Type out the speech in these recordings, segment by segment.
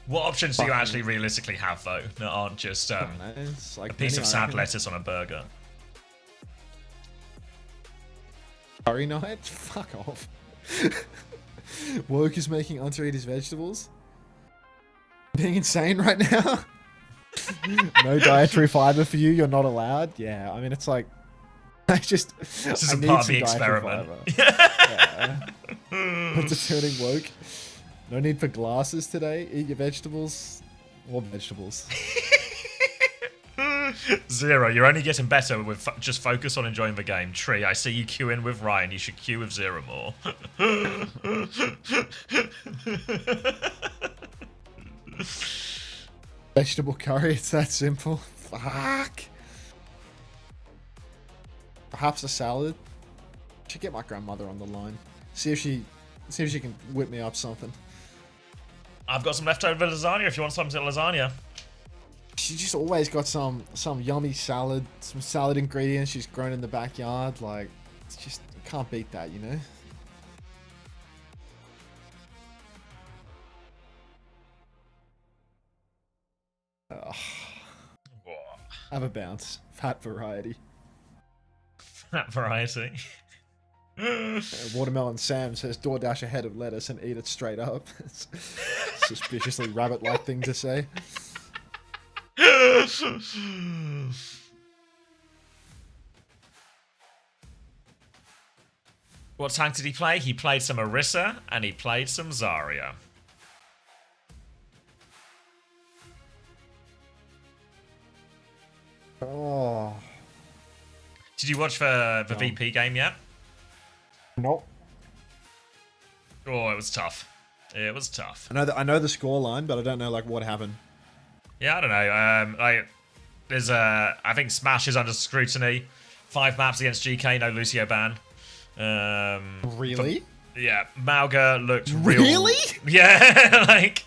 What options do you actually realistically have though that aren't just like a piece of sad lettuce on a burger? Curry night? Fuck off. Woke is making Hunter eat his vegetables. Being insane right now. No dietary fiber for you. You're not allowed. Yeah, I mean it's like this is part of the experiment. Yeah. What's it turning woke? No need for glasses today. Eat your vegetables. Or vegetables. Zero, you're only getting better with just focus on enjoying the game. Tree, I see you queuing with Ryan. You should queue with Zero more. Vegetable curry, it's that simple. Fuck. Perhaps a salad. Should get my grandmother on the line. See if she can whip me up something. I've got some leftover lasagna if you want some lasagna. She just always got some yummy salad, some salad ingredients she's grown in the backyard. Like, it's just, you can't beat that, you know? Have a bounce. Fat variety. Fat variety. Watermelon Sam says DoorDash a head of lettuce and eat it straight up. It's a suspiciously rabbit-like thing to say. What tank did he play? He played some Orisa and he played some Zarya. Oh. Did you watch the VP game yet? Nope. Oh, it was tough. It was tough. I know the score line, but I don't know like what happened. Yeah, I don't know. Like, there's I think Smash is under scrutiny. 5 maps against GK, no Lucio ban. Really? Yeah, Mauga looked real. Really? Yeah, like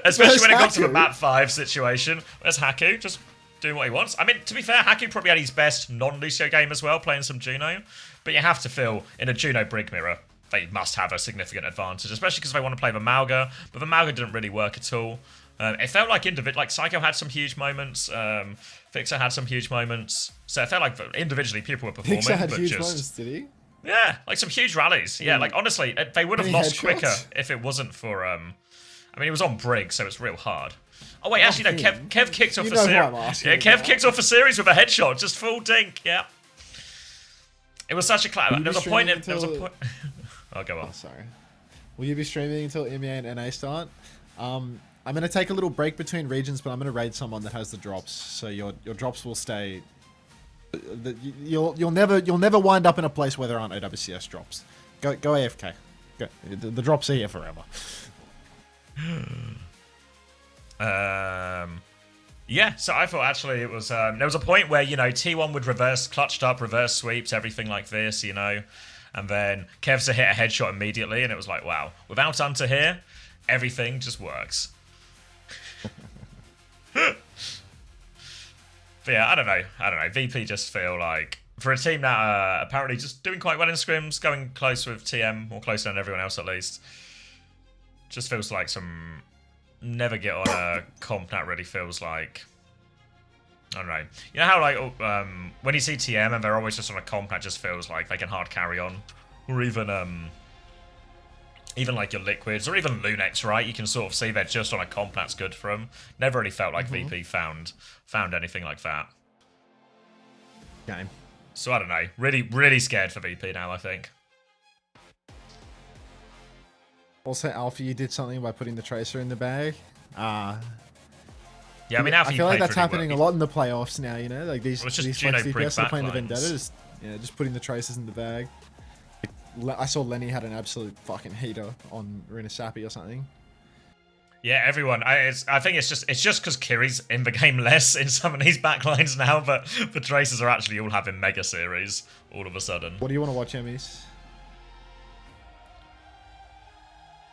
especially when it got to the map 5 situation. Where's Haku? Just doing what he wants. I mean, to be fair, Haku probably had his best non-Lucio game as well, playing some Juno. But you have to feel in a Juno Brig mirror, they must have a significant advantage, especially because they want to play the Mauga. But the Mauga didn't really work at all. It felt like like Psycho had some huge moments. Fixer had some huge moments. So it felt like individially people were performing. Fixer had but huge just, moments, did he? Yeah, like some huge rallies. Yeah, like honestly, they would have lost quicker if it wasn't for. I mean, it was on Brig, so it's real hard. Oh wait, actually no. Kev kicked off a series. Yeah, Kev kicked off a series with a headshot, just full dink. Yeah. It was such a clap. There was a point. There was a point. I'll go on. Oh, sorry. Will you be streaming until MEA and NA start? I'm going to take a little break between regions, but I'm going to raid someone that has the drops, so your drops will stay. You'll never wind up in a place where there aren't OWCS drops. Go AFK. Go. The drops are here forever. Yeah, so I thought actually it was there was a point where, you know, T1 would reverse clutched up, reverse sweeps, everything like this, you know, and then Kevza hit a headshot immediately, and it was like, wow, without Hunter here, everything just works. But yeah, I don't know. VP just feel like, for a team that are apparently just doing quite well in scrims, going close with TM, or closer than everyone else at least, just feels like some never get on a comp that really feels like, I don't know. You know how like when you see TM and they're always just on a comp that just feels like they can hard carry on, or even like your Liquids, or even Lunex, right? You can sort of see they're just on a comp that's good for them. Never really felt like VP found anything like that. Game. So I don't know. Really scared for VP now, I think. Also, Alpha, you did something by putting the Tracer in the bag. Yeah, I mean, Alpha, I feel like that's happening a lot in the playoffs now, you know? Like these Flex DPS are playing the Vendetta, just putting the Tracers in the bag. I saw Lenny had an absolute fucking heater on Runa Sappy or something. Yeah, everyone. I think it's just because Kiri's in the game less in some of these backlines now, but the Tracers are actually all having mega series all of a sudden. What do you want to watch, Emmys?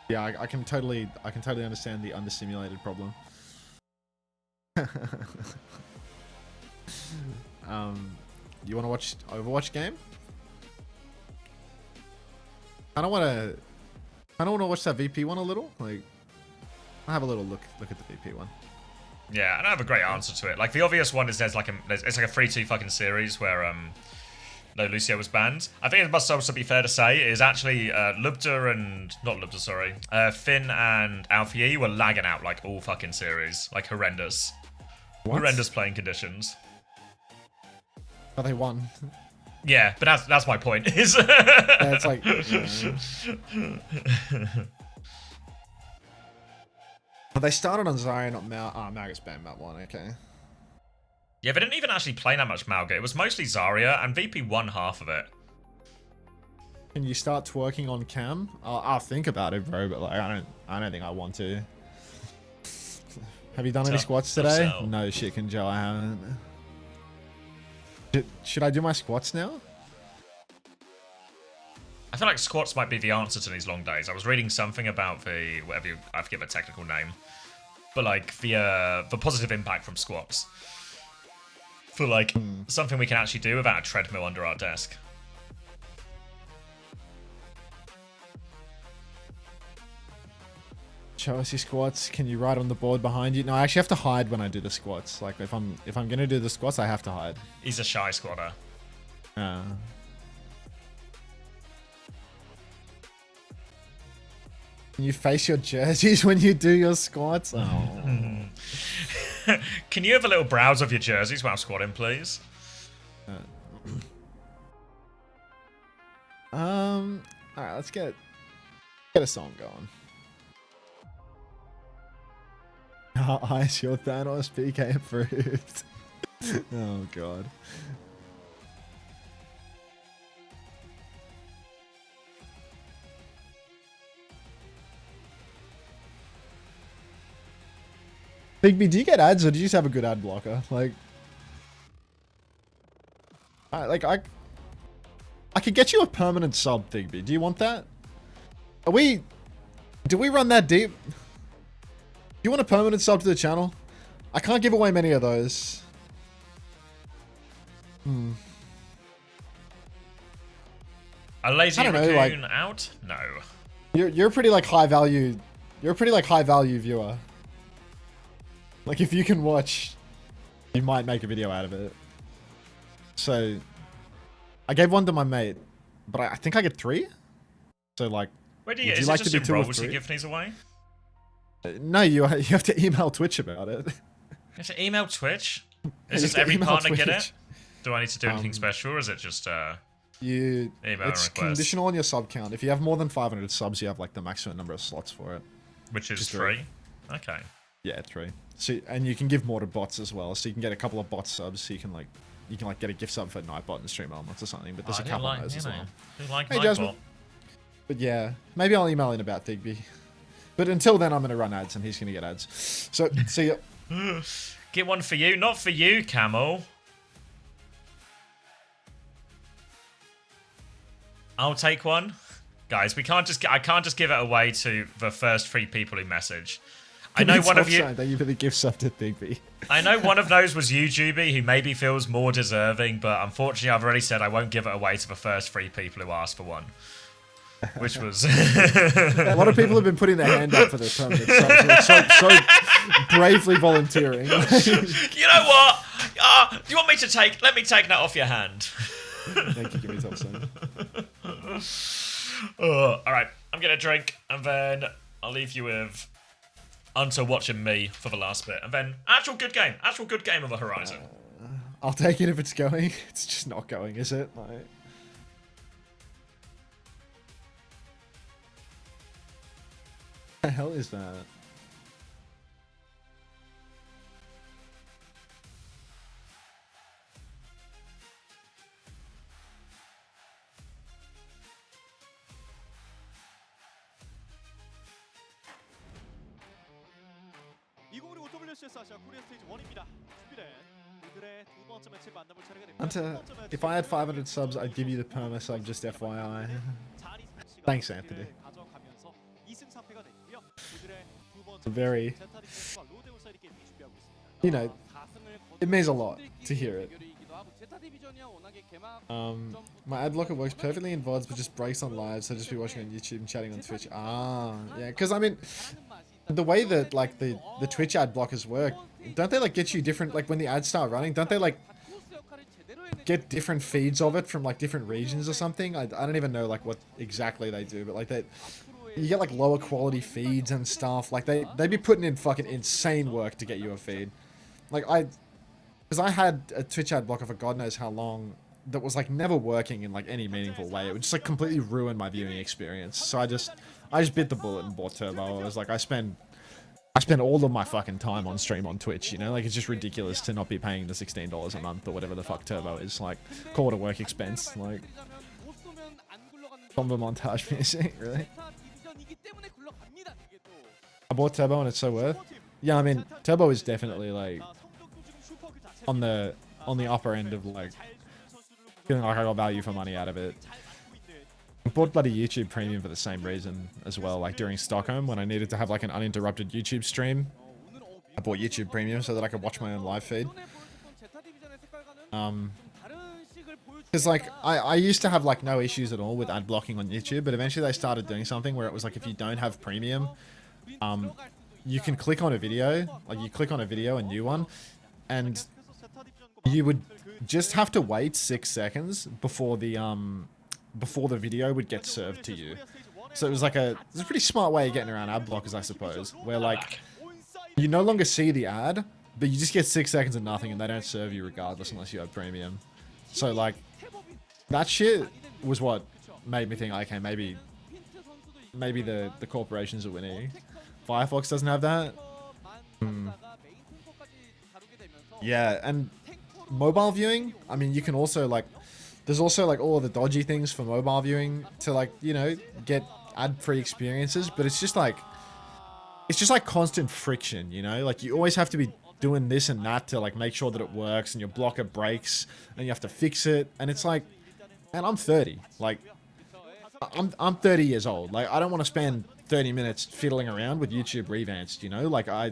Yeah, I can totally understand the understimulated problem. You want to watch Overwatch game? I don't want to watch that VP one a little. Like, I'll have a little look at the VP one. Yeah, and I have a great answer to it. Like the obvious one is it's like a 3-2 fucking series where no Lucio was banned. I think it must also be fair to say is actually Finn and Alfie were lagging out like all fucking series, like horrendous, horrendous playing conditions. But they won. Yeah, but that's my point. Is yeah, it's like. They started on Zarya, not Mal. Oh, Mal gets banned map 1, okay. Yeah, they didn't even actually play that much Malga. It was mostly Zarya, and VP won half of it. Can you start twerking on cam? I'll think about it, bro, but like I don't think I want to. Have you done any squats today? No shit, Joe, I haven't. Should I do my squats now? I feel like squats might be the answer to these long days. I was reading something about I forget the technical name, but like the positive impact from squats. For like something we can actually do without a treadmill under our desk. Show us your squats. Can you write on the board behind you? No, I actually have to hide when I do the squats. Like if I'm gonna do the squats, I have to hide. He's a shy squatter. Can you face your jerseys when you do your squats? Oh. Can you have a little browse of your jerseys while squatting, please? Alright, let's get a song going. How high is your Thanos PK approved? Oh god. Bigby, do you get ads or do you just have a good ad blocker? Like, I could get you a permanent sub, Bigby. Do you want that? Do we run that deep? Do you want a permanent sub to the channel? I can't give away many of those. A lazy raccoon out? No. You're pretty like high value. You're a pretty like high value viewer. Like if you can watch, you might make a video out of it. So, I gave one to my mate, but I think I get 3. So like, would you like to be 2 or 3? You give these away? No, you have to email Twitch about it. You have to email Twitch? Is this every partner get it? Do I need to do anything special, or is it just email it's conditional on your sub count. If you have more than 500 subs, you have like the maximum number of slots for it. Which is 3? Okay. Yeah, 3. So, and you can give more to bots as well. So you can get a couple of bot subs. So you can get a gift sub for Nightbot and Stream Elements or something. But there's a couple of those as well. Hey, Jasmine. But yeah, maybe I'll email in about Digby. But until then, I'm going to run ads and he's going to get ads. So, see ya. Get one for you. Not for you, Camel. I'll take one. Guys, I can't just give it away to the first 3 people who message. I know one of you. Thank you for the gift sub to Digby. I know one of those was you, Juby, who maybe feels more deserving, but unfortunately, I've already said I won't give it away to the first 3 people who asked for one. Which was a lot of people have been putting their hand up for this permanent sub, so bravely volunteering. You know what? Do you want me to take? Let me take that off your hand. Thank you, give me top son. All right, I'm gonna drink, and then I'll leave you with until watching me for the last bit, and then actual good game of the Horizon. I'll take it if it's going. It's just not going, is it? Like... What the hell is that? Hunter, if I had 500 subs, I'd give you the perma sub, just FYI. Thanks, Anthony. Very, you know, it means a lot to hear it. My ad blocker works perfectly in VODs, but just breaks on live, so just be watching on YouTube and chatting on Twitch. Ah, yeah, because I mean, the way that like the Twitch ad blockers work, don't they like get you different, like when the ads start running, don't they like get different feeds of it from like different regions or something? I don't even know like what exactly they do, but like that you get like lower quality feeds and stuff. Like they'd be putting in fucking insane work to get you a feed. Like because I had a Twitch ad blocker for God knows how long that was like never working in like any meaningful way. It would just like completely ruin my viewing experience. So I just bit the bullet and bought Turbo. I was like, I spend all of my fucking time on stream on Twitch, you know? Like, it's just ridiculous to not be paying the $16 a month or whatever the fuck Turbo is. Like, call it a work expense. Like, combo montage music, really? I bought Turbo and it's so worth. Yeah, I mean, Turbo is definitely, like, on the upper end of, like, feeling like I got value for money out of it. I bought bloody YouTube Premium for the same reason as well. Like during Stockholm, when I needed to have like an uninterrupted YouTube stream, I bought YouTube Premium so that I could watch my own live feed. Because like I used to have like no issues at all with ad blocking on YouTube, but eventually they started doing something where it was like if you don't have Premium, you can click on a video, like you click on a video, a new one, and you would just have to wait 6 seconds before the video would get served to you. So it was like it's a pretty smart way of getting around ad blockers, I suppose, where like you no longer see the ad, but you just get 6 seconds of nothing and they don't serve you regardless unless you have Premium. So like that shit was what made me think, okay, maybe the corporations are winning. Firefox doesn't have that. Yeah, and mobile viewing, I mean, you can also like, there's also like all of the dodgy things for mobile viewing to like, you know, get ad-free experiences, but it's just like constant friction, you know? Like you always have to be doing this and that to like make sure that it works, and your blocker breaks and you have to fix it. And it's like, man, I'm 30. Like I'm 30 years old. Like I don't want to spend 30 minutes fiddling around with YouTube Revanced, you know? Like I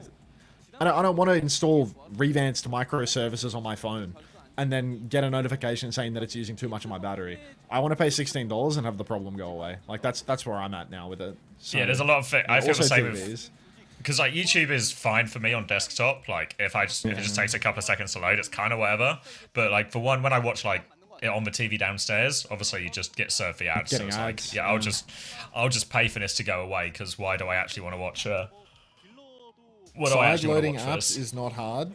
don't want to install Revanced microservices on my phone and then get a notification saying that it's using too much of my battery. I want to pay $16 and have the problem go away. Like that's where I'm at now with it. So, yeah, there's a lot of I feel the same with, because like YouTube is fine for me on desktop. Like if it just takes a couple of seconds to load, it's kind of whatever. But like for one, when I watch like it on the TV downstairs, obviously you just get served the ads. So it's ads, like, yeah, I'll just pay for this to go away, because why do I actually want to watch? What do I actually want to watch? Side loading apps is not hard.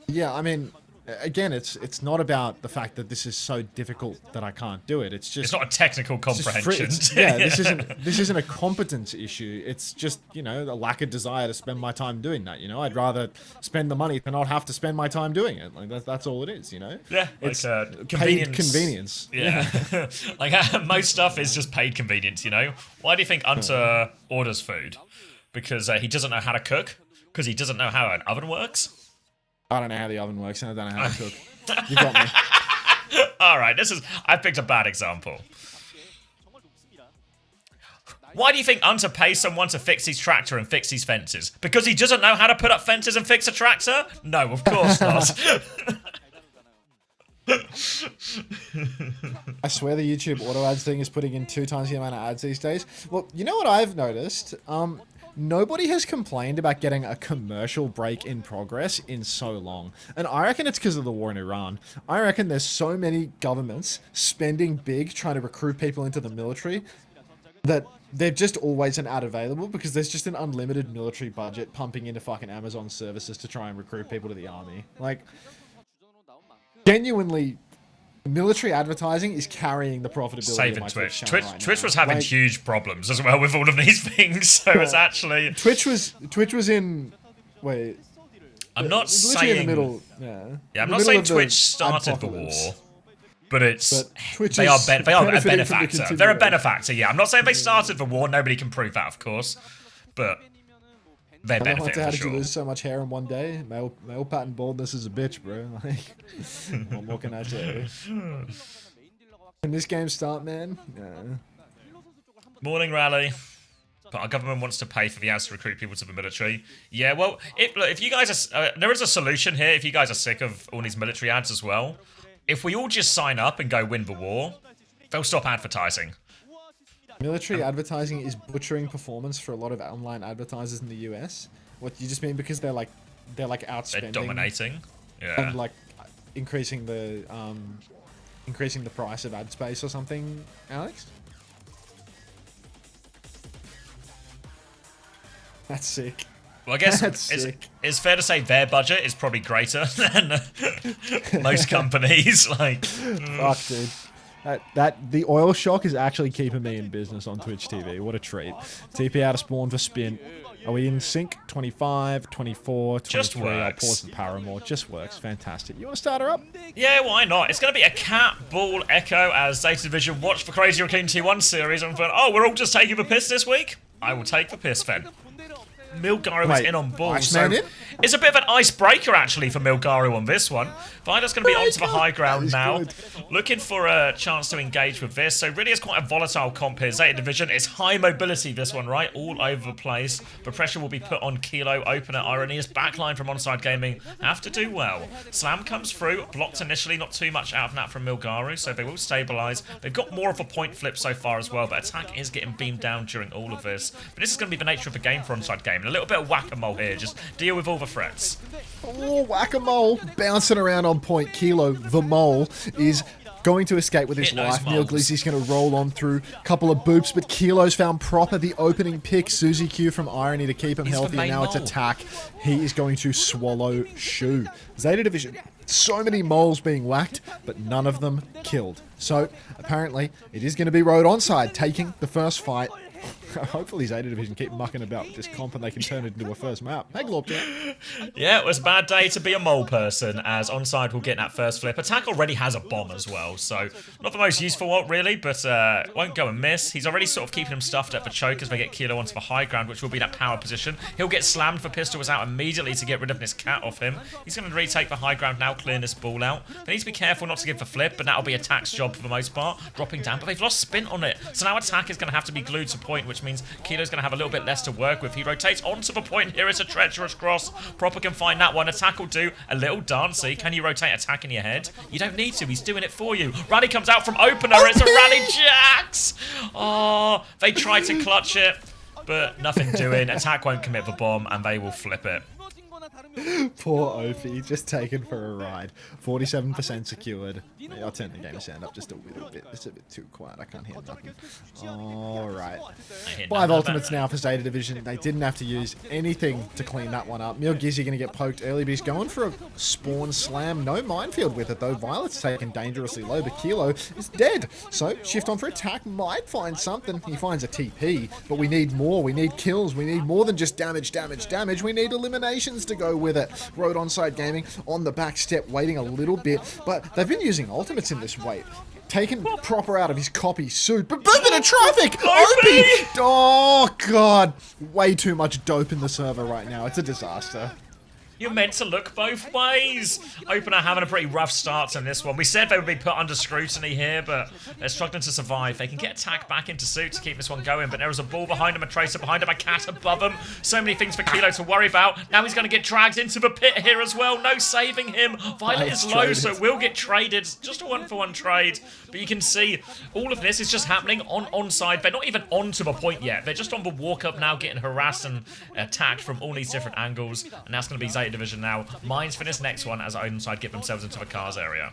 Yeah, I mean, again, it's not about the fact that this is so difficult that I can't do it. It's just, it's not a technical comprehension. This isn't a competence issue. It's just, you know, a lack of desire to spend my time doing that. You know, I'd rather spend the money to not have to spend my time doing it. Like that's all it is. You know. Yeah, it's like, paid convenience. Yeah, like most stuff is just paid convenience. You know, why do you think Hunter orders food? Because he doesn't know how to cook. Because he doesn't know how an oven works. I don't know how the oven works, and I don't know how to cook. You got me. Alright, I picked a bad example. Why do you think Hunter pays someone to fix his tractor and fix his fences? Because he doesn't know how to put up fences and fix a tractor? No, of course not. I swear the YouTube auto ads thing is putting in 2 times the amount of ads these days. Well, you know what I've noticed? Nobody has complained about getting a commercial break in progress in so long. And I reckon it's because of the war in Iran. I reckon there's so many governments spending big trying to recruit people into the military that they're just always an ad available, because there's just an unlimited military budget pumping into fucking Amazon services to try and recruit people to the army. Like, genuinely, military advertising is carrying the profitability. Saving of Twitch. Right Twitch was having huge problems as well with all of these things. So it's actually Twitch was in. Wait. I'm not saying in the middle. Yeah. I'm not saying Twitch started the war, but they are a benefactor. They're a benefactor. Yeah, I'm not saying they started the war. Nobody can prove that, of course, but they benefit for how sure. did you lose so much hair in one day? Male pattern baldness is a bitch, bro. Like, what more can I say? Can this game start, man? Yeah. Morning, Rally. But our government wants to pay for the ads to recruit people to the military. Yeah, well, if you guys are... there is a solution here if you guys are sick of all these military ads as well. If we all just sign up and go win the war, they'll stop advertising. Military advertising is butchering performance for a lot of online advertisers in the US. What you just mean because they're outspending, They're dominating. Yeah. and like increasing the price of ad space or something, Alex? That's sick. Well, I guess That's it's, sick. it's fair to say their budget is probably greater than most companies. Like, Fuck, dude. The oil shock is actually keeping me in business on Twitch TV. What a treat. TP out of spawn for spin. Are we in sync? 25, 24, 23. Just I'll works. pause the Paramore. Just works. Fantastic. You want to start her up? yeah, why not? It's going to be a cat ball echo as Zeta Division watch for Crazy or Clean T1 series and thought, oh, we're all just taking the piss this week? I will take the piss then. Milgaru is Wait, in on ball, Iceman so in? it's a bit of an icebreaker actually for Milgaru on this one. Vida's going to be onto the high ground now, good. looking for a chance to engage with this. So really it's quite a volatile comp here. Zeta Division, it's high mobility this one, right? All over the place. The pressure will be put on Kilo, opener, Ironius, backline from ONSIDE Gaming. Have to do well. Slam comes through, blocked initially, not too much out of that from Milgaru, so they will stabilise. They've got more of a point flip so far as well, but attack is getting beamed down during all of this. But this is going to be the nature of the game for ONSIDE Gaming. A little bit of whack-a-mole here, just deal with all the threats. Oh, whack-a-mole. Bouncing around on point. Kilo, the mole, is going to escape with his Hit those life. moles. Neoglizzi's going to roll on through a couple of boops, but Kilo's found proper the opening pick. Suzy Q from Irony to keep him He's the healthy, and main now it's mole. attack. He is going to swallow Shu. Zeta Division, so many moles being whacked, but none of them killed. So, apparently, it is going to be Road Onside taking the first fight. Hopefully Zeta Division keep mucking about with this comp and they can turn it into a first map. Hey, Globjack. Yeah, it was a bad day to be a mole person, as ONSIDE will get that first flip. Attack already has a bomb as well, so not the most useful one, really, but won't go and miss. He's already sort of keeping him stuffed at the choke as they get Kilo onto the high ground, which will be that power position. He'll get slammed for pistols out immediately to get rid of this cat off him. He's going to retake the high ground now, clearing this ball out. They need to be careful not to give the flip, but that'll be Attack's job for the most part, dropping down, but they've lost spin on it. So now Attack is going to have to be glued to point, which means Kilo's going to have a little bit less to work with. He rotates onto the point here. It's a treacherous cross. Proper can find that one. Attack will do a little dancey. Can you rotate Attack in your head? You don't need to. He's doing it for you. Rally comes out from opener. It's a Rally Jax. Oh, they tried to clutch it, but nothing doing. Attack won't commit the bomb, and they will flip it. Poor Ophi, just taken for a ride. 47% secured. Maybe I'll turn the game sound up just a little bit. It's a bit too quiet. I can't hear nothing. Alright. 5 ultimates now for Zeta Division. They didn't have to use anything to clean that one up. Milgizzi going to get poked early, but he's going for a spawn slam. No minefield with it, though. Violet's taken dangerously low, but Kilo is dead. So, shift on for attack. Might find something. He finds a TP, but we need more. We need kills. We need more than just damage, damage, damage. We need eliminations to go with it. Road ONSIDE Gaming on the back step, waiting a little bit, but they've been using ultimates in this wait. Taken proper out of his copy suit, but boom into traffic! Opie! Oh, God. Way too much dope in the server right now. It's a disaster. You're meant to look both ways. Opener having a pretty rough start on this one. We said they would be put under scrutiny here, but they're struggling to survive. They can get Attack back into suit to keep this one going, but there is a ball behind him, a tracer behind him, a cat above him. So many things for Kilo to worry about. Now he's going to get dragged into the pit here as well. No saving him. Violet is low, so it will get traded. Just a one-for-one trade. But you can see all of this is just happening on ONSIDE. They're not even onto the point yet. They're just on the walk-up now, getting harassed and attacked from all these different angles. And that's going to be Zeta Division now. Mines for this next one as ONSIDE get themselves into the cars area.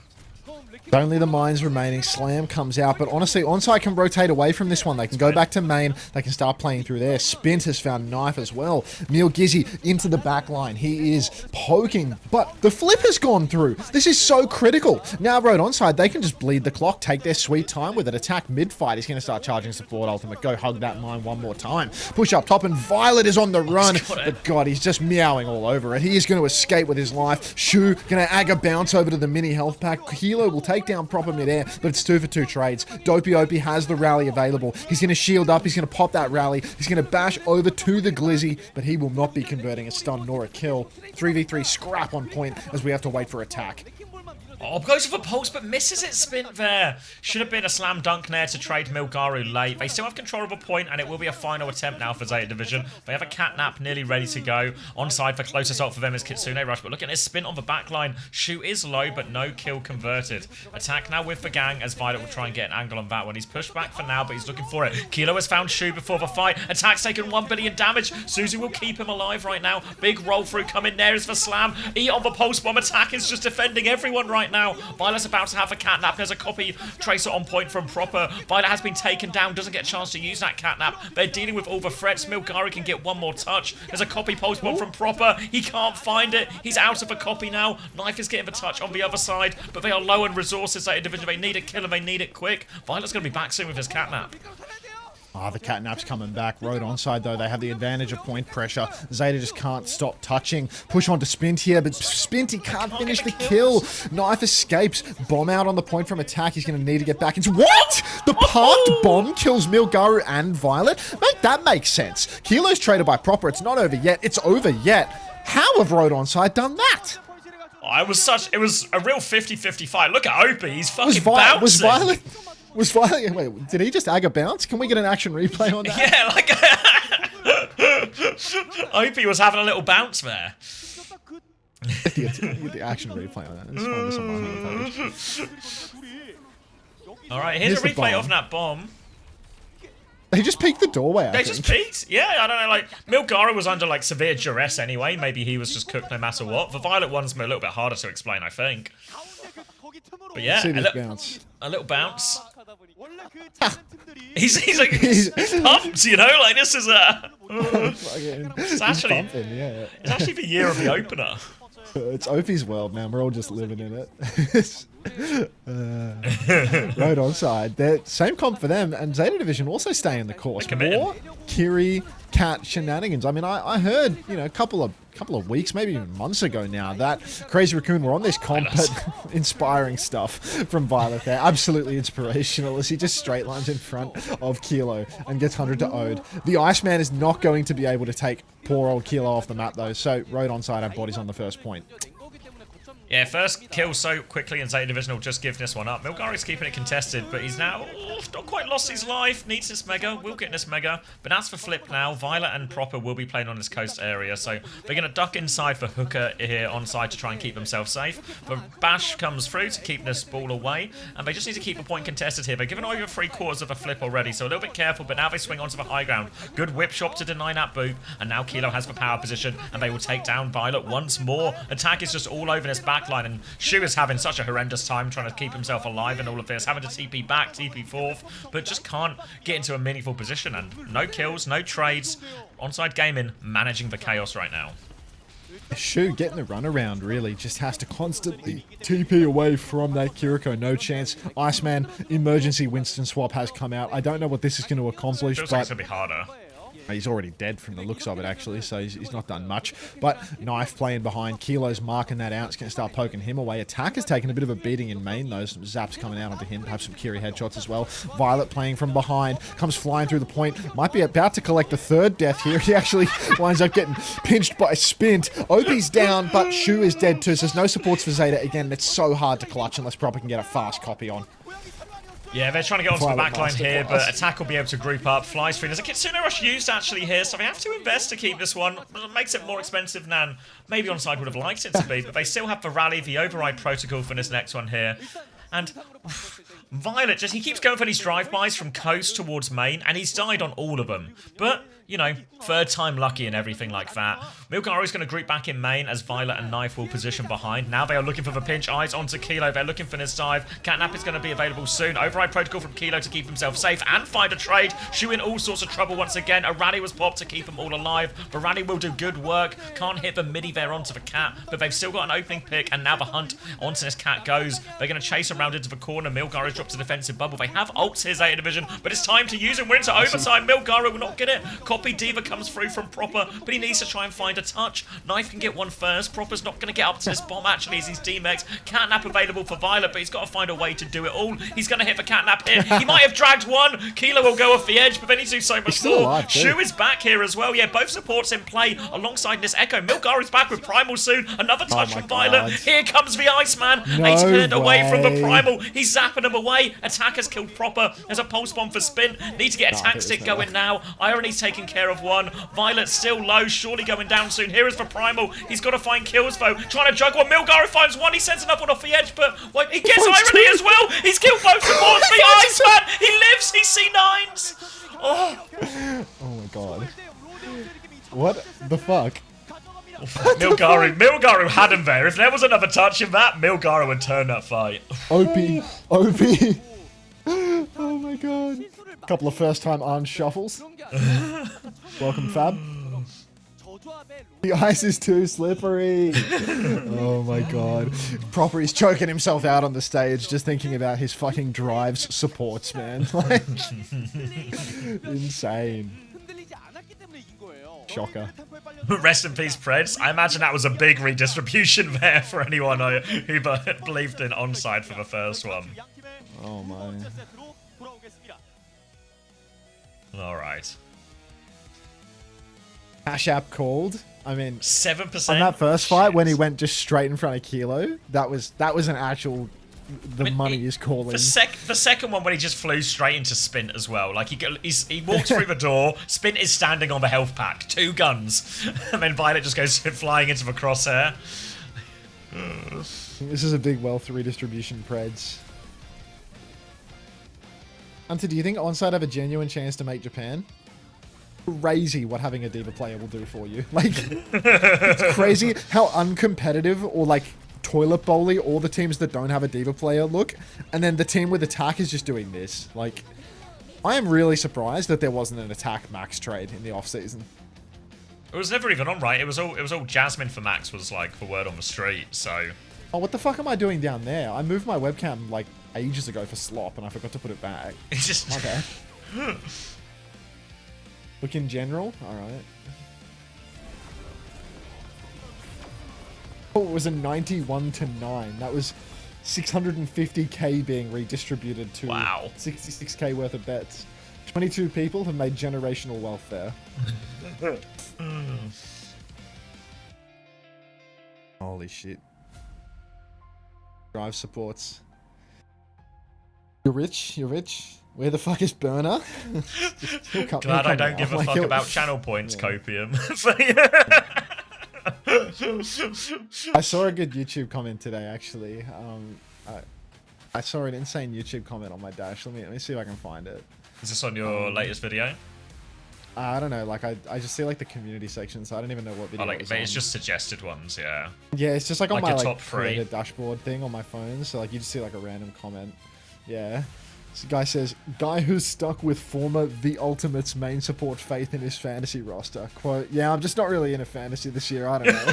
Only the mines remaining. Slam comes out, but honestly, ONSIDE can rotate away from this one. They can go back to main. They can start playing through there. Spint has found knife as well. Milgizzi into the back line. He is poking, but the flip has gone through. This is so critical. Now, Road ONSIDE, they can just bleed the clock, take their sweet time with it. Attack mid-fight. He's going to start charging support ultimate. Go hug that mine one more time. Push up top, and Violet is on the run. But God, he's just meowing all over it. He is going to escape with his life. Shu going to ag a bounce over to the mini health pack. Kilo will take down proper midair, but it's 2 for 2 trades. Dopey Opie has the rally available. He's going to shield up. He's going to pop that rally. He's going to bash over to the Glizzy, but he will not be converting a stun nor a kill. 3v3 scrap on point as we have to wait for attack. Oh, goes for the pulse, but misses it. Spin there. Should have been a slam dunk there to trade Milgaru late. They still have control of a point, and it will be a final attempt now for Zeta Division. They have a catnap nearly ready to go. Onside for closest ult for them is Kitsune Rush, but look at his spin on the backline. Shoot is low, but no kill converted. Attack now with the gang, as Violet will try and get an angle on that one. He's pushed back for now, but he's looking for it. Kilo has found Shu before the fight. Attack's taken 1 billion damage. Suzu will keep him alive right now. Big roll through coming there is the slam. E on the pulse bomb. Attack is just defending everyone right now. Violet's about to have a catnap. There's a copy tracer on point from Proper. Violet has been taken down. Doesn't get a chance to use that catnap. They're dealing with all the threats. Milgari can get one more touch. There's a copy pulse bomb from Proper. He can't find it. He's out of a copy now. Knife is getting the touch on the other side, but they are low on resources. Zeta Division, they need a kill and they need it quick. Violet's going to be back soon with his catnap. Ah, the catnap's coming back. Road onside, though. They have the advantage of point pressure. Zeta just can't stop touching. Push on to Spint here, but Spint, he can't finish the kill. Knife escapes. Bomb out on the point from attack. He's going to need to get back into... What? The parked bomb kills Milgaru and Violet? Mate, that makes sense. Kilo's traded by Proper. It's not over yet. It's over yet. How have Road onside done that? Oh, it was a real 50-50 fight. Look at Opie. He's fucking bouncing. Was Violet... Wait, did he just ag a bounce? Can we get an action replay on that? Yeah, like... Opie was having a little bounce there. Get the action replay on that. Let's find this on my homepage. Alright, here's a replay of that bomb. They just peeked the doorway, They just peeked? Yeah, I don't know, like, Milgaru was under, like, severe duress anyway. Maybe he was just cooked no matter what. The Violet one's a little bit harder to explain, I think. But yeah, bounce. A little bounce. he's pumped, you know, like this is a... it's actually the year of the opener. It's Opie's world, man. We're all just living in it. Road onside. Same comp for them, and Zeta Division also stay in the course. More Kiri Cat shenanigans. I mean, I heard, you know, a couple of weeks, maybe even months ago now, that Crazy Raccoon were on this comp, but inspiring stuff from Violet there. Absolutely inspirational as he just straight lines in front of Kilo and gets 100 to Ode. The Iceman is not going to be able to take poor old Kilo off the map though, so Road onside have bodies on the first point. Yeah, first kill so quickly and Zeta Division will just give this one up. Milgari's keeping it contested, but he's now not quite lost his life. Needs this mega, will get this mega. But as for Flip now, Violet and Proper will be playing on this coast area, so they're going to duck inside for Hooker here on side to try and keep themselves safe. But Bash comes through to keep this ball away, and they just need to keep the point contested here. They've given over 3/4 of a Flip already, so a little bit careful, but now they swing onto the high ground. Good whip shot to deny that boop, and now Kilo has the power position, and they will take down Violet once more. Attack is just all over this backline, and Shu is having such a horrendous time trying to keep himself alive in all of this, having to TP back, TP forth, but just can't get into a meaningful position, and no kills, no trades. Onside Gaming managing the chaos right now. Shu getting the runaround really just has to constantly TP away from that Kiriko. No chance. Iceman emergency Winston swap has come out. I don't know what this is going to accomplish, Feels but like it's going to be harder. He's already dead from the looks of it, actually, so he's not done much. But Knife playing behind. Kilo's marking that out. It's going to start poking him away. Attack has taken a bit of a beating in main, though. Some zaps coming out onto him. Have some Kiri headshots as well. Violet playing from behind. Comes flying through the point. Might be about to collect the third death here. He actually winds up getting pinched by Spint. Obi's down, but Shu is dead too, so there's no supports for Zeta. Again, it's so hard to clutch unless Proper can get a fast copy on. Yeah, they're trying to get onto the backline here, but Attack will be able to group up. Fly screen. There's a Kitsune Rush used actually here, so they have to invest to keep this one. It makes it more expensive than maybe Onside would have liked it to be, but they still have the rally, the override protocol for this next one here. And Violet, he keeps going for these drive-bys from coast towards main, and he's died on all of them. But, you know, third time lucky and everything like that. Milgaru's going to group back in main as Violet and Knife will position behind. Now they are looking for the pinch. Eyes onto Kilo. They're looking for this dive. Catnap is going to be available soon. Override protocol from Kilo to keep himself safe and find a trade. Shu in all sorts of trouble once again. A rally was popped to keep them all alive. The rally will do good work. Can't hit the midi there onto the cat, but they've still got an opening pick, and now the hunt onto this cat goes. They're going to chase him round into the corner. Milgaru's dropped a defensive bubble. They have ults here, Zeta Division, but it's time to use him. We're into overtime. Milgaru will not get it. sloppy. Diva comes through from Proper, but he needs to try and find a touch. Knife can get one first. Proper's not going to get up to this bomb, actually, as he's D-Mex. Catnap available for Violet, but he's got to find a way to do it all. He's going to hit for Catnap here. He might have dragged one. Kilo will go off the edge, but then he's doing so much more. Shu is back here as well. Yeah, both supports in play alongside this Echo. Milgaru's back with Primal soon. Another touch from Violet. Here comes the Iceman. 8 away from the Primal. He's zapping him away. Attacker's killed Proper. There's a pulse bomb for Spin. Need to get a tank stick going now. Irony's taking care of one. Violet's still low. Surely going down soon. Here is for Primal. He's got to find kills though. Trying to juggle. Milgaru finds one. He sends another one off the edge, but wait, he gets Irony as well. He's killed both supports. The Iceman. He lives. He C9s. Oh. Oh my god. What the fuck? Milgaru had him there. If there was another touch in that, Milgaru would turn that fight. OP. Oh my god. Couple of first time arm shuffles. Welcome, Fab. The ice is too slippery. Oh my god. Proper, he's choking himself out on the stage just thinking about his fucking drives supports, man. Like, insane. Shocker. Rest in peace, Preds. I imagine that was a big redistribution there for anyone who believed in ONSIDE for the first one. Oh my. Alright. Cash App called. I mean, 7%. on that first fight when he went just straight in front of Kilo, that was an actual. Money is calling. The second one when he just flew straight into Spin as well. Like he walks through the door. Spin is standing on the health pack, 2 guns, and then Violet just goes flying into the crosshair. This is a big wealth redistribution, Preds. Hunter, do you think ONSIDE have a genuine chance to make Japan? Crazy what having a Diva player will do for you. Like, it's crazy how uncompetitive or like toilet bowly all the teams that don't have a Diva player look, and then the team with attack is just doing this. Like, I am really surprised that there wasn't an attack max trade in the off season. It was never even on, right? It was all Jasmine for max was like the word on the street. So. Oh, what the fuck am I doing down there? I moved my webcam like ages ago for slop, and I forgot to put it back. It's just. Okay. Look in general. All right. Oh, it was a 91-9. That was 650k being redistributed to 66k worth of bets. 22 people have made generational wealth there. Holy shit. Drive supports. You're rich? You're rich? Where the fuck is Burner? Glad I don't give a fuck about channel points, Copium. I saw a good YouTube comment today, actually. I saw an insane YouTube comment on my dash. Let me see if I can find it. Is this on your latest video? I don't know. Like, I just see like the community section, so I don't even know what video. Oh, like, it's just suggested ones, yeah. Yeah, it's just like on my top 3 creator dashboard thing on my phone. So like, you just see like a random comment. Yeah. This guy says, guy who's stuck with former The Ultimate's main support faith in his fantasy roster. Quote, yeah, I'm just not really in a fantasy this year. I don't know.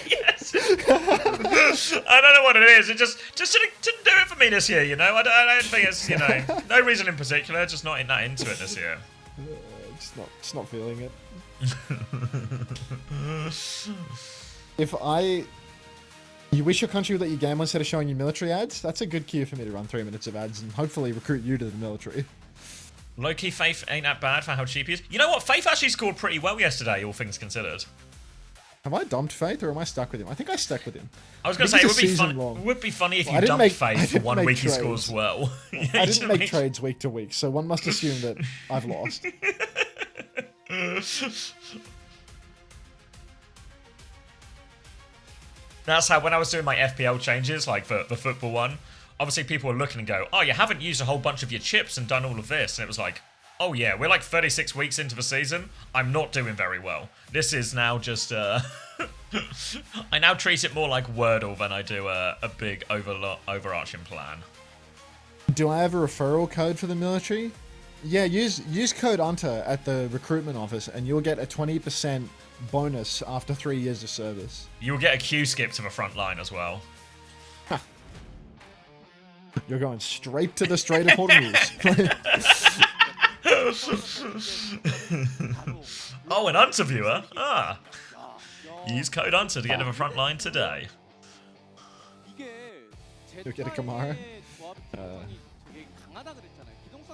Yes. I don't know what it is. It just didn't do it for me this year, you know? I don't think it's, you know, no reason in particular, just not that into it this year. Just not feeling it. You wish your country would let you gamble instead of showing you military ads? That's a good cue for me to run 3 minutes of ads and hopefully recruit you to the military. Low-key, Faith ain't that bad for how cheap he is. You know what? Faith actually scored pretty well yesterday, all things considered. Have I dumped Faith or am I stuck with him? I think I stuck with him. I was going to say, it would be funny if you dumped Faith for 1 week he scores well. I didn't make trades week to week, so one must assume that I've lost. That's how, when I was doing my FPL changes, like for the football one, obviously people were looking and go, oh, you haven't used a whole bunch of your chips and done all of this. And it was like, oh yeah, we're like 36 weeks into the season. I'm not doing very well. This is now just, I now treat it more like Wordle than I do a big overarching plan. Do I have a referral code for the military? Yeah, use code UNTER at the recruitment office and you'll get a 20% bonus after 3 years of service. You'll get a Q skip to the front line as well. Huh. You're going straight to the Strait of Hormuz. Oh, an interviewer? Ah. Use code UNTER to get to the front line today. You'll get a Kamara.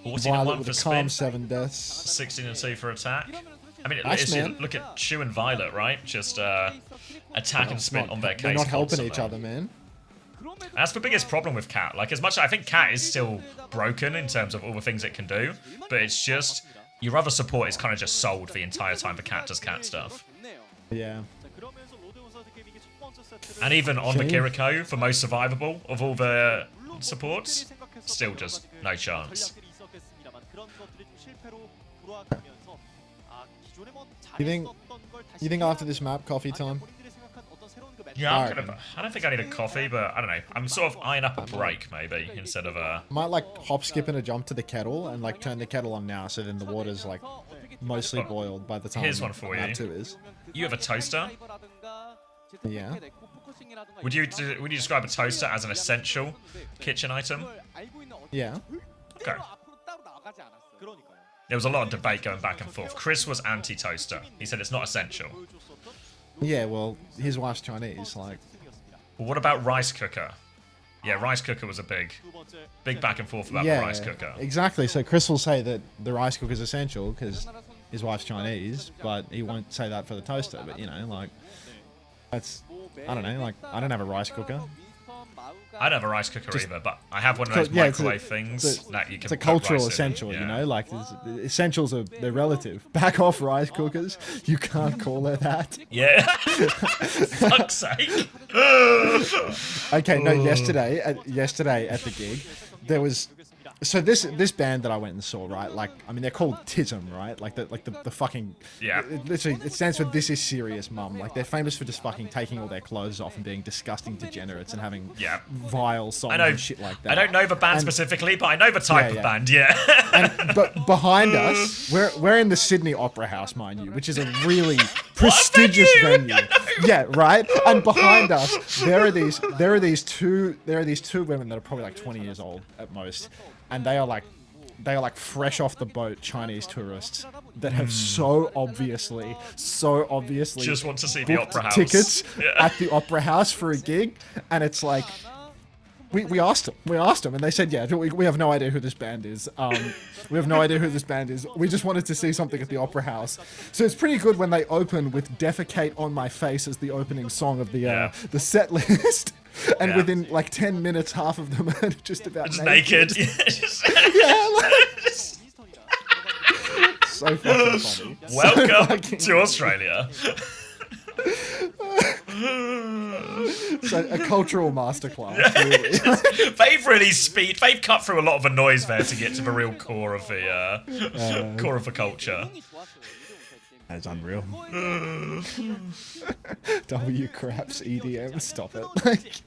14 and Violet 1 with for a spin. calm 7 deaths. 16 and 2 for attack. I mean, Iceman. look at Shu and Violet, right? Just attack and spin on their case. They're not helping constantly. each other, man. That's the biggest problem with Cat. Like, as much I think Cat is still broken in terms of all the things it can do, but it's just your other support is kind of just sold the entire time the Cat does Cat stuff. Yeah. And even on the Kiriko, the most survivable of all the supports, still just no chance. You think after this map, coffee time? Yeah, I don't think I need a coffee, but I don't know. I'm sort of eyeing up a break, maybe, instead of a... Might like hop, skip, and a jump to the kettle and like turn the kettle on now, so then the water's like mostly boiled by the time Here's one for you. map 2 is. You have a toaster. Yeah. Would you describe a toaster as an essential kitchen item? Yeah. Okay. There was a lot of debate going back and forth. Chris was anti-toaster. He said it's not essential. Yeah, well, his wife's Chinese, like... But what about rice cooker? Yeah, rice cooker was a big back and forth about the rice cooker. Exactly. So Chris will say that the rice cooker is essential because his wife's Chinese, but he won't say that for the toaster. But, you know, like... That's... I don't know, like, I don't have a rice cooker. I don't have a rice cooker either, but I have one of those microwave things that you can. It's a cultural rice in. essential, Yeah. you know. Like essentials they're relative. Back off rice cookers. You can't call her that. Yeah. Fuck's sake. Okay, no. Yesterday at the gig, there was. So this band that I went and saw, right? Like, I mean, they're called TISM, right? Like the fucking literally, it stands for This Is Serious Mum. Like, they're famous for just fucking taking all their clothes off and being disgusting degenerates and having vile songs and shit like that. I don't know the band specifically, but I know the type of band. Yeah. But behind us, we're in the Sydney Opera House, mind you, which is a really prestigious venue. Yeah, right. And behind us, there are these two women that are probably like 20 years old at most. And they are like fresh off the boat Chinese tourists that have so obviously just want to see the opera house tickets at the opera house for a gig, and it's like we asked them and they said we have no idea who this band is. We have no idea who this band is. We just wanted to see something at the opera house. So it's pretty good when they open with "Defecate on My Face" as the opening song of the set list. And within like 10 minutes, half of them are just about naked. Yeah, like, so fucking funny. Welcome to Australia. So a cultural masterclass. Really. They've cut through a lot of the noise there to get to the real core of the culture. That's unreal. W craps EDM, stop it. Like,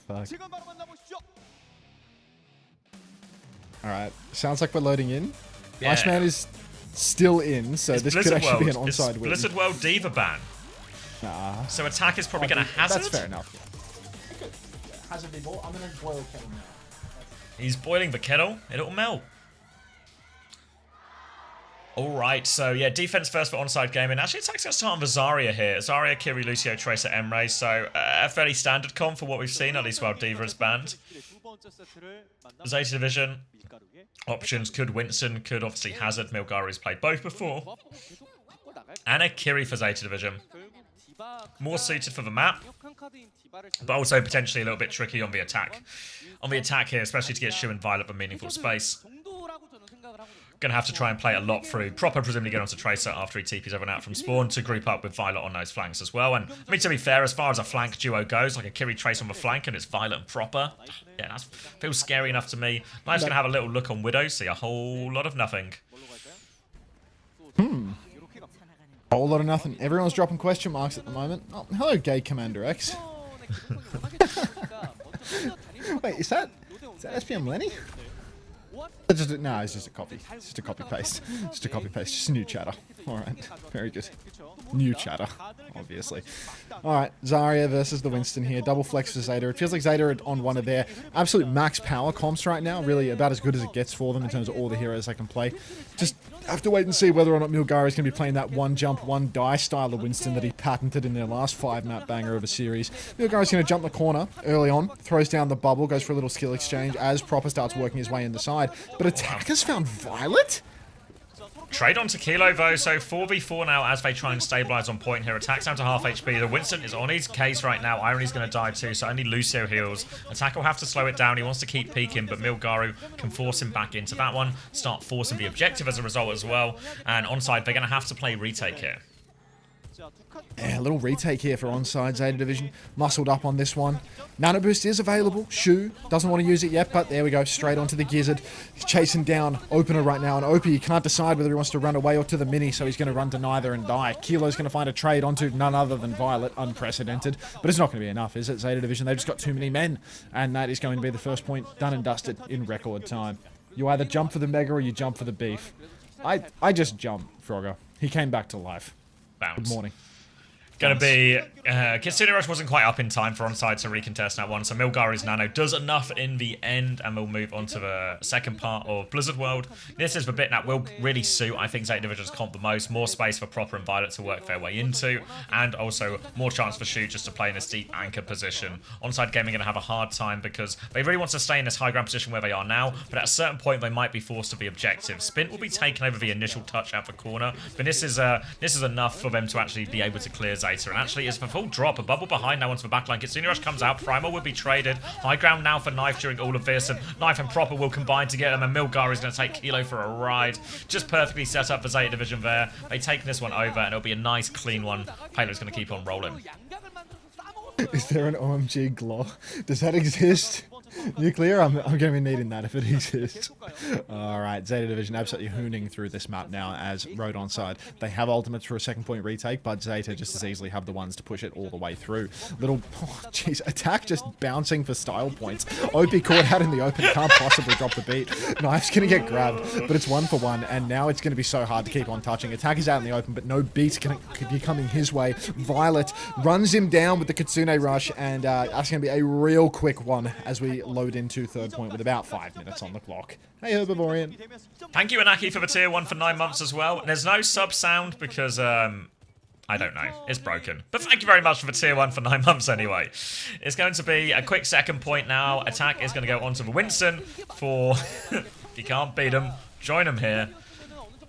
fuck. Alright, sounds like we're loading in. Yeah. Iceman is still in, so It's this Blizzard could actually be an World. onside It's win. Blizzard World Diva ban. Nah. So attack is probably going to hazard. That's fair enough. Yeah. Hazard be ball. I'm going to boil kettle now. He's boiling the kettle. It'll melt. Alright, so yeah, defense first for onside gaming. Actually, attack's going to start on the Zarya here. Zarya, Kiri, Lucio, Tracer, Emre. So a fairly standard comp for what we've seen, at least while Diva is banned. Zeta Division. Options could Winston, could obviously Hazard. Milgari's played both before. And a Kiri for Zeta Division. More suited for the map, but also potentially a little bit tricky on the attack. On the attack here, especially to get Shu and Violet a meaningful space. Gonna have to try and play a lot through. Proper presumably get onto Tracer after he TPs everyone out from spawn to group up with Violet on those flanks as well. And I mean, to be fair, as far as a flank duo goes, like a Kiri Tracer on the flank and it's Violet and Proper, yeah, that feels scary enough to me. I'm just gonna have a little look on Widow, see a whole lot of nothing. Whole lot of nothing. Everyone's dropping question marks at the moment. Oh, hello, gay CommanderX. Wait, is that SPM Lenny? No, it's just a copy. It's just a copy paste. Just a copy paste. Just a new chatter. Alright, very good. New chatter, obviously. Alright, Zarya versus the Winston here. Double flex for Zeta. It feels like Zeta are on one of their absolute max power comps right now. Really about as good as it gets for them in terms of all the heroes they can play. Just have to wait and see whether or not Milgari is going to be playing that one jump, one die style of Winston that he patented in their last 5-map banger of a series. Milgari's going to jump the corner early on, throws down the bubble, goes for a little skill exchange as Proper starts working his way in the side. But Attack has found Violet? Trade on to Kilo though, so 4v4 now as they try and stabilize on point here. Attack's down to half HP. The Winston is on his case right now. Irony's going to die too, so only Lucio heals. Attack will have to slow it down. He wants to keep peeking, but Milgaru can force him back into that one. Start forcing the objective as a result as well. And onside, they're going to have to play retake here. Yeah, a little retake here for onside. Zeta Division muscled up on this one. Nano Boost is available. Shu doesn't want to use it yet, but there we go. Straight onto the Gizzard. He's chasing down Opener right now, and Opie can't decide whether he wants to run away or to the Mini, so he's going to run to neither and die. Kilo's going to find a trade onto none other than Violet. Unprecedented. But it's not going to be enough, is it, Zeta Division? They've just got too many men, and that is going to be the first point done and dusted in record time. You either jump for the Mega or you jump for the beef. I just jump, Frogger. He came back to life. Bounce. Good morning. Gonna be Kitsune Rush wasn't quite up in time for onside to recontest that one, so Milgari's Nano does enough in the end, and we'll move on to the second part of Blizzard World. This is the bit that will really suit, I think, Zeta Division's comp the most. More space for Proper and Violet to work their way into, and also more chance for Shu just to play in this deep anchor position. Onside Gaming are going to have a hard time because they really want to stay in this high ground position where they are now, but at a certain point they might be forced to be objective. Spint will be taken over the initial touch at the corner, but this is enough for them to actually be able to clear Zeta. And actually, it's a full drop. A bubble behind now onto the backline. Kitsune Rush comes out. Primal will be traded. High ground now for Knife during all of this. And Knife and Proper will combine to get them. And Milgari is going to take Kilo for a ride. Just perfectly set up for Zeta Division there. They take this one over, and it'll be a nice, clean one. Payload's going to keep on rolling. Is there an OMG Glow? Does that exist? Nuclear? I'm going to be needing that if it exists. Alright, Zeta Division absolutely hooning through this map now as Road onside. They have ultimates for a second point retake, but Zeta just as easily have the ones to push it all the way through. Little, jeez, Attack just bouncing for style points. OP caught out in the open, can't possibly drop the beat. Knife's going to get grabbed, but it's 1 for 1, and now it's going to be so hard to keep on touching. Attack is out in the open, but no beats can be coming his way. Violet runs him down with the Kitsune Rush, and that's going to be a real quick one as we load into third point with about 5 minutes on the clock. Hey, Herbivorian. Thank you, Anaki, for the tier 1 for 9 months as well. There's no sub sound because, I don't know. It's broken. But thank you very much for the tier 1 for 9 months anyway. It's going to be a quick second point now. Attack is going to go onto the Winston for... You can't beat him. Join him here.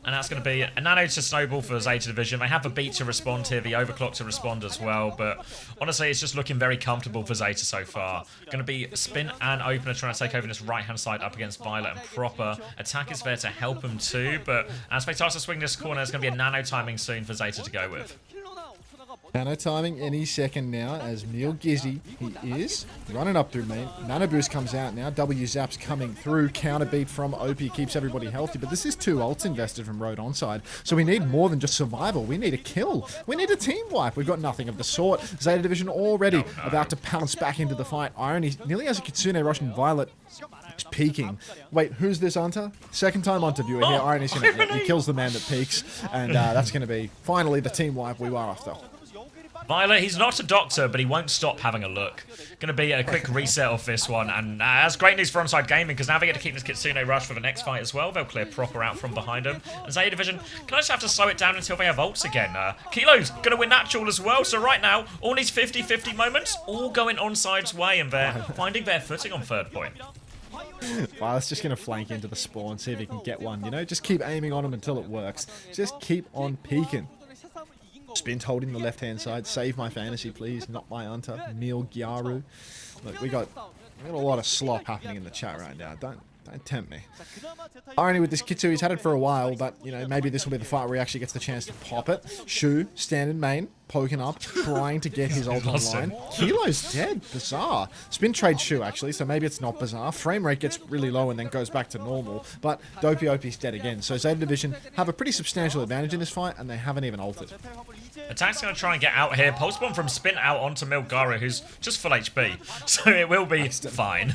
And that's going to be a Nano to Snowball for Zeta Division. They have the beat to respond here, the overclock to respond as well. But honestly, it's just looking very comfortable for Zeta so far. Going to be Spin and Opener trying to take over this right-hand side up against Violet and Proper. Attack is there to help them too. But as they start to swing this corner, there's going to be a Nano timing soon for Zeta to go with. Nano timing any second now as Neil Gizzy, he is running up through main. Nano Boost comes out now. W Zap's coming through. Counter beat from OP keeps everybody healthy. But this is 2 ults invested from Road onside. So we need more than just survival. We need a kill. We need a team wipe. We've got nothing of the sort. Zeta Division already about to pounce back into the fight. Irony nearly has a Kitsune Rush and Violet. He's peeking. Wait, who's this Hunter? Second time Hunter viewer here. Irony's going to he kills the man that peeks. And that's going to be finally the team wipe we were after. Violet, he's not a doctor, but he won't stop having a look. Going to be a quick reset of this one, and that's great news for Onside Gaming, because now they get to keep this Kitsune Rush for the next fight as well. They'll clear Proper out from behind him. And Zeta Division, can I just have to slow it down until they have ults again? Kilo's going to win that duel as well, so right now, all these 50-50 moments, all going Onside's way, and they're finding their footing on third point. Violet's just going to flank into the spawn, see if he can get one, you know? Just keep aiming on him until it works. Just keep on peeking. Spin's holding the left-hand side. Save my fantasy, please. Not my Hunter. Neil Gyaru. Look, we got a lot of slop happening in the chat right now. Don't tempt me. Irony with this Kitsu, he's had it for a while, but, you know, maybe this will be the fight where he actually gets the chance to pop it. Shu, stand in main. poking up, trying to get his ult Lost online. him. Kilo's dead. Bizarre. Spin trade Shu, actually, so maybe it's not bizarre. Frame rate gets really low and then goes back to normal, but Opie's dead again. So Zeta Division have a pretty substantial advantage in this fight, and they haven't even ulted. Attack's going to try and get out here. Pulse Bomb from Spin out onto Milgaru, who's just full HP. So it will be fine.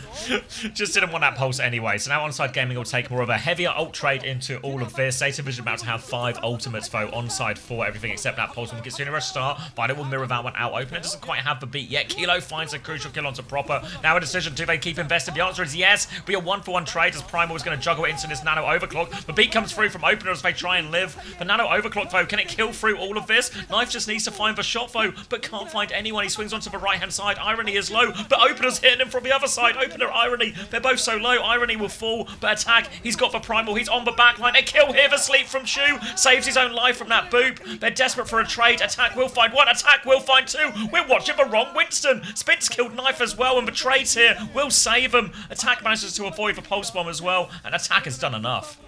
Just didn't want that Pulse anyway. So now ONSIDE Gaming will take more of a heavier ult trade into all of this. Zeta Division about to have 5 ultimates, though. ONSIDE for everything except that Pulse Bomb. Gets Kitsune Rush start. Violet will mirror that one out open. It doesn't quite have the beat yet. Kilo finds a crucial kill onto Proper. Now a decision. Do they keep invested? The answer is yes. Be a 1-for-1 trade as Primal is going to juggle it into this Nano Overclock. The beat comes through from Opener as they try and live. The Nano Overclock, though, can it kill through all of this? Knife just needs to find the shot, though, but can't find anyone. He swings onto the right-hand side. Irony is low, but Opener's hitting him from the other side. Opener, Irony, they're both so low. Irony will fall, but Attack, he's got the Primal. He's on the backline. A kill here, the sleep from Shu. Saves his own life from that boop. They're desperate for a trade. Attack will find one. Attack will find two. We're watching the wrong Winston. Spin's killed Knife as well, and the trades here will save him. Attack manages to avoid the Pulse Bomb as well, and Attack has done enough.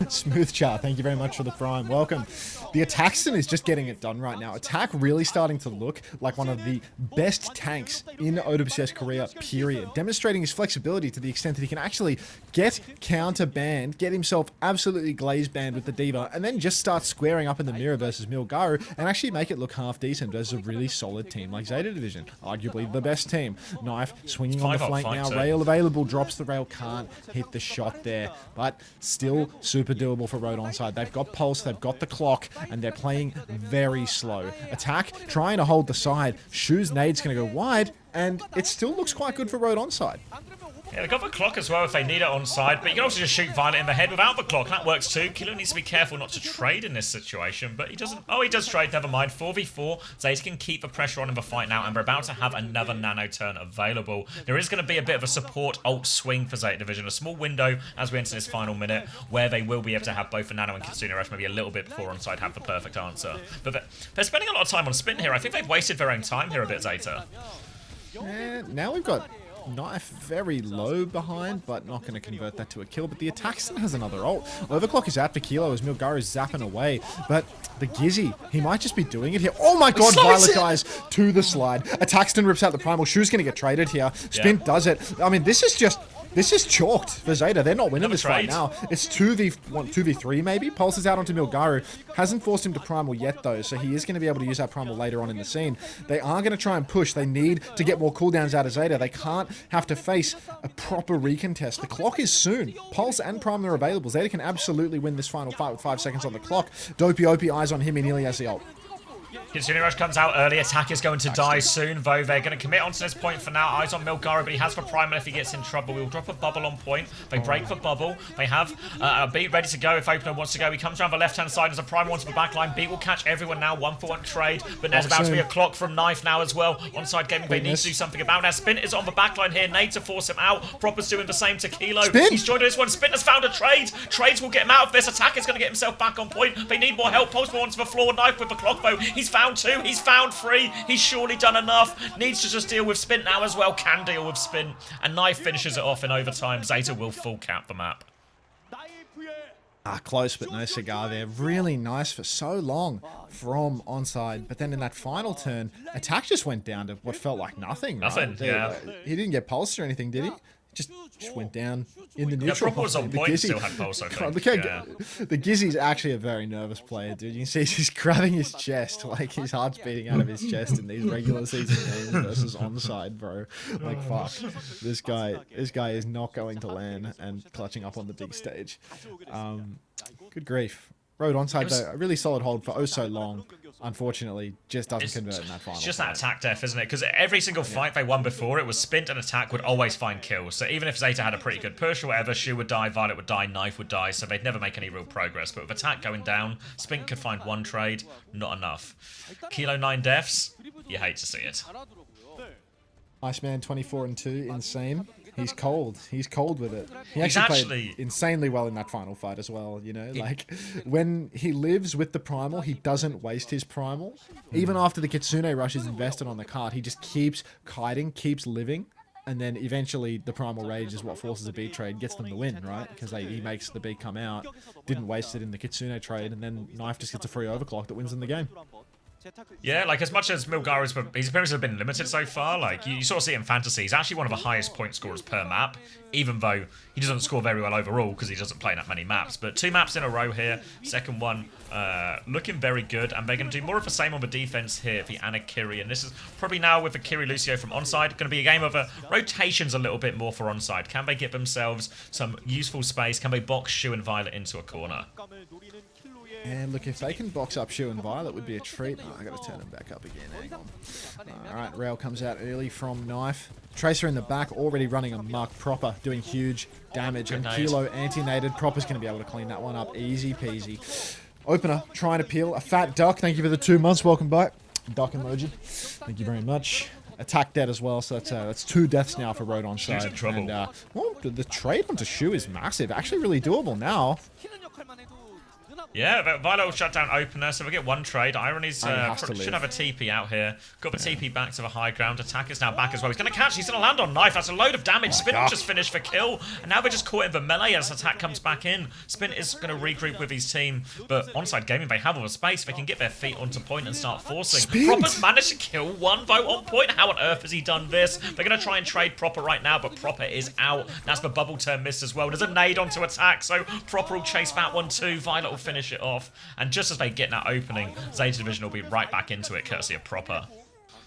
Smooth Char, thank you very much for the prime. Welcome. The Attackson is just getting it done right now. Attack really starting to look like one of the best tanks in OWCS Korea, period. Demonstrating his flexibility to the extent that he can actually get counter-banned, get himself absolutely glaze banned with the D.Va, and then just start squaring up in the mirror versus Milgaru and actually make it look half decent versus a really solid team like Zeta Division. Arguably the best team. Knife swinging on the flank now. Rail available, drops the rail, can't hit the shot there, but still super doable for Road ONSIDE. They've got Pulse, they've got the clock, and they're playing very slow. Attack trying to hold the side. Shu's nade's going to go wide, and it still looks quite good for Road ONSIDE. Yeah, they got the clock as well if they need it on side, but you can also just shoot Violet in the head without the clock. That works too. Kilo needs to be careful not to trade in this situation, but he doesn't. Oh, he does trade, never mind. 4v4. Zeta can keep the pressure on in the fight now, and we're about to have another nano turn available. There is going to be a bit of a support ult swing for Zeta Division, a small window as we enter this final minute where they will be able to have both the nano and Kitsune Rush maybe a little bit before ONSIDE have the perfect answer. But they're spending a lot of time on Spin here. I think they've wasted their own time here a bit, Zeta. And now we've got Knife very low behind, but not going to convert that to a kill. But the Attackson has another ult. Overclock is out for Kilo as Milgaru is zapping away. But the Gizzy, he might just be doing it here. Oh my god, Violet dies to the slide. Attackson rips out the Primal. Shu's going to get traded here. Spin does it. I mean, this is chalked for Zeta. They're not winning this fight now. It's 2v3 maybe. Pulse is out onto Milgaru. Hasn't forced him to Primal yet though, so he is going to be able to use that Primal later on in the scene. They are going to try and push. They need to get more cooldowns out of Zeta. They can't have to face a proper recontest. The clock is soon. Pulse and Primal are available. Zeta can absolutely win this final fight with 5 seconds on the clock. Dopey eyes on him. He nearly has the ult. Kitsune Rush comes out early. Attack is going to die soon, though. They're going to commit onto this point for now. Eyes on Milgaru, but he has the Primal if he gets in trouble. We'll drop a bubble on point. They break the bubble. They have a beat ready to go if Opener wants to go. He comes around the left-hand side as a Primal onto the backline. Beat will catch everyone now. 1-for-1 trade. But there's about to be a clock from Knife now as well. ONSIDE Gaming, they need to do something about it. Now Spin is on the backline here. Nade to force him out. Proper's doing the same to Kilo. Spin. He's joined this one. Spin has found a trade. Trades will get him out of this. Attack is going to get himself back on point. They need more help. Pulse more onto the floor. Knife with the clock, though. He's found two. He's found three. He's surely done enough. Needs to just deal with Spin now as well. Can deal with Spin. And Knife finishes it off in overtime. Zeta will full cap the map. Close but no cigar there. Really nice for so long from ONSIDE. But then in that final turn, Attack just went down to what felt like nothing. Nothing, right? yeah. He didn't get pulsed or anything, did he? Just went down in the neutral. Yeah, Proper was on point and still had pulse, I think. The Gizzy's actually a very nervous player, dude. You can see he's grabbing his chest, like his heart's beating out of his chest in these regular season games versus ONSIDE, bro. Like, fuck. This guy is not going to LAN and clutching up on the big stage. Good grief. Road ONSIDE, though, a really solid hold for oh so long. Unfortunately, just doesn't convert in that final. It's just fight. that attack def, isn't it? Because every single fight they won before, it was Spint and Attack would always find kills. So even if Zeta had a pretty good push or whatever, Shu would die, Violet would die, Knife would die, so they'd never make any real progress. But with Attack going down, Spint could find one trade, not enough. Kilo 9 deaths, you hate to see it. Iceman 24-2, insane. He's cold. He's cold with it. He He's actually played insanely well in that final fight as well, you know? Like, when he lives with the Primal, he doesn't waste his Primal. Even after the Kitsune Rush is invested on the card, he just keeps kiting, keeps living, and then eventually the Primal Rage is what forces a B trade, gets them the win, right? Because he makes the B come out, didn't waste it in the Kitsune trade, and then Knife just gets a free overclock that wins them the game. Yeah, like as much as Milgaru's, his appearances have been limited so far, like you sort of see it in fantasy, he's actually one of the highest point scorers per map, even though he doesn't score very well overall because he doesn't play that many maps. But 2 maps in a row here, second one looking very good, and they're going to do more of the same on the defense here, the Anakiri, and this is probably now with the Kiri Lucio from ONSIDE, going to be a game of rotations a little bit more for ONSIDE. Can they get themselves some useful space? Can they box Shu and Violet into a corner? And look, if they can box up Shu and Violet, would be a treat. Oh, I got to turn them back up again. Hang on. Alright, Rail comes out early from Knife. Tracer in the back, already running amok. Proper, doing huge damage. And Kilo anti-nated. Proper's going to be able to clean that one up. Easy peasy. Opener, trying to peel. A fat duck. Thank you for the 2 months. Welcome back. Duck emoji. Thank you very much. Attack dead as well, so that's 2 deaths now for Road on side. Shu's in trouble. And, well, the trade onto Shu is massive. Actually really doable now. Yeah, but Violet will shut down Opener, so we get 1 trade. Irony's should have a TP out here. Got the TP back to the high ground. Attack is now back as well. He's going to catch. He's going to land on Knife. That's a load of damage. Spin will just finish for kill. And now they're just caught in the melee as Attack comes back in. Spin is going to regroup with his team. But ONSIDE Gaming, they have all the space. They can get their feet onto point and start forcing. Proper's managed to kill 1 vote on point. How on earth has he done this? They're going to try and trade Proper right now, but Proper is out. That's the bubble turn missed as well. There's a nade onto Attack, so Proper will chase that one too. Violet will finish it off. And just as they get that opening, Zeta Division will be right back into it, courtesy of Proper.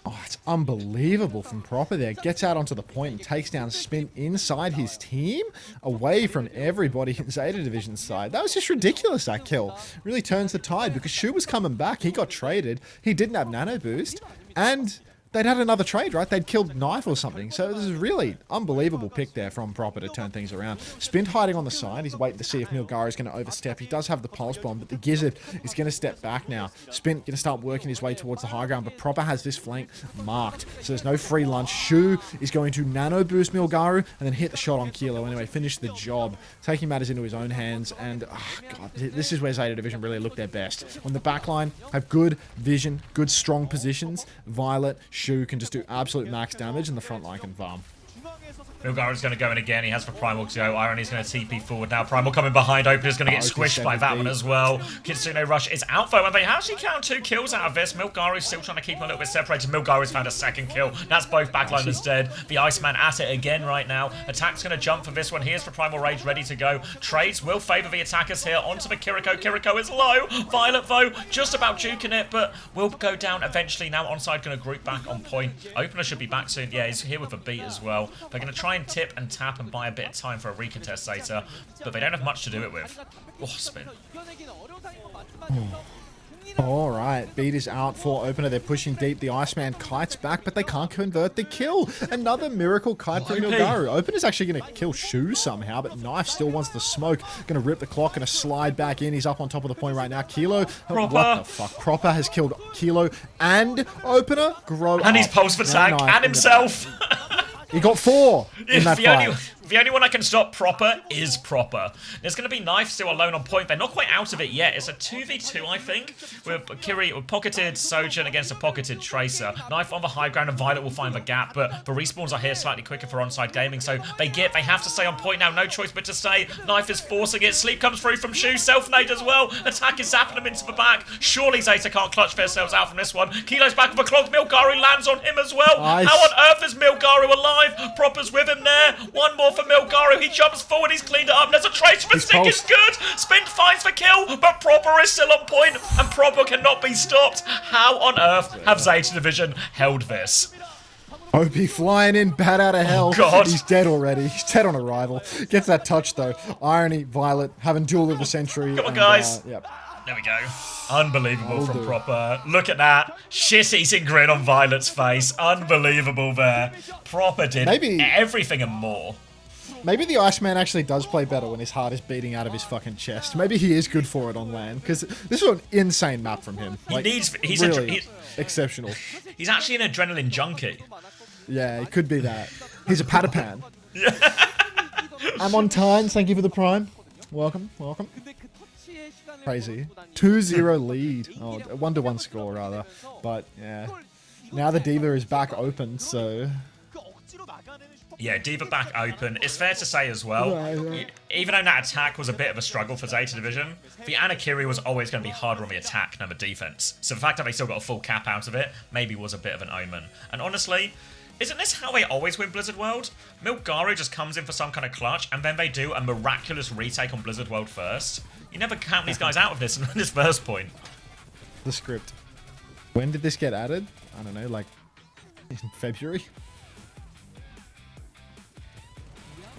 Oh, it's unbelievable from Proper there. Gets out onto the point and takes down Spin inside his team, away from everybody in Zeta Division's side. That was just ridiculous, that kill. Really turns the tide because Shu was coming back. He got traded. He didn't have nano boost. And they'd had another trade, right? They'd killed Knife or something. So this is really unbelievable pick there from Proper to turn things around. Spin hiding on the side. He's waiting to see if Milgaru is going to overstep. He does have the pulse bomb, but the Gizzard is going to step back now. Spin going to start working his way towards the high ground, but Proper has this flank marked. So there's no free lunch. Shu is going to nano boost Milgaru and then hit the shot on Kilo. Anyway, finish the job. Taking matters into his own hands. And, oh, God, this is where Zeta Division really look their best. On the back line, have good vision, good strong positions. Violet, Shu can just do absolute max damage, and the front line can farm. Milgaru's going to go in again. He has for Primal to go. Irony's going to TP forward now. Primal coming behind. Opener's going to get squished by that one as well. Kitsune Rush is out though, and they actually count 2 kills out of this. Milgaru's still trying to keep him a little bit separated. Milgaru's found a 2nd kill. That's both backliners dead. The Iceman at it again right now. Attack's going to jump for this one. Here's for Primal Rage ready to go. Trades will favour the attackers here. Onto the Kiriko. Kiriko is low. Violet though, just about juking it, but will go down eventually. Now ONSIDE going to group back on point. Opener should be back soon. Yeah, he's here with a beat as well. They're going to try and tip and tap and buy a bit of time for a recontest Zeta, but they don't have much to do it with. Oh, Spin. Alright, beat is out for Opener. They're pushing deep. The Iceman kites back, but they can't convert the kill. Another miracle kite for Milgaru. Opener's actually going to kill Shu somehow, but Knife still wants the smoke. Going to rip the clock, going to slide back in. He's up on top of the point right now. Kilo, Proper. What the fuck? Proper has killed Kilo and Opener. Grow and he's pulse for tag, and himself. He got 4 in that fight. The only one I can stop Proper is Proper. There's going to be Knife still alone on point. They're not quite out of it yet. It's a 2v2, I think, with Kiri with pocketed Sojourn against a pocketed Tracer. Knife on the high ground, and Violet will find the gap, but the respawns are here slightly quicker for ONSIDE Gaming, so they have to stay on point now. No choice but to stay. Knife is forcing it. Sleep comes through from Shu. Self-nade as well. Attack is zapping them into the back. Surely Zeta can't clutch themselves out from this one. Kilo's back with a clock. Milgaru lands on him as well. Nice. How on earth is Milgaru alive? Proper's with him there. One more for Milgaru. He jumps forward, he's cleaned it up. There's a trace for Stick is good. Spin finds the kill, but Proper is still on point, and Proper cannot be stopped. How on earth have Zeta Division held this? OP flying in, bat out of hell. Oh, God. He's dead already. He's dead on arrival. Gets that touch though. Irony, Violet, having duel of the century. Come on, guys. Yep. There we go. Unbelievable from Proper. Look at that. Shit-eating grin on Violet's face. Unbelievable there. Proper did everything and more. Maybe the Iceman actually does play better when his heart is beating out of his fucking chest. Maybe he is good for it on land, because this is an insane map from him. Like, he's really exceptional. He's actually an adrenaline junkie. Yeah, it could be that. He's a Patapan. I'm on time. Thank you for the prime. Welcome, welcome. Crazy. 2-0 lead. Oh, a 1-1 score, rather. But, yeah. Now the Diva is back open, so... Yeah, D.Va back open. It's fair to say as well, even though that attack was a bit of a struggle for Zeta Division, the Anakiri was always going to be harder on the attack than the defense. So the fact that they still got a full cap out of it maybe was a bit of an omen. And honestly, isn't this how they always win Blizzard World? Milgaru just comes in for some kind of clutch, and then they do a miraculous retake on Blizzard World first. You never count these guys out of this in this first point. The script. When did this get added? I don't know, like in February?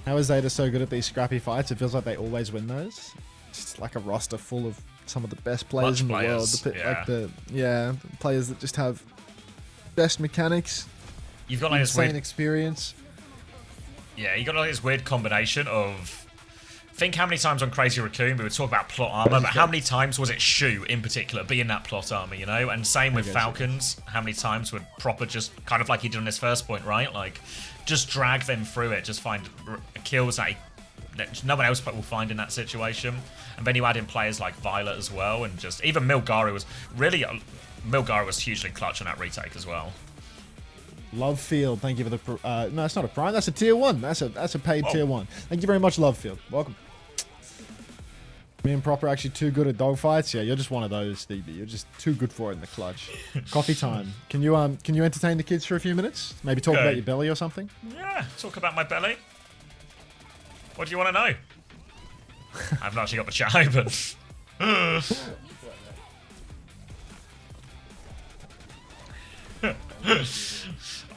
How is Zeta so good at these scrappy fights? It feels like they always win those. It's like a roster full of some of the best players in the world. Like the players that just have best mechanics. You've got like insane experience. Yeah, you got like this weird combination of. Think how many times on Crazy Raccoon we would talk about plot armor, but how many times was it Shu in particular being that plot armor, you know? And same with Falcons. How many times would Proper just kind of like he did on his first point, right? Like, just drag them through it, just find kills that no one else will find in that situation. And then you add in players like Violet as well, and just even Milgaru was hugely clutch on that retake as well. Love Field, thank you for the no, it's not a prime, that's a tier 1. That's a paid tier 1. Thank you very much, Love Field. Welcome. Me and Proper are actually too good at dogfights. Yeah, you're just one of those, Stevie. You're just too good for it in the clutch. Coffee time. Can you entertain the kids for a few minutes? Maybe talk about your belly or something? Yeah, talk about my belly. What do you want to know? I've not actually got the chat open.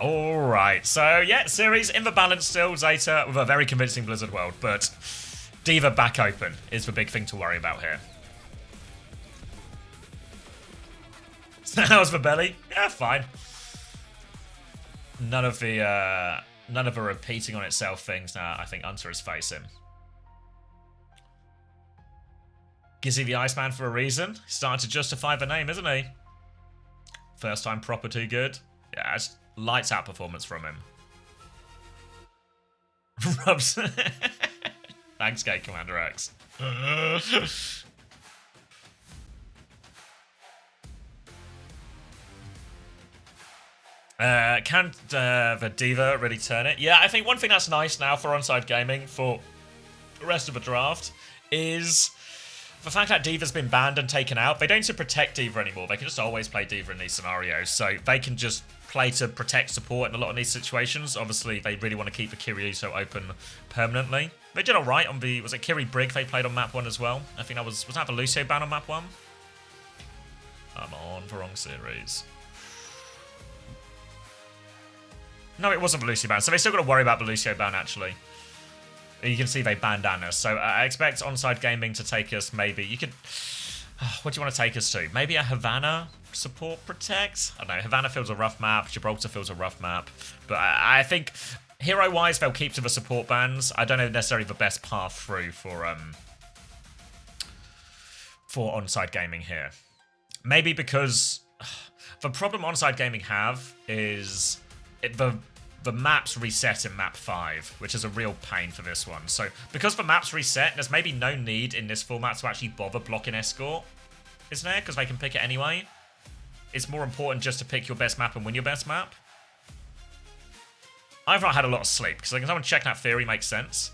Alright, so yeah, series in the balance still, Zeta with a very convincing Blizzard World, but D.Va back open is the big thing to worry about here. So how's the belly? Yeah, fine. None of the repeating on itself things now. I think Unter is facing. Gizzy the Iceman for a reason. Starting to justify the name, isn't he? First time Proper too good. Yeah, it's lights out performance from him. Rubs. Thanks, Gate CommanderX. Can the D.Va really turn it? Yeah, I think one thing that's nice now for ONSIDE Gaming for the rest of the draft is the fact that D.Va's been banned and taken out. They don't need to protect D.Va anymore. They can just always play D.Va in these scenarios. So they can just play to protect support in a lot of these situations. Obviously, they really want to keep the Kiryu open permanently. They did alright on the... Was it Kiri Brig they played on map 1 as well? I think that was that the Lucio ban on map 1? I'm on the wrong series. No, it wasn't the Lucio ban. So they still got to worry about the Lucio ban, actually. You can see they banned Anna. So I expect ONSIDE Gaming to take us maybe... You could... What do you want to take us to? Maybe a Havana support protect? I don't know. Havana feels a rough map. Gibraltar feels a rough map. But I think hero-wise, they'll keep to the support bans. I don't know necessarily the best path through for ONSIDE Gaming here. Maybe because the problem ONSIDE Gaming have is the maps reset in map 5, which is a real pain for this one. So, because the maps reset, there's maybe no need in this format to actually bother blocking Escort, isn't there? Because they can pick it anyway. It's more important just to pick your best map and win your best map. I've not had a lot of sleep, because like, someone check that theory makes sense.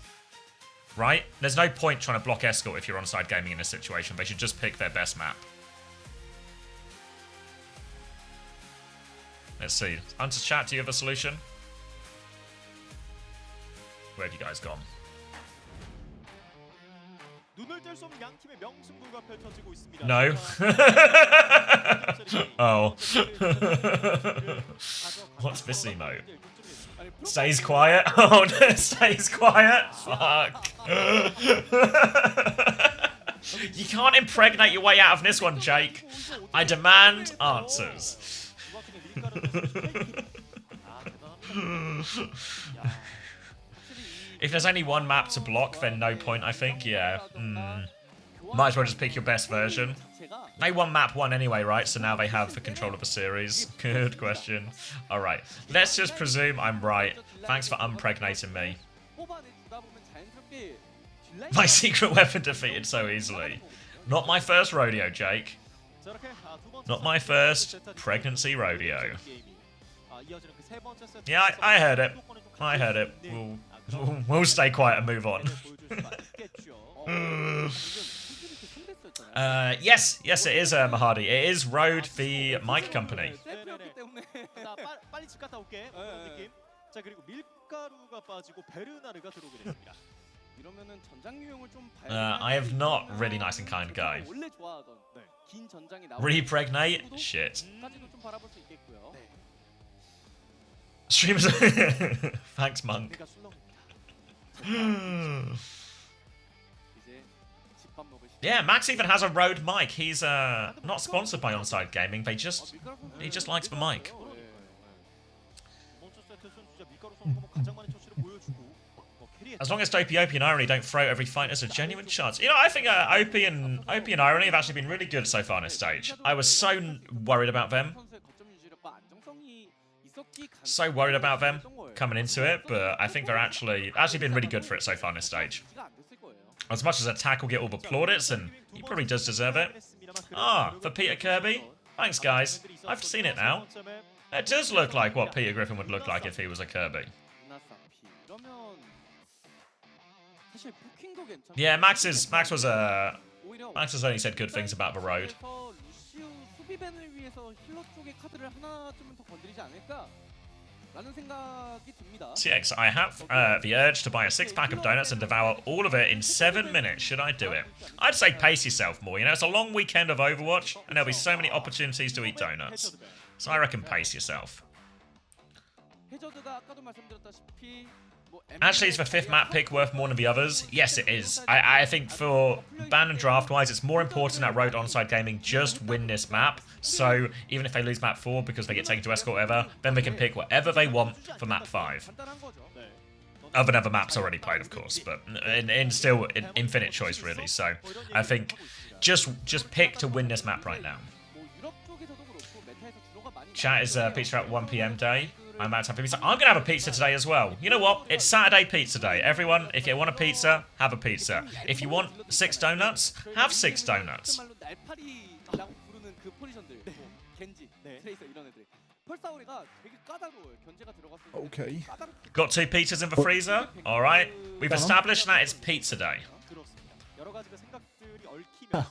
Right? There's no point trying to block Escort if you're ONSIDE Gaming in this situation. They should just pick their best map. Let's see. Hunter's chat, do you have a solution? Where have you guys gone? No. Oh. What's this emote? Stays quiet? Oh no, stays quiet? Fuck. You can't impregnate your way out of this one, Jake. I demand answers. If there's only one map to block, then no point, I think. Yeah. Might as well just pick your best version. They won map 1 anyway, right? So now they have the control of the series. Good question. Alright. Let's just presume I'm right. Thanks for impregnating me. My secret weapon defeated so easily. Not my first rodeo, Jake. Not my first pregnancy rodeo. Yeah, I heard it. I heard it. We'll stay quiet and move on. Yes, it is Mahadi. It is Rode, the mic company. I have not really nice and kind guy. Repregnate? Shit. Streamers. Thanks, Monk. Yeah, Max even has a Rode mic. He's not sponsored by ONSIDE Gaming. He just likes the mic. As long as Dopey and Irony don't throw every fight as a genuine chance. You know, I think Opie and Irony have actually been really good so far on this stage. I was so worried about them. So worried about them coming into it, but I think they're actually been really good for it so far on this stage. As much as Attack will get all the plaudits, and he probably does deserve it. Ah, for Peter Kirby? Thanks, guys. I've seen it now. It does look like what Peter Griffin would look like if he was a Kirby. Yeah, Max has only said good things about the road. CX, I have the urge to buy a 6-pack of donuts and devour all of it in 7 minutes. Should I do it? I'd say pace yourself more. You know, it's a long weekend of Overwatch, and there'll be so many opportunities to eat donuts. So I reckon pace yourself. Actually, is the 5th map pick worth more than the others? Yes, it is. I think for ban and draft-wise, it's more important that Rode ONSIDE Gaming just win this map. So even if they lose map 4 because they get taken to escort whatever, then they can pick whatever they want for map 5. Other than other maps already played, of course, but still infinite choice, really. So I think just pick to win this map right now. Chat is pizza at 1 PM day. I'm about to have a pizza. I'm going to have a pizza today as well. You know what? It's Saturday pizza day. Everyone, if you want a pizza, have a pizza. If you want 6 donuts, have 6 donuts. Okay. Got 2 pizzas in the freezer? Alright. We've established that it's pizza day.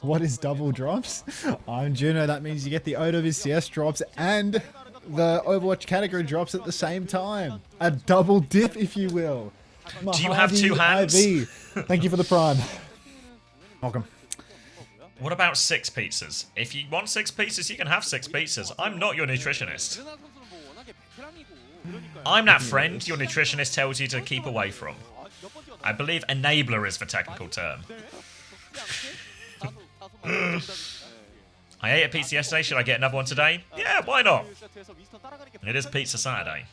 What is double drops? I'm Juno. That means you get the OWCS drops and the Overwatch category drops at the same time. A double dip, if you will. Do you have 2 hands? IV. Thank you for the prime. Welcome. What about 6 pizzas? If you want 6 pizzas, you can have 6 pizzas. I'm not your nutritionist. I'm that friend your nutritionist tells you to keep away from. I believe enabler is the technical term. I ate a pizza yesterday. Should I get another one today? Yeah, why not? It is Pizza Saturday.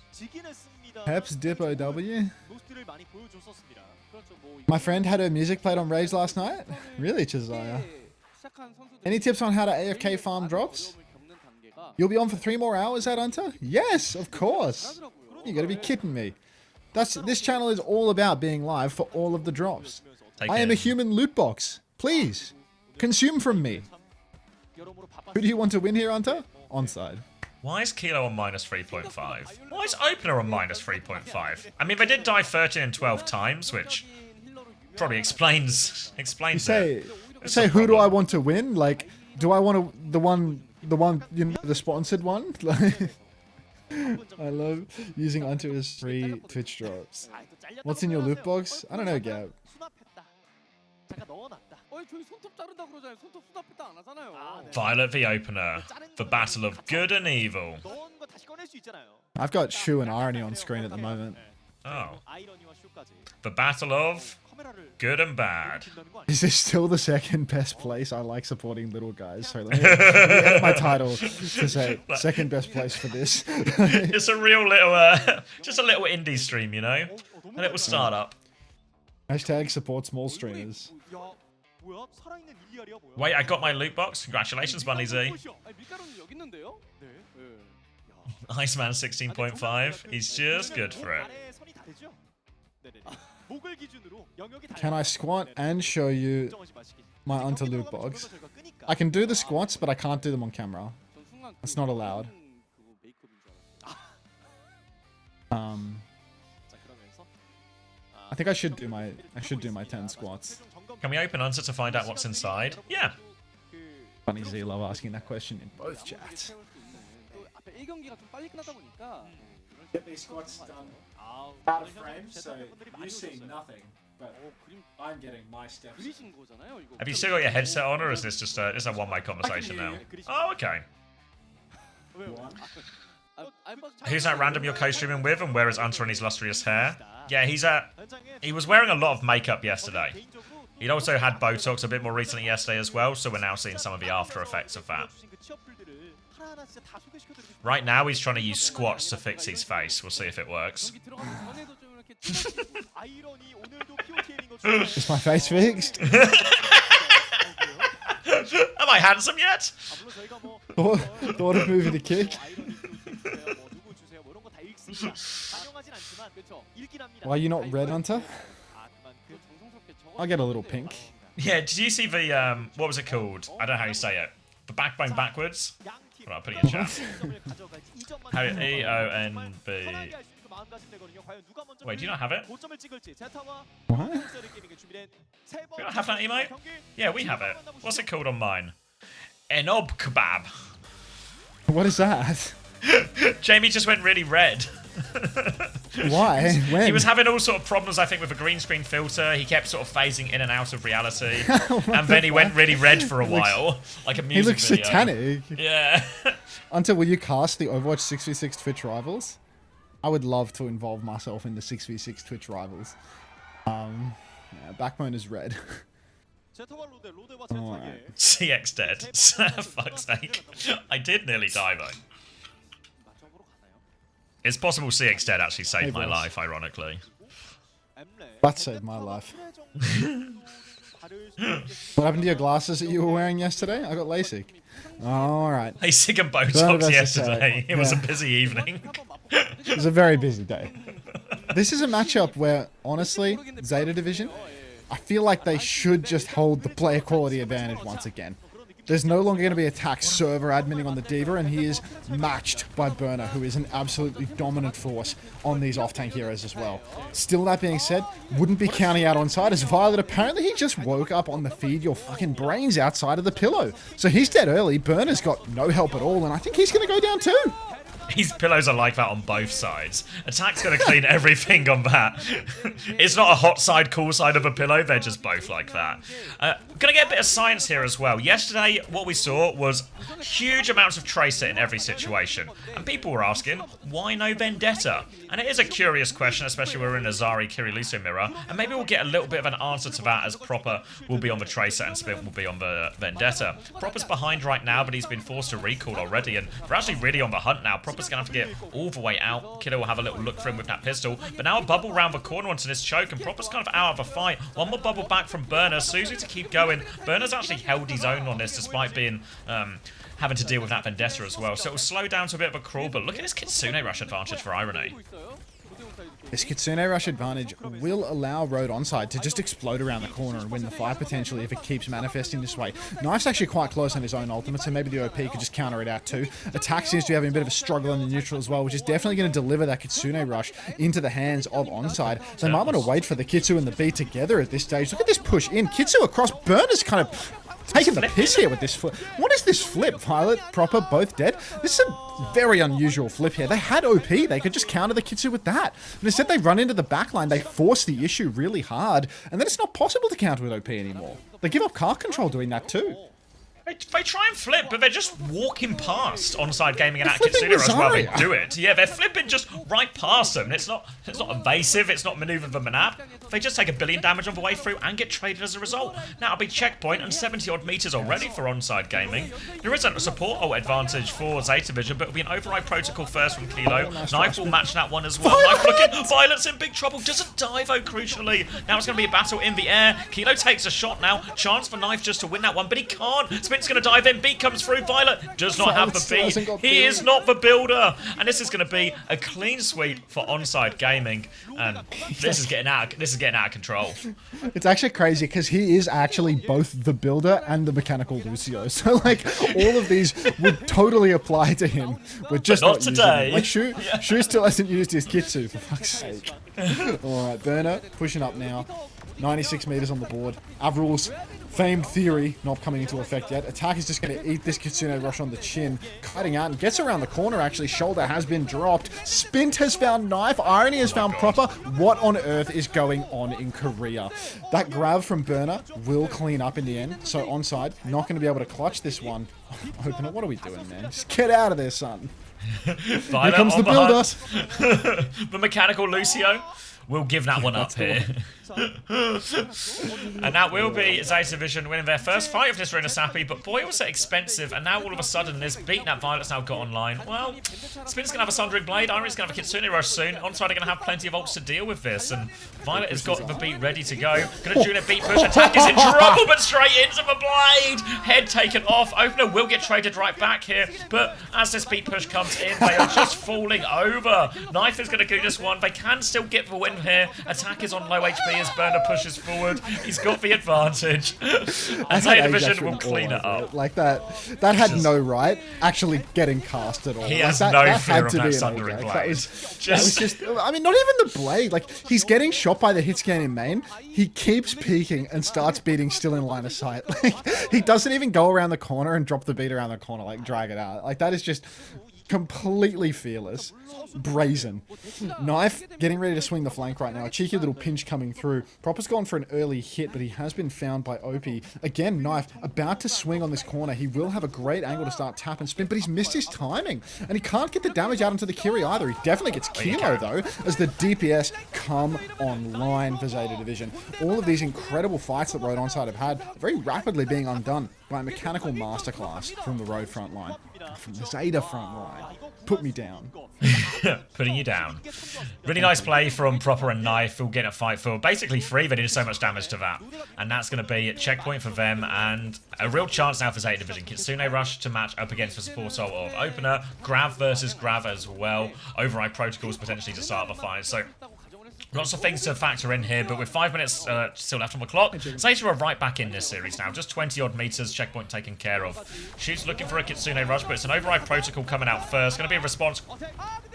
Peps Dip OW. My friend had her music played on Rage last night. Really, Chazaya? Any tips on how to AFK farm drops? You'll be on for 3 more hours at Hunter? Yes, of course. You gotta be kidding me. This channel is all about being live for all of the drops. I am a human loot box. Please, consume from me. Who do you want to win here, Hunter? ONSIDE. Why is Kilo on -3.5? Why is Opener on -3.5? I mean, they did die 13 and 12 times, which probably explains You it. say who do I want to win? Like, do I want to the one you know, the sponsored one? I love using Hunter as free Twitch drops. What's in your loot box? I don't know, Gab. Violet the Opener. The battle of good and evil. I've got Shu and Irony on screen at the moment. Oh. The battle of good and bad. Is this still the 2nd best place? I like supporting little guys. So let me edit my title to say 2nd best place for this. It's a real little, just a little indie stream, you know? A little startup. Hashtag support small streamers. Wait, I got my loot box. Congratulations, Bunny Z. Iceman 16.5. He's just good for it. Can I squat and show you my Hunter loot box? I can do the squats, but I can't do them on camera. It's not allowed. I think I should do my 10 squats. Can we open ONSIDE to find out what's inside? Yeah. Funny Z love asking that question in both chats. Get these squats done out of frame, so you see nothing, but I'm getting my steps. Have you still got your headset on, or is this just a one-way conversation now? Oh, okay. Who's that random you're co-streaming with, and where is Hunter and his lustrous hair? Yeah, he was wearing a lot of makeup yesterday. He'd also had Botox a bit more recently yesterday as well, so we're now seeing some of the after effects of that. Right now, he's trying to use squats to fix his face. We'll see if it works. Is my face fixed? Am I handsome yet? Thought of moving the kick. Why are you not red, Hunter? I'll get a little pink. Yeah, did you see the, what was it called? I don't know how you say it. The backbone backwards? Well, I'll put it in chat. How E-O-N-B... Wait, do you not have it? What? We don't have that emote? Yeah, we have it. What's it called on mine? Enob kebab. What is that? Jamie just went really red. Why? When? He was having all sort of problems, I think, with a green screen filter. He kept sort of phasing in and out of reality. And then he went really red for a while. Like a music He looks video. satanic. Yeah. Hunter, will you cast the Overwatch 6v6 Twitch Rivals? I would love to involve myself in the 6v6 Twitch Rivals. Yeah, Backbone is red. Alright. CX dead. Fuck's sake. I did nearly die, though. It's possible CX dead actually saved my life, ironically. That saved my life. What happened to your glasses that you were wearing yesterday? I got LASIK. Alright. LASIK and Botox yesterday. It was a busy evening. It was a very busy day. This is a matchup where, honestly, Zeta Division, I feel like they should just hold the player quality advantage once again. There's no longer going to be attack server adminning on the D.Va, and he is matched by Burner, who is an absolutely dominant force on these off-tank heroes as well. Still, that being said, wouldn't be counting out ONSIDE as Violet. Apparently, he just woke up on the feed your fucking brains outside of the pillow. So he's dead early. Burner's got no help at all, and I think he's going to go down too. These pillows are like that on both sides. Attack's going to clean everything on that. It's not a hot side, cool side of a pillow. They're just both like that. Going to get a bit of science here as well. Yesterday, what we saw was huge amounts of Tracer in every situation. And people were asking, why no Vendetta? And it is a curious question, especially when we're in a Zari Kiriluso mirror. And maybe we'll get a little bit of an answer to that, as Proper will be on the Tracer and Spit will be on the Vendetta. Proper's behind right now, but he's been forced to recall already. And we're actually really on the hunt now. Proper's going to have to get all the way out. Kiddo will have a little look for him with that pistol. But now a bubble round the corner onto this choke, and Proper's kind of out of the fight. One more bubble back from Burner. Suzu to keep going. Burner's actually held his own on this, despite being having to deal with that Vendetta as well. So it will slow down to a bit of a crawl, but look at this Kitsune rush advantage for Irony. This Kitsune rush advantage will allow Road ONSIDE to just explode around the corner and win the fight potentially if it keeps manifesting this way. Knife's actually quite close on his own ultimate, so maybe the OP could just counter it out too. Attack seems to be having a bit of a struggle in the neutral as well, which is definitely going to deliver that Kitsune rush into the hands of ONSIDE. So they might want to wait for the Kitsu and the B together at this stage. Look at this push in. Kitsu across. Burner's kind of taking the piss here with this flip. What is this flip? Violet, Proper, both dead. This is a very unusual flip here. They had OP. They could just counter the Kitsu with that. But instead they run into the backline. They force the issue really hard. And then it's not possible to counter with OP anymore. They give up car control doing that too. They try and flip, but they're just walking past OnSide Gaming and at Kitsune as well. They do it. Yeah, they're flipping just right past them. It's not evasive. It's not maneuver the map. They just take 1 billion damage on the way through and get traded as a result. Now it'll be checkpoint and 70 odd meters already for OnSide Gaming. There isn't a support ult advantage for Zeta Vision, but it'll be an override protocol first from Kilo. Knife will match that one as well. Knife looking. Violet's in big trouble. Doesn't die though, crucially. Now it's going to be a battle in the air. Kilo takes a shot now. Chance for Knife just to win that one, but he can't. Spin Spint's going to dive in. Beat comes through. Violet does not have the beat. He He is not the builder. And this is going to be a clean sweep for ONSIDE Gaming. And this is getting out of control. It's actually crazy because he is actually both the builder and the mechanical Lucio. So like all of these would totally apply to him. We're just not not today. using it. Like Shu still hasn't used his Kitsu, for fuck's sake. Alright, Burner pushing up now. 96 meters on the board. Avrul's famed theory not coming into effect yet. Attack is just going to eat this Kitsune Rush on the chin. Cutting out and gets around the corner actually. Shoulder has been dropped. Spint has found knife. Irony has found proper. What on earth is going on in Korea? That grab from Burner will clean up in the end. So ONSIDE not going to be able to clutch this one. Opener, what are we doing, man? Just get out of there, son. Here comes the builder. The mechanical Lucio will give that one up here. And that will be Zeta Division winning their first fight of this Arena Sappy, but boy, it was so expensive, and now all of a sudden this beat that Violet's now got online. Well, Spin's gonna have a Sundering Blade, Irony's gonna have a Kitsune Rush soon, ONSIDE are gonna have plenty of ults to deal with this, and Violet has got the beat ready to go. Gonna do a beat push, attack is in trouble, but straight into the blade! Head taken off, Opener will get traded right back here, but as this beat push comes in, they are just falling over. Knife is gonna do this one, they can still get the win here. Attack is on low HP as Burner pushes forward. He's got the advantage. And Zeta Division will clean it up. Like that had no right actually getting cast at all. He like has that, no that fear had of to that be Sundering an Blade. that was just, I mean, not even the blade. Like, he's getting shot by the hit scan in main. He keeps peeking and starts beating still in line of sight. Like, he doesn't even go around the corner and drop the beat around the corner, like drag it out. Like, that is just completely fearless. Brazen. Knife getting ready to swing the flank right now. A cheeky little pinch coming through. Proper's gone for an early hit, but he has been found by OP. Again, Knife about to swing on this corner. He will have a great angle to start tap and spin, but he's missed his timing. And he can't get the damage out onto the Kiri either. He definitely gets Kilo though, as the DPS come online for Zeta Division. All of these incredible fights that Road ONSIDE have had very rapidly being undone by a mechanical masterclass from the Road front line. From the Zeta front line. Put me down. Putting you down. Really nice play from Proper and Knife. We'll get a fight for basically free. They did so much damage to that. And that's going to be a checkpoint for them and a real chance now for Zeta Division. Kitsune Rush to match up against the support ult of Opener. Grav versus Grav as well. Override protocols potentially to start the fight. So lots of things to factor in here, but with 5 minutes still left on the clock, Zeta are right back in this series now. Just 20-odd meters, checkpoint taken care of. Shoot's looking for a Kitsune Rush, but it's an Override Protocol coming out first. Going to be a response.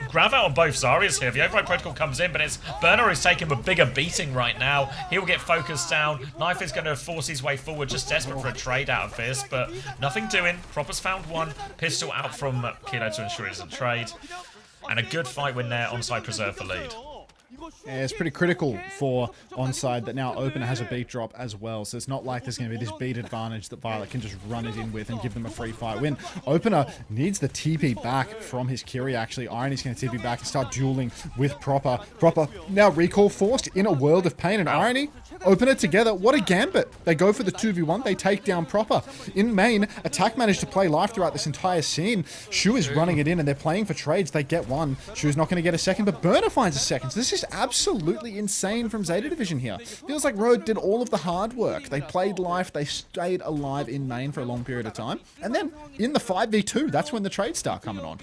Grav out on both Zaryas here. The Override Protocol comes in, but it's Burner who's taking the bigger beating right now. He will get focused down. Knife is going to force his way forward, just desperate for a trade out of this, but nothing doing. Proper's found one. Pistol out from Kilo to ensure it doesn't trade. And a good fight win there. ONSIDE preserve the lead. Yeah, it's pretty critical for ONSIDE that now Opener has a beat drop as well. So it's not like there's going to be this beat advantage that Violet can just run it in with and give them a free fight win. Opener needs the TP back from his Kiri, actually. Irony's going to TP back and start dueling with Proper. Proper now recall forced in a world of pain. And Irony, Opener together. What a gambit. They go for the 2v1. They take down Proper. In main, Attack managed to play life throughout this entire scene. Shu is running it in and they're playing for trades. They get one. Shu's not going to get a second, but Burner finds a second. So this is absolutely insane from Zeta Division here. Feels like Road did all of the hard work. They played life. They stayed alive in main for a long period of time. And then in the 5v2, that's when the trades start coming on.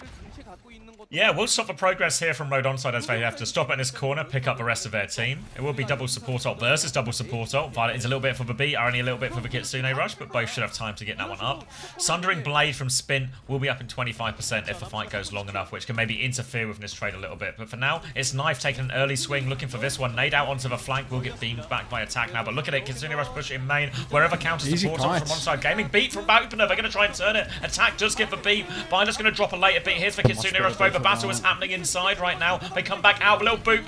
Yeah, we'll stop the progress here from Road ONSIDE as they have to stop in this corner, pick up the rest of their team. It will be double support ult versus double support ult. Violet is a little bit for the beat, only a little bit for the Kitsune Rush, but both should have time to get that one up. Sundering Blade from Spin will be up in 25% if the fight goes long enough, which can maybe interfere with this trade a little bit. But for now, it's Knife taking an early swing, looking for this one. Nade out onto the flank, will get beamed back by Attack now. But look at it, Kitsune Rush push in main, wherever counter support ult from ONSIDE Gaming. Beat from Opener, they're going to try and turn it. Attack does get the beat. Violet's going to drop a later beat. Here's the Kitsune Rush, though. The battle is happening inside right now. They come back out, a little boot,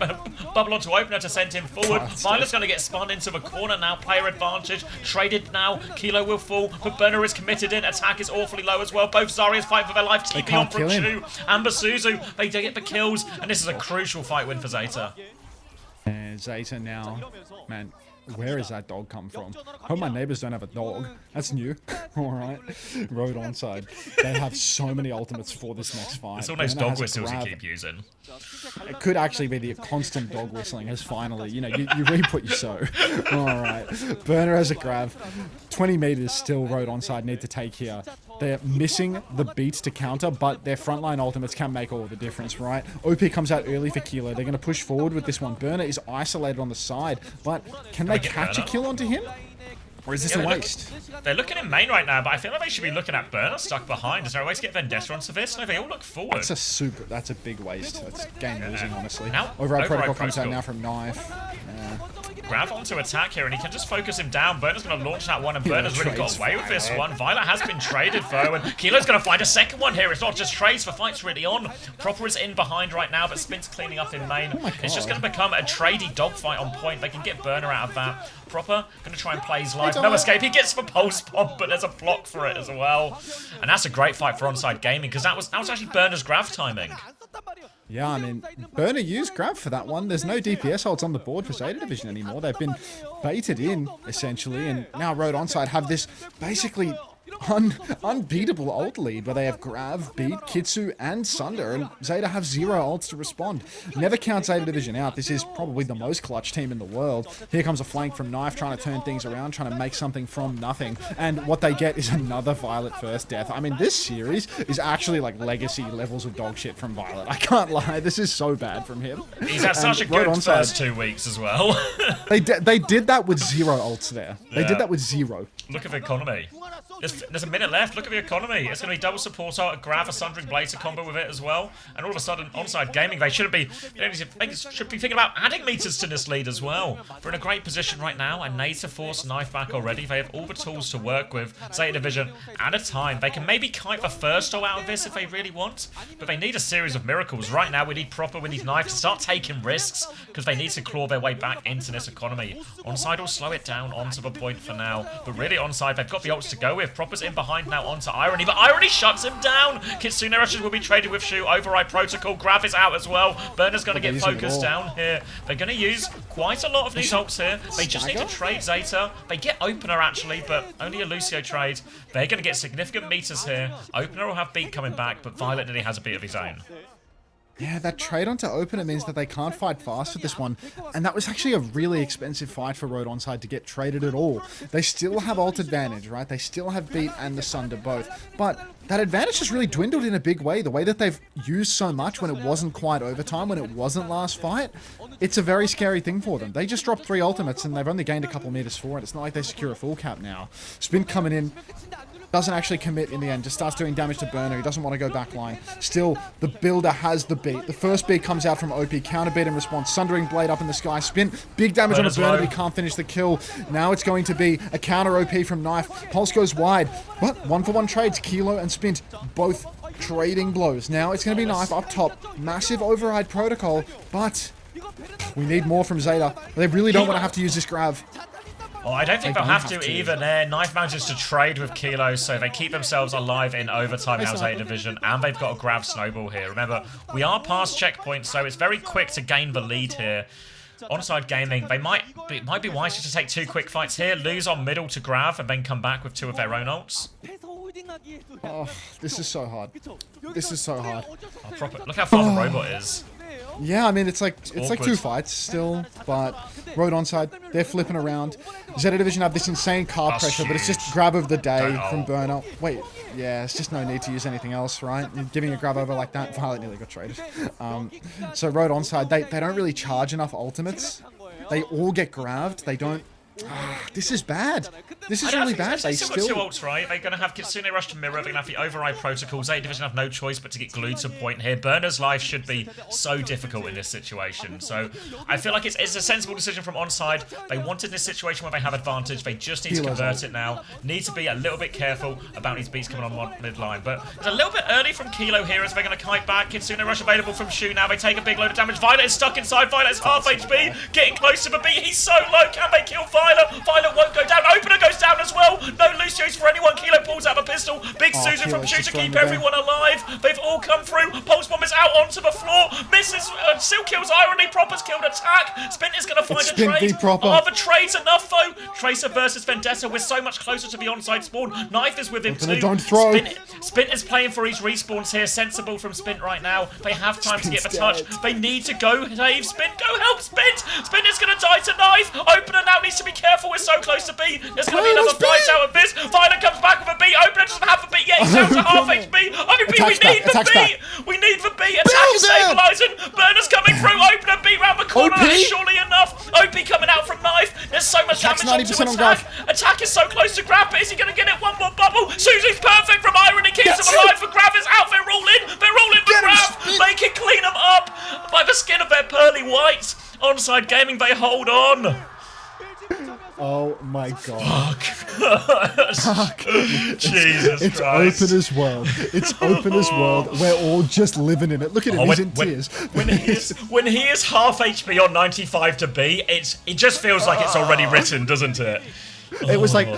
bubble onto Opener to send him forward. Violet's going to get spun into the corner now. Player advantage. Traded now. Kilo will fall, but Burner is committed in. Attack is awfully low as well. Both Zaryas fight for their life. TP on from Shu and Basuzu. They do get the kills, and this is a crucial fight win for Zeta. And Zeta now, man, Where is that dog come from? Hope my neighbors don't have a dog. That's new. Alright. Road onside. They have so many ultimates for this next fight. It's all those dog whistles you keep using. It could actually be the constant dog whistling has finally, you reap what you sow. Alright. Burner has a grab. 20 meters still road onside need to take here. They're missing the beats to counter, but their frontline ultimates can make all the difference, right? OP comes out early for Kilo. They're going to push forward with this one. Burner is isolated on the side, but can they catch a kill onto him? Or is this a waste? They're looking in main right now, but I feel like they should be looking at Burner stuck behind. Is there a way to get Vendetta onto this? No, they all look forward. That's a big waste. That's game losing, honestly. Now, Override Protocol comes out now from Knife. Grav onto attack here, and he can just focus him down. Burner's going to launch that one, and Burner's really got away with this one. Violet has been traded, though, and Kilo's going to find a second one here. It's not just trades, the fight's really on. Proper is in behind right now, but Spin's cleaning up in main. It's just going to become a tradey dogfight on point. They can get Burner out of that. Proper going to try and play his life. No escape. He gets the pulse bomb, but there's a block for it as well. And that's a great fight for ONSIDE Gaming, because that was actually Burner's Grav timing. Yeah, I mean, Burner used grab for that one. There's no DPS holds on the board for Zeta Division anymore. They've been baited in, essentially, and now Road Onside have this basically unbeatable ult lead where they have Grav, Beat, Kitsu, and Sunder, and Zeta have 0 ults to respond. Never count Zeta Division out. This is probably the most clutch team in the world. Here comes a flank from Knife, trying to turn things around, trying to make something from nothing, and what they get is another Violet first death. I mean, this series is actually like legacy levels of dog shit from Violet. I can't lie, this is so bad from him. He's had such a good first 2 weeks as well. They did that with 0 ults there. They did that with 0. Look at the economy. There's a minute left. Look at the economy. It's going to be double support art, a Grav, a Sundering Blade to combo with it as well. And all of a sudden, ONSIDE Gaming, they should be thinking about adding meters to this lead as well. They're in a great position right now, and need to force Knife back already. They have all the tools to work with. Zeta Division at a time. They can maybe kite the first out of this if they really want, but they need a series of miracles. Right now, we need Knife to start taking risks, because they need to claw their way back into this economy. ONSIDE will slow it down onto the point for now, but really ONSIDE, they've got the ults to go with. Proper's in behind now onto Irony, but Irony shuts him down. Kitsune Rushes will be traded with Shu. Override Protocol. Grav is out as well. Burner's going to get focused down here. They're going to use quite a lot of these ults here. They just need to trade Zeta. They get Opener actually, but only a Lucio trade. They're going to get significant meters here. Opener will have Beat coming back, but Violet nearly has a beat of his own. Yeah, that trade onto Opener means that they can't fight fast with this one. And that was actually a really expensive fight for Road Onside to get traded at all. They still have ult advantage, right? They still have Beat and the Sunder both. But that advantage has really dwindled in a big way. The way that they've used so much when it wasn't quite overtime, when it wasn't last fight, it's a very scary thing for them. They just dropped 3 ultimates and they've only gained a couple meters for it. It's not like they secure a full cap now. Spin coming in. Doesn't actually commit in the end, just starts doing damage to Burner. He doesn't want to go backline. Still, the builder has the beat. The first beat comes out from OP, counter beat in response. Sundering Blade up in the sky. Spin, big damage on a Burner, but he can't finish the kill. Now it's going to be a counter OP from Knife. Pulse goes wide, but 1-for-1 trades. Kilo and Spin both trading blows. Now it's going to be Knife up top. Massive override protocol, but we need more from Zeta. They really don't want to have to use this Grav. Oh, I don't think they'll have to either there. Knife manages to trade with Kilo, so they keep themselves alive in overtime now, Zeta Division, and they've got a Grav Snowball here. Remember, we are past checkpoint, so it's very quick to gain the lead here. ONSIDE Gaming, it might be wise just to take 2 quick fights here, lose on middle to Grav, and then come back with 2 of their own ults. Oh, this is so hard. This is so hard. Oh, proper. Look how far the robot is. Yeah, I mean, it's like 2 fights still, but Road Onside, they're flipping around. Zeta Division have this insane card pressure, but it's just grab of the day from Burner. Wait, yeah, it's just no need to use anything else, right? You're giving a grab over like that, Violet nearly got traded. So Road Onside, they don't really charge enough ultimates. They all get grabbed. They don't. This is bad. This is really bad. They still got 2 ults, right? They're going to have Kitsune Rush to mirror. They're going to have the override protocol. Zeta Division have no choice but to get glued to point here. Burner's life should be so difficult in this situation. So I feel like it's a sensible decision from ONSIDE. They wanted this situation where they have advantage. They just need to convert it now. Need to be a little bit careful about these beats coming on midline. But it's a little bit early from Kilo here as they're going to kite back. Kitsune Rush available from Shu now. They take a big load of damage. Violet is stuck inside. Violet is half HP. Getting close to the beat. He's so low. Can they kill Violet? Violet. Violet won't go down. Opener goes down as well. No Lucio's for anyone. Kilo pulls out a pistol. Big Susan from Shoot to keep everyone alive. They've all come through. Pulse Bomb is out onto the floor. Misses. Still kills Irony. Proper's killed Attack. Spin is going to find a trade. Are the trades enough though? Tracer versus Vendetta. We're so much closer to the onside spawn. Knife is with him too. Don't throw. Spin is playing for his respawns here. Sensible from Spin right now. They have time to get the touch. They need to go, Dave. Spin, go help Spin. Spin is going to die to Knife. Opener now needs to be careful. We're so close to B. There's going to be another fight out of this. Violet comes back with a B. Opener doesn't have a B yet. He's down to half HP. OP, we need the B. We need the B. Attack is stabilizing. Burner's coming through. Opener B round the corner. Surely enough. OP coming out from Knife. There's so much damage onto Attack. Attack is so close to Grab, but is he going to get it? One more bubble. Susie's perfect from Irony. Keeps him alive for Grab. Is out. They're all in. They're all in for Grab. They can clean them up by the skin of their pearly whites. Onside Gaming, they hold on. Oh my god. Fuck. Jesus it's Christ. Opener's world. It's Opener's world. We're all just living in it. Look at him, he's in tears. When he is half HP on 95 to B, it just feels like it's already written, doesn't it? It was like,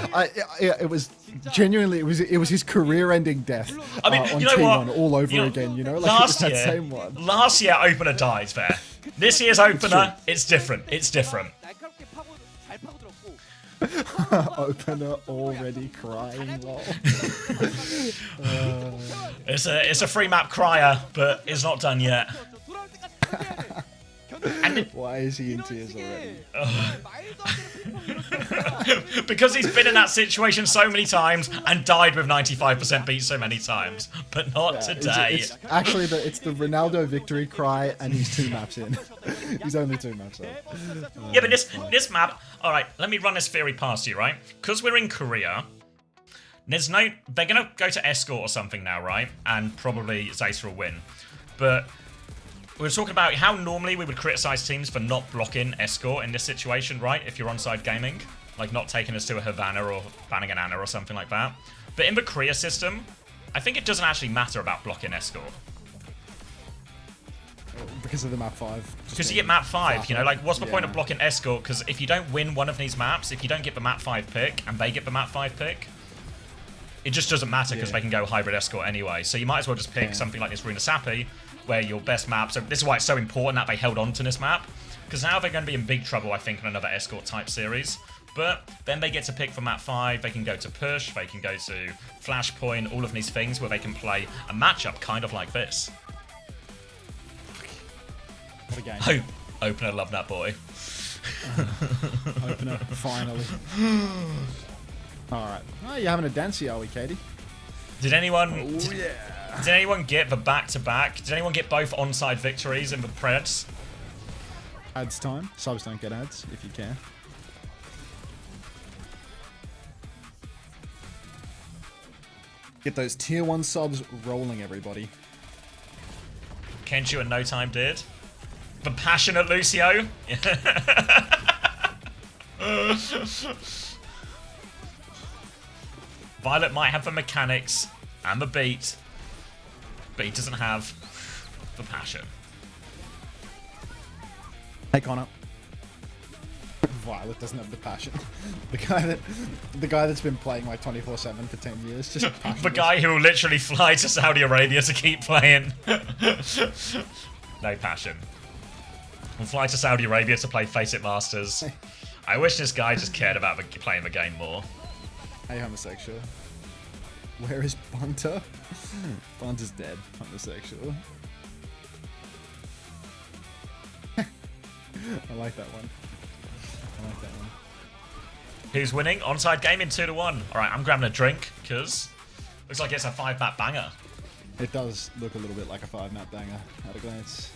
it was genuinely, it was his career-ending death. I mean, on you know T1 what? all over again, you know? Like Last it was year, that same one. Last year, Opener dies there. This year's Opener, it's different. It's different. Opener already crying, lol. It's a free map crier, but it's not done yet. Why is he in tears already? Because he's been in that situation so many times and died with 95% beat so many times, but not today. It's actually it's the Ronaldo victory cry, and he's 2 maps in. He's only 2 maps in. Yeah, but this map. All right, let me run this theory past you, right? Because we're in Korea. They're gonna go to Escort or something now, right? And probably Zeta will win, but. We were talking about how normally we would criticize teams for not blocking Escort in this situation, right? If you're onside gaming. Like not taking us to a Havana or banning an Ana or something like that. But in the Korea system, I think it doesn't actually matter about blocking Escort. Because of the map 5. Because you get map 5, you know? Like, what's the point of blocking Escort? Because if you don't win one of these maps, if you don't get the map 5 pick, and they get the map 5 pick, it just doesn't matter because they can go hybrid Escort anyway. So you might as well just pick something like this Runa Sapi, where your best map. So this is why it's so important that they held on to this map, because now they're going to be in big trouble, I think, in another Escort type series. But then they get to pick for map 5. They can go to push. They can go to flashpoint. All of these things where they can play a matchup kind of like this. What a game. Opener, love that boy. Opener, finally. All right. Oh, you're having a dancey, are we, Katie? Did anyone? Did anyone get the back-to-back? Did anyone get both onside victories in the Preds? Ads time. Subs don't get ads, if you can. Get those tier 1 subs rolling, everybody. Kenshu and No Time did. The passionate Lucio. Violet might have the mechanics and the beat, but he doesn't have the passion. Hey, Connor. Violet doesn't have the passion. The guy that's been playing like 24/7 for 10 years, just the guy who will literally fly to Saudi Arabia to keep playing. No passion. We'll fly to Saudi Arabia to play Face It Masters. I wish this guy just cared about playing the game more. Hey, homosexual. Where is Bunter? Bunter's dead. Homosexual. I like that one. I like that one. Who's winning? Onside game in 2-1. Alright, I'm grabbing a drink, because looks like it's a 5-map banger. It does look a little bit like a 5-map banger at a glance.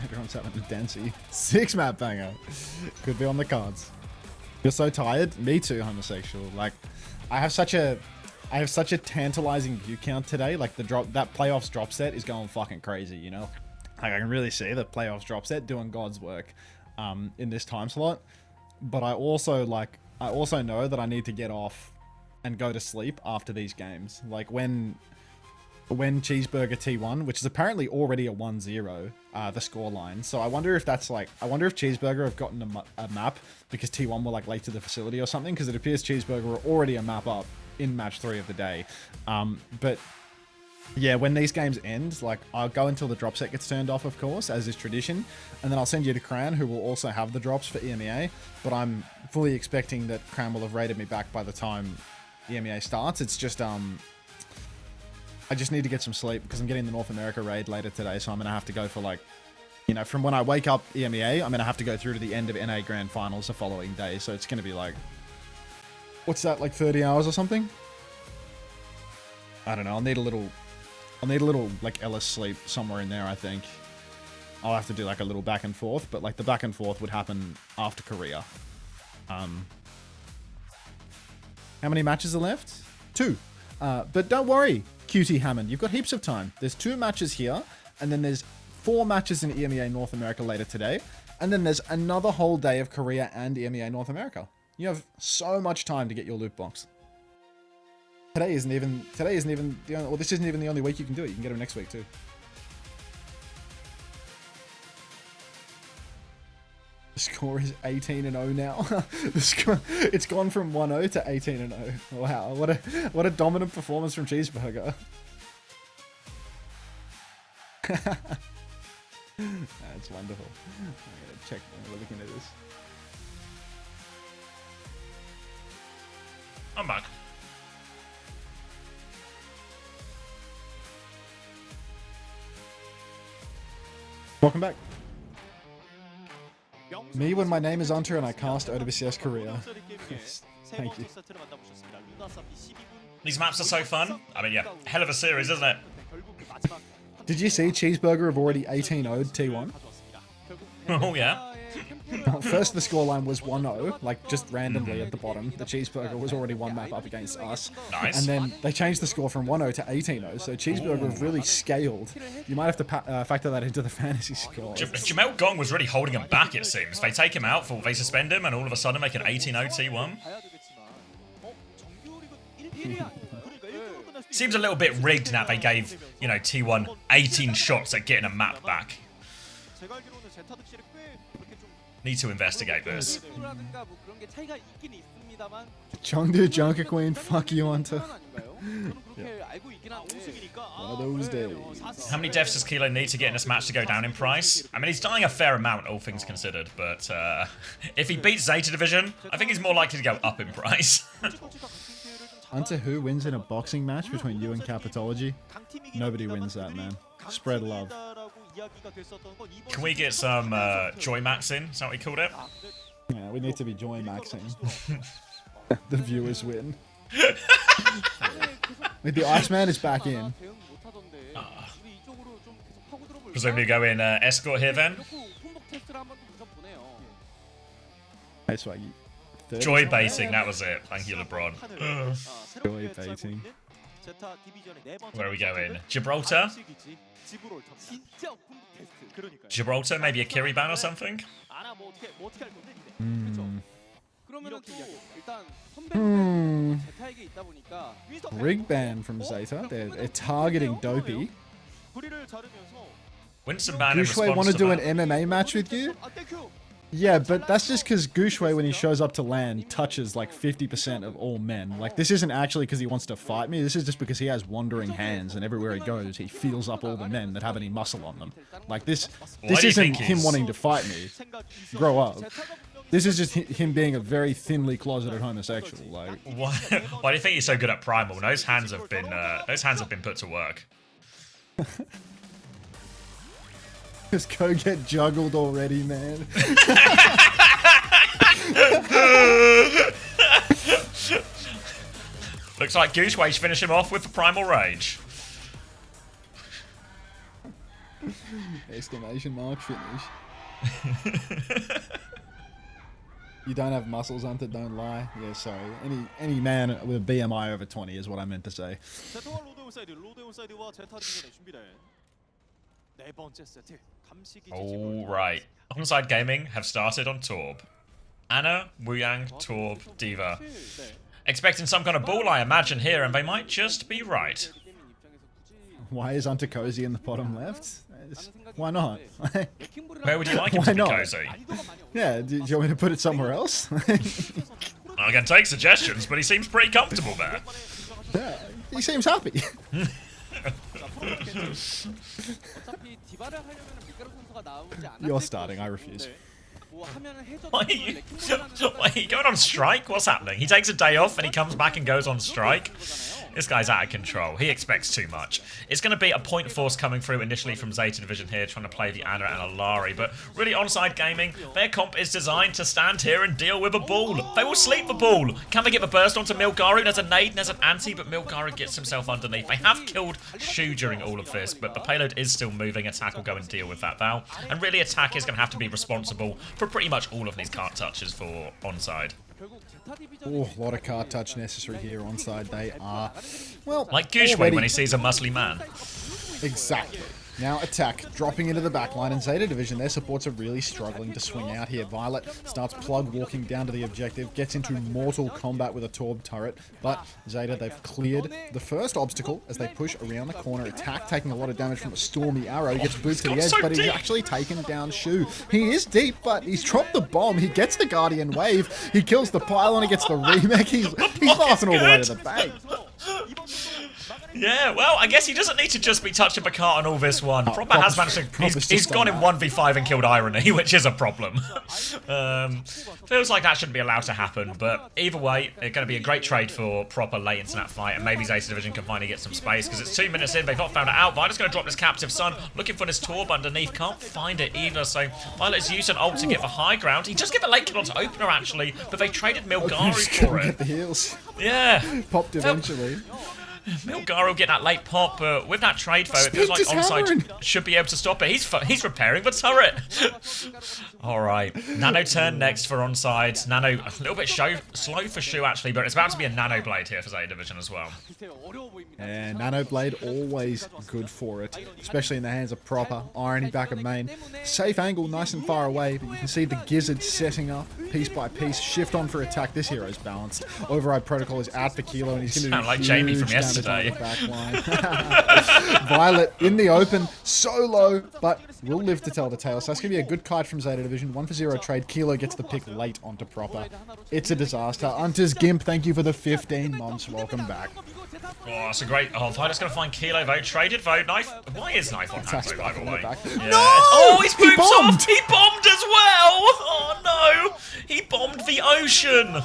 Everyone's having a dancey. 6-map banger. Could be on the cards. You're so tired? Me too, homosexual. Like, I have such a tantalizing view count today. Like that playoffs drop set is going fucking crazy, you know? Like I can really see the playoffs drop set doing God's work in this time slot. But I also know that I need to get off and go to sleep after these games. Like when Cheeseburger T1, which is apparently already a 1-0, the score line. So I wonder if that's like, I wonder if Cheeseburger have gotten a map because T1 were like late to the facility or something, because it appears Cheeseburger were already a map up in match 3 of the day. But yeah, when these games end, like, I'll go until the drop set gets turned off, of course, as is tradition, and then I'll send you to Cran, who will also have the drops for EMEA, but I'm fully expecting that Cran will have raided me back by the time EMEA starts. It's just, I just need to get some sleep because I'm getting the North America raid later today, so I'm going to have to go for, like, you know, from when I wake up EMEA, I'm going to have to go through to the end of NA Grand Finals the following day, so it's going to be, like, what's that, like 30 hours or something? I don't know, I'll need a little, like, Ellis sleep somewhere in there, I think. I'll have to do, like, a little back and forth, but, like, the back and forth would happen after Korea. How many matches are left? 2. But don't worry, QT Hammond, you've got heaps of time. There's 2 matches here, and then there's 4 matches in EMEA North America later today, and then there's another whole day of Korea and EMEA North America. You have so much time to get your loot box. Today isn't even the only, well, this isn't even the only week you can do it. You can get them next week too. The score is 18-0 now. The score, it's gone from 1-0 to 18-0. Wow, what a dominant performance from Cheeseburger. That's wonderful. I'm gonna check when we're looking at this. I'm back. Welcome back. Me when my name is Hunter and I cast OWCS Korea. Yes, thank you. These maps are so fun. I mean, yeah, hell of a series, isn't it? Did you see Cheeseburger have already 18-0'd T1? Oh, yeah. First, the scoreline was 1-0, like just randomly at the bottom. The Cheeseburger was already one map up against us. Nice. And then they changed the score from 1-0 to 18-0, so Cheeseburger have really scaled. You might have to factor that into the fantasy score. Jamel Gong was really holding him back, it seems. They take him out, they suspend him, and all of a sudden make an 18-0 T1. Seems a little bit rigged that they gave, you know, T1 18 shots at getting a map back. Need to investigate this. Chengdu Junker Queen, fuck you, Hunter. Yeah. One of those days. How many deaths does Kilo need to get in this match to go down in price? I mean, he's dying a fair amount, all things considered, but if he beats Zeta Division, I think he's more likely to go up in price. Hunter, who wins in a boxing match between you and Capitology? Nobody wins that, man. Spread love. Can we get some Joy Max in? Is that what we called it? Yeah, we need to be Joy Maxing. The viewers win. Wait, the Iceman is back in. Presumably go in escort here then. Hey, Swaggy. Joy baiting, that was it. Thank you, LeBron. Joy baiting. Where are we going? Gibraltar? Gibraltar, maybe a Kiri ban or something? Rig ban from Zeta. They're targeting Dopey. Winston ban in Gushue want to do an MMA match with you? Yeah, but that's just because Gushue, when he shows up to land, touches like 50% of all men. Like, this isn't actually because he wants to fight me. This is just because he has wandering hands, and everywhere he goes, he feels up all the men that have any muscle on them. Like, this isn't him wanting to fight me. Grow up. This is just him being a very thinly closeted homosexual. Like, why do you think he's so good at Primal? Those hands have been put to work. Just go get juggled already, man. Looks like Gooseways finish him off with the Primal Rage. Exclamation mark finish. You don't have muscles, Hunter, don't lie. Yeah, sorry. Any man with a BMI over 20 is what I meant to say. Alright. ONSIDE Gaming have started on Torb. Anna, Wuyang, Torb, Diva. Expecting some kind of ball, I imagine, here, and they might just be right. Why is Hunter Cozy in the bottom left? Why not? Where would you like him Why to be not? cozy? Yeah, do you want me to put it somewhere else? I can take suggestions, but he seems pretty comfortable there. Yeah, he seems happy. You're starting, I refuse. Why are you going on strike? What's happening? He takes a day off and he comes back and goes on strike? This guy's out of control. He expects too much. It's going to be a point force coming through initially from Zeta Division here, trying to play the Ana and Alari. But really, ONSIDE Gaming, their comp is designed to stand here and deal with a ball. They will sleep the ball. Can they get the burst onto Milgaru? There's a nade and there's an anti, but Milgaru gets himself underneath. They have killed Shu during all of this, but the payload is still moving. Attack will go and deal with that now. And really, Attack is going to have to be responsible for pretty much all of these cart touches for ONSIDE. Oh, a lot of card touch necessary here ONSIDE. They are, well, like Gushway when he sees a muscly man. Exactly. Now Attack dropping into the backline, and Zeta Division, their supports are really struggling to swing out here. Violet starts plug walking down to the objective, gets into mortal combat with a Torb turret, but Zeta, they've cleared the first obstacle as they push around the corner. Attack taking a lot of damage from a stormy arrow. He gets booted to the edge, but he's actually taken down Shu. He is deep, but he's dropped the bomb. He gets the Guardian Wave. He kills the pylon. He gets the remake. He's passing all the way to the bank. Yeah, well, I guess he doesn't need to just be touching the cart on all this one. Proper has managed to... He's gone in 1v5 and killed Irony, which is a problem. Feels like that shouldn't be allowed to happen, but either way, it's going to be a great trade for Proper late into that fight, and maybe Zeta Division can finally get some space, because it's 2 minutes in, they've not found it out. Violet's going to drop this Captive Son, looking for this Torb underneath, can't find it either, so Violet's used an ult to get the high ground. He just get the late kill onto Opener, actually, but they traded Milgaru for it. Get the heals. Yeah. Popped eventually. Milgaru get that late pop, but with that trade though, it feels like ONSIDE should be able to stop it. He's repairing the turret. Alright, Nano turn next for ONSIDE. Nano a little bit slow for Shu actually, but it's about to be a Nano Blade here for Zeta Division as well. And Nano Blade always good for it, especially in the hands of Proper. Irony back at main. Safe angle, nice and far away, but you can see the Gizzard setting up piece by piece. Shift on for attack. This hero's balanced. Override Protocol is out for Kilo, and he's going to do like Jamie from yesterday. Violet in the open, so low, but will live to tell the tale. So that's going to be a good kite from Zeta Division. 1-for-0 trade. Kilo gets the pick late onto Proper. It's a disaster. Hunters Gimp, thank you for the 15 months. Welcome back. Oh, that's a great... Oh, Violet's going to find Kilo, though. Traded, though. Knife... Why is Knife on Hanzo, by the way? Yeah. No! Oh, he's He bombed! off! He bombed as well! Oh, no! He bombed the ocean!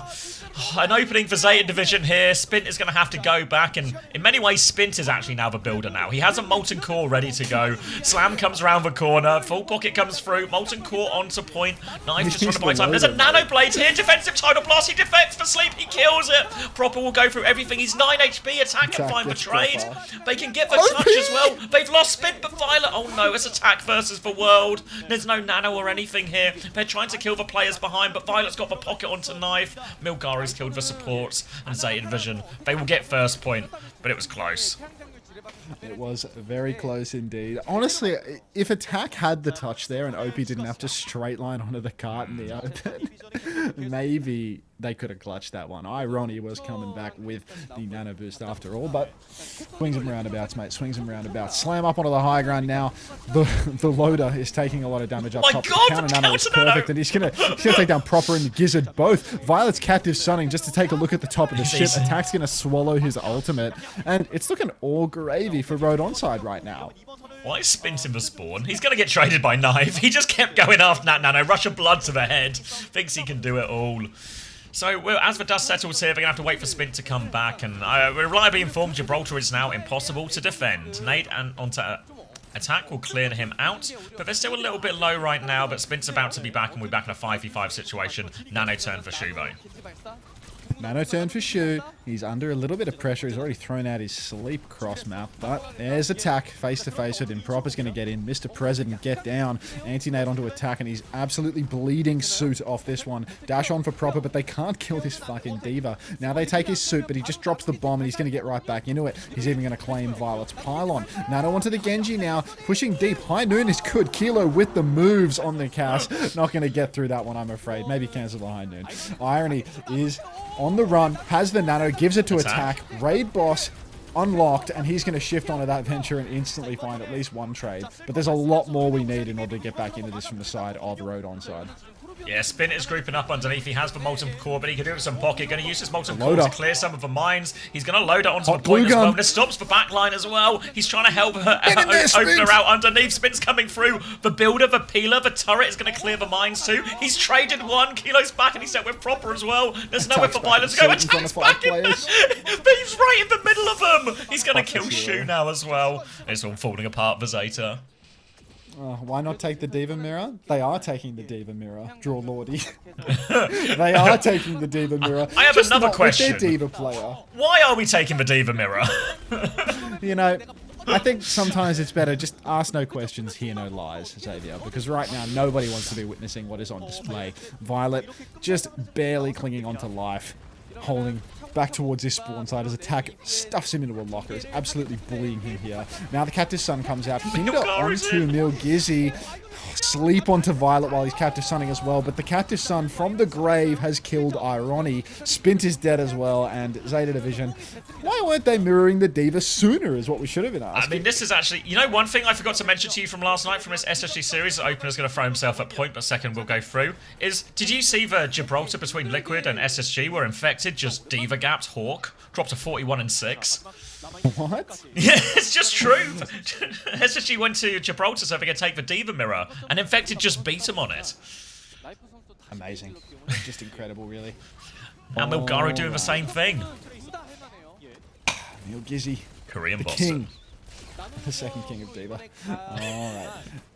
An opening for Zeta Division here. Spint is going to have to go back, and in many ways, Spint is actually now the builder now. He has a Molten Core ready to go. Slam comes around the corner. Full Pocket comes through. Molten Core onto point. Knife just trying to buy time. There's a Nano Blade here. Defensive Tidal Blast. He defects for sleep. He kills it. Proper will go through everything. He's 9 HP. Attack can find the trade. They can get the touch as well. They've lost Spint, but Violet. Oh no, it's Attack versus the world. There's no Nano or anything here. They're trying to kill the players behind, but Violet's got the Pocket onto Knife. Milgaru's killed the supports, and Zeta Division, they will get first point, but it was close. It was very close indeed. Honestly, if Attack had the touch there and OP didn't have to straight line onto the cart in the open, maybe they could have clutched that one. Irony was coming back with the nano boost after all, but swings and roundabouts, mate. Swings and roundabouts. Slam up onto the high ground now. The loader is taking a lot of damage up top. The counter nano is perfect, and he's gonna take down Proper and the Gizzard both. Violet's Captive Sunning just to take a look at the top of the ship. Attack's gonna swallow his ultimate, and it's looking all gravy for Road ONSIDE right now. Why is Spint in the spawn? He's gonna get traded by Knife. He just kept going after that nano. Rush of blood to the head. Thinks he can do it all. So, well, as the dust settles here, they're going to have to wait for Spint to come back, and we're reliably informed Gibraltar is now impossible to defend. Nade and onto Attack will clear him out, but they're still a little bit low right now, but Spint's about to be back, and we're back in a 5v5 situation. Nano turn for Shu, though. Nano turn for Shu. He's under a little bit of pressure. He's already thrown out his sleep cross map, but there's Attack face to face with him. Proper's going to get in. Mr. President get down. Anti-nade onto Attack, and he's absolutely bleeding suit off this one. Dash on for Proper, but they can't kill this fucking diva. Now they take his suit, but he just drops the bomb, and he's going to get right back into it. He's even going to claim Violet's pylon. Nano onto the Genji now, pushing deep. High Noon is good. Kilo with the moves on the cast. Not going to get through that one, I'm afraid. Maybe cancel the High Noon. Irony is on the run, has the nano, gives it to Attack. Raid boss unlocked, and he's going to shift onto that venture and instantly find at least one trade. But there's a lot more we need in order to get back into this from the side of Road ONSIDE. Yeah, Spin is grouping up underneath. He has the Molten Core, but he can do it with some pocket. Going to use his Molten Core to clear some of the mines. He's going to load it onto the point as well. And it stops the backline as well. He's trying to help her open her out underneath. Spin's coming through. The builder, the peeler, the turret is going to clear the mines too. He's traded one. Kilo's back and he's set with Proper as well. There's nowhere for Violet to go. Attacks back in there. But he's right in the middle of them. He's going to kill Shu now as well. It's all falling apart for Zeta. Why not take the Diva Mirror? They are taking the Diva Mirror. Draw Lordy. They are taking the Diva Mirror. I have another question. With their Diva player. Why are we taking the Diva Mirror? You know, I think sometimes it's better just ask no questions, hear no lies, Xavier. Because right now, nobody wants to be witnessing what is on display. Violet just barely clinging onto life, holding back towards his spawn side as Attack stuffs him into a locker. Is absolutely bullying him here. Now the Captive Sun comes out. Finger onto Milgizzi. Sleep onto Violet while he's Captive Sunning as well. But the Captive Sun from the grave has killed Irony. Spint is dead as well. And Zeta Division, why weren't they mirroring the Diva sooner is what we should have been asking. I mean, this is actually... You know, one thing I forgot to mention to you from last night from this SSG series, the opener's going to throw himself at point, but second will go through, is... Did you see the Gibraltar between Liquid and SSG were infected, just Diva gapped Hawk? Dropped to 41 and 6. What? Yeah, it's just true. SSG went to Gibraltar so they could take the Diva Mirror, and Infected just beat him on it. Amazing. Just incredible, really. Now Milgaru doing the same thing. Milgizzi. Korean the Boston. king. The second king of Diva. Alright.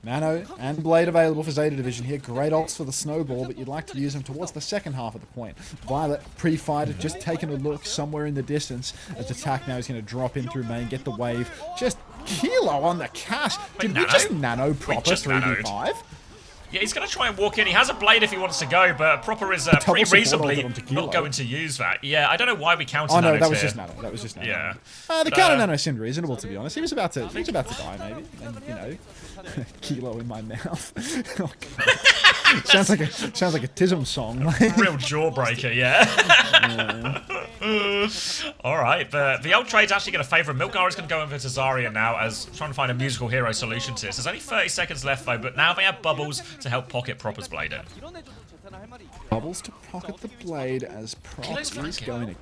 Nano and Blade available for Zeta Division here. Great ults for the Snowball, but you'd like to use them towards the second half of the point. Violet, pre-fighter, just taking a look somewhere in the distance. As Attack now is going to drop in through main, get the wave. Just Kilo on the cash. Did we just Nano Proper 3v5? Yeah, he's going to try and walk in. He has a blade if he wants to go, but Proper is pretty reasonably not going to use that. Yeah, I don't know why we counted Nano. Oh, no, Nano that was just Nano. That was just Nano. Yeah. The counter Nano seemed reasonable, to be honest. He was about to die, maybe. And, you know, Kilo in my mouth. Oh, God. sounds like a Tism song. Real jawbreaker, yeah. All right, but the old trade's actually going to favour him. Milgaru's going to go over to Zarya now as trying to find a musical hero solution to this. There's only 30 seconds left, though, but now they have Bubbles to help pocket Proper's blade in. Bubbles to pocket the blade as Prop is going to...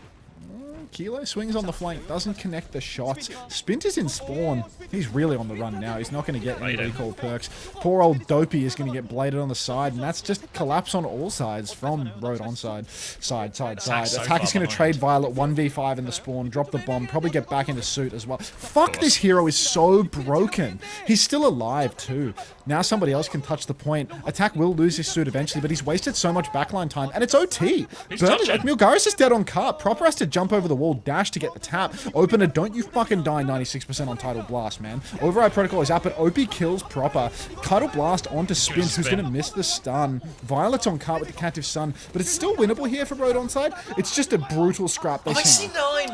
Kilo swings on the flank, doesn't connect the shots. Spint is in spawn. He's really on the run now. He's not going to get any recall perks. Poor old Dopey is going to get bladed on the side, and that's just collapse on all sides from Road ONSIDE. Side. Attack is going to trade Violet 1v5 in the spawn, drop the bomb, probably get back into suit as well. Fuck, this hero is so broken. He's still alive too. Now somebody else can touch the point. Attack will lose his suit eventually, but he's wasted so much backline time, and it's OT. Milgaris is dead on cart. Proper has to jump over the wall, dash to get the tap. Opener, don't you fucking die 96% on Tidal Blast, man. Override Protocol is out, but OP kills Proper. Tidal Blast onto Spin, who's going to miss the stun. Violet's on cart with the Captive Sun, but it's still winnable here for Road ONSIDE. It's just a brutal scrap. I see 9.